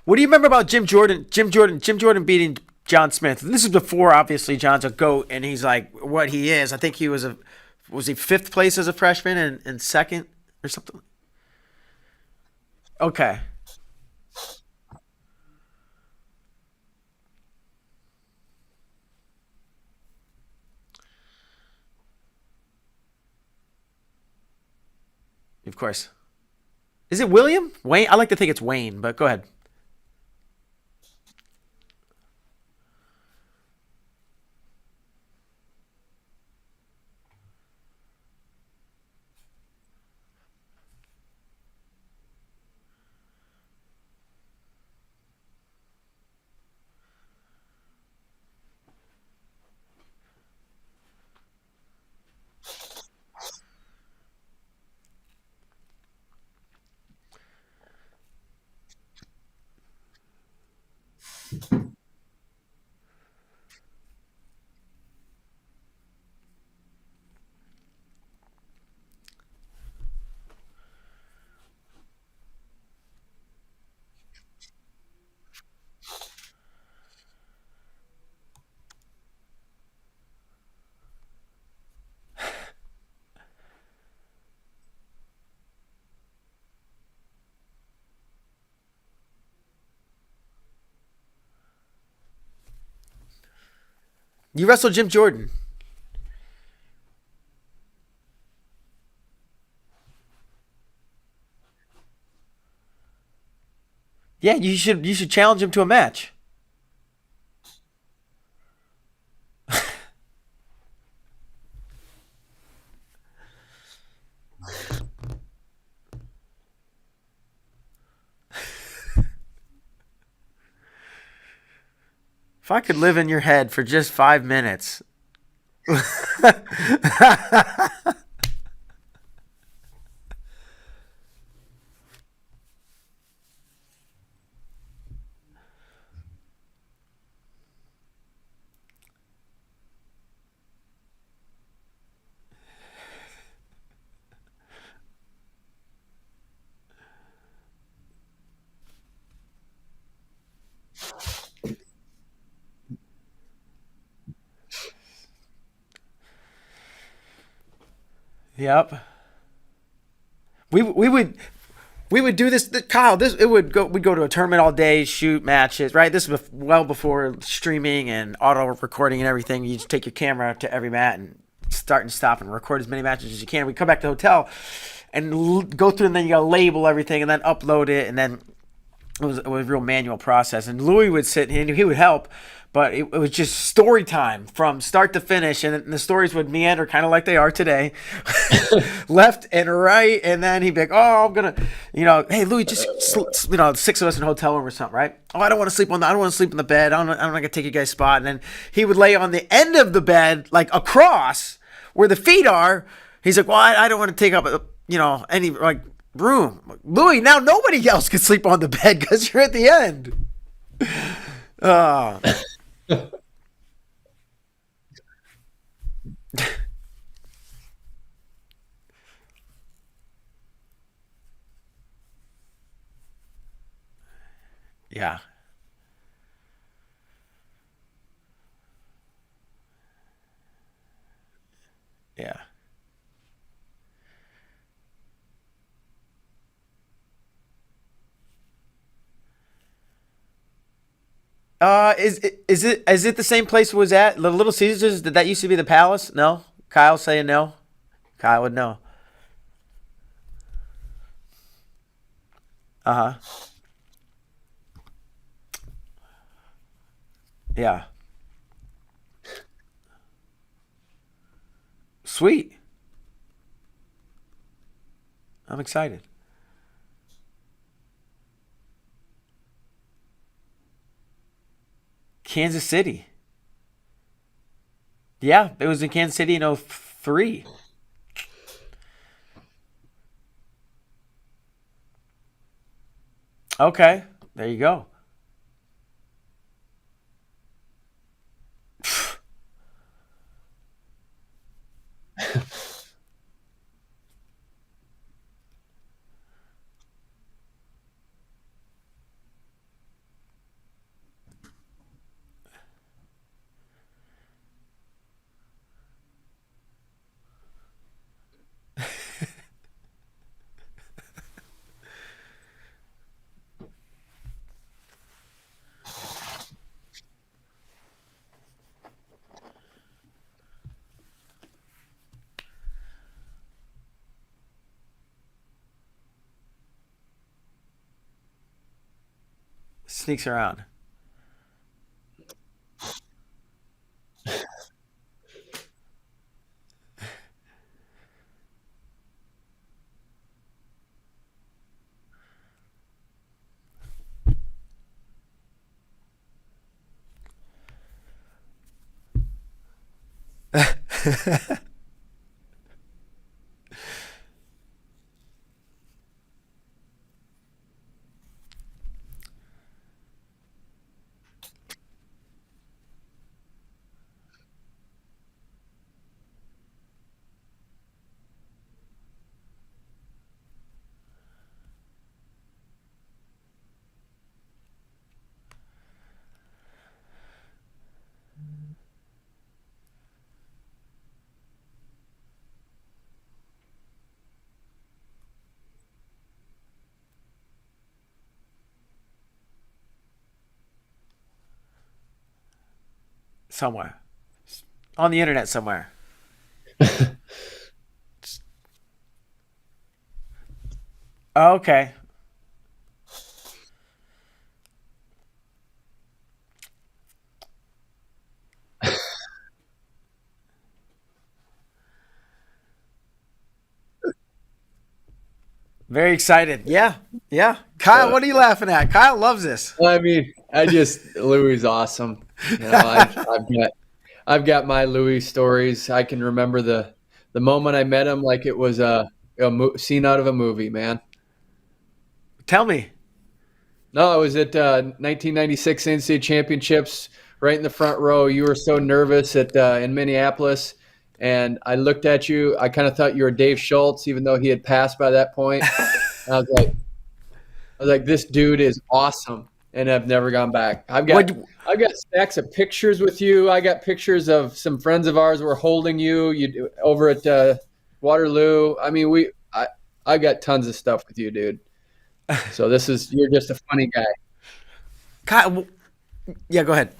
What do you remember about Jim Jordan? Jim Jordan beating John Smith. This is before, obviously, John's a GOAT, and he's like what he is. I think he was he fifth place as a freshman and second or something? Okay. Of course. Is it William? Wayne? I like to think it's Wayne, but go ahead. You wrestled Jim Jordan. Yeah, you should challenge him to a match. If I could live in your head for just 5 minutes. Yep. We would do this, Kyle. We'd go to a tournament all day, shoot matches, right? This was well before streaming and auto recording and everything. You just take your camera to every mat and start and stop and record as many matches as you can. We come back to the hotel and go through, and then you gotta label everything and then upload it, and then it was a real manual process. And Louis would sit and he would help. But it was just story time from start to finish, and the stories would meander kind of like they are today, left and right. And then he'd be like, "Oh, I'm gonna, hey Louis, just 6 of us in a hotel room or something, right? Oh, I don't want to sleep in the bed. I'm not gonna take your guy's spot." And then he would lay on the end of the bed, like across where the feet are. He's like, "Well, I don't want to take up, any like room." Louis, now nobody else can sleep on the bed because you're at the end. Yeah. Yeah. Is it the same place it was at? The Little Caesars? Did that used to be the Palace? No? Kyle saying no? Kyle would know. Uh-huh. Yeah. Sweet. I'm excited. Kansas City. Yeah, it was in Kansas City in 03. Okay, there you go. Sneaks around. Somewhere. On the internet somewhere. Okay. Very excited. Yeah. Yeah. Kyle, what are you laughing at? Kyle loves this. I mean, Louis is awesome. You know, I've got my Louis stories. I can remember the moment I met him like it was a scene out of a movie, man. Tell me. No, it was at 1996 NCAA Championships, right in the front row. You were so nervous in Minneapolis, and I looked at you. I kind of thought you were Dave Schultz, even though he had passed by that point. I was like, this dude is awesome, and I've never gone back. I've got stacks of pictures with you. I got pictures of some friends of ours were holding you over at Waterloo. I mean, I got tons of stuff with you, dude. So you're just a funny guy. Kyle, yeah, go ahead.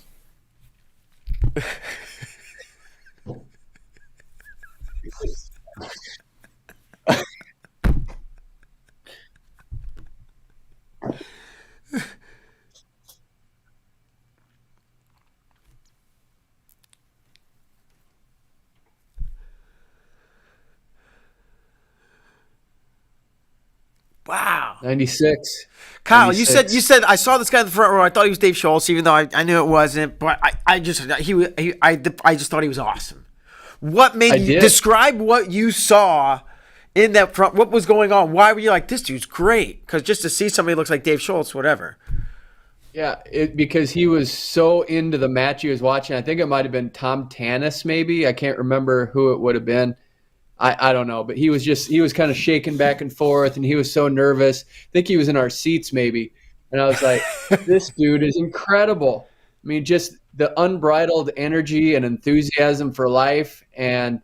Wow. 96. Kyle, 96. you said I saw this guy in the front row. I thought he was Dave Schultz, even though I knew it wasn't. But I just thought he was awesome. What made you describe what you saw in that front? What was going on? Why were you like, this dude's great? Because just to see somebody who looks like Dave Schultz, whatever. Yeah, because he was so into the match he was watching. I think it might have been Tom Tannis, maybe. I can't remember who it would have been. I don't know, but he was kind of shaking back and forth, and he was so nervous. I think he was in our seats maybe. And I was like, this dude is incredible. I mean, just the unbridled energy and enthusiasm for life. And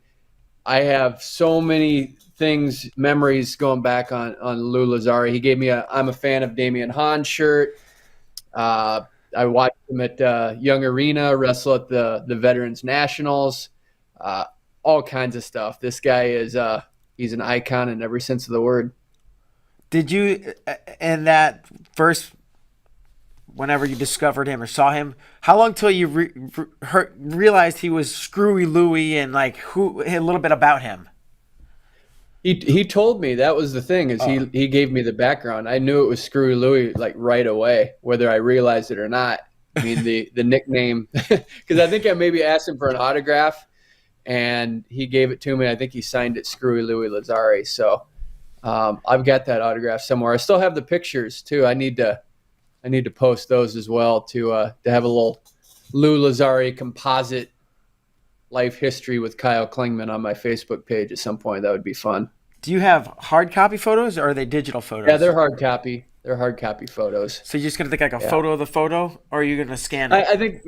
I have so many memories going back on Lou Lazzari. He gave me I'm a fan of Damian Hahn shirt. I watched him at Young Arena wrestle at the Veterans Nationals. All kinds of stuff. This guy is he's an icon in every sense of the word. Did you, in that first, whenever you discovered him or saw him, how long till you realized he was Screwy Louie and like a little bit about him? He told me. That was the thing, is he gave me the background. I knew it was Screwy Louie like right away, whether I realized it or not. I mean, the nickname, because I think I maybe asked him for an autograph, and he gave it to me. I think he signed it Screwy Louie Lazzari. So I've got that autograph somewhere. I still have the pictures too. I need to post those as well to have a little Lou Lazzari composite life history with Kyle Klingman on my Facebook page at some point. That would be fun. Do you have hard copy photos or are they digital photos? Yeah, they're hard copy. They're hard copy photos. So you're just gonna take like a photo of the photo, or are you gonna scan it? I think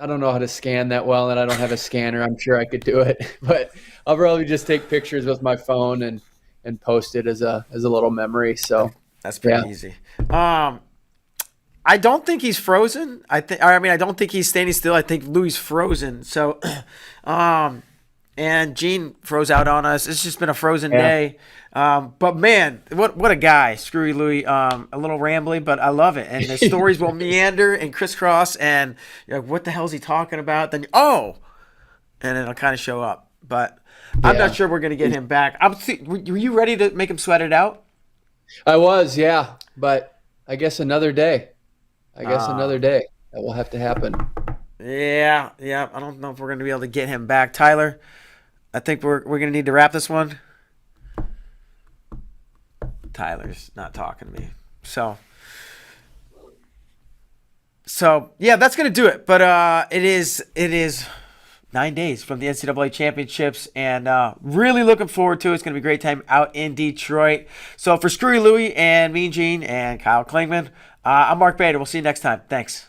I don't know how to scan that well, and I don't have a scanner. I'm sure I could do it, but I'll probably just take pictures with my phone and post it as a little memory. So that's pretty easy. I don't think he's frozen. I don't think he's standing still. I think Louis frozen. So, and Gene froze out on us. It's just been a frozen day. But man, what a guy, Screwy Louie. A little rambly, but I love it. And the stories will meander and crisscross. And you're like, what the hell is he talking about? Then and it'll kind of show up. But I'm not sure we're gonna get him back. Were you ready to make him sweat it out? I was, yeah. But I guess another day. Another day. That will have to happen. Yeah. I don't know if we're going to be able to get him back. Tyler, I think we're going to need to wrap this one. Tyler's not talking to me. So yeah, that's going to do it. But it is 9 days from the NCAA championships, and really looking forward to it. It's going to be a great time out in Detroit. So for Screwy Louie and me, Gene, and Kyle Klingman, I'm Mark Bader. We'll see you next time. Thanks.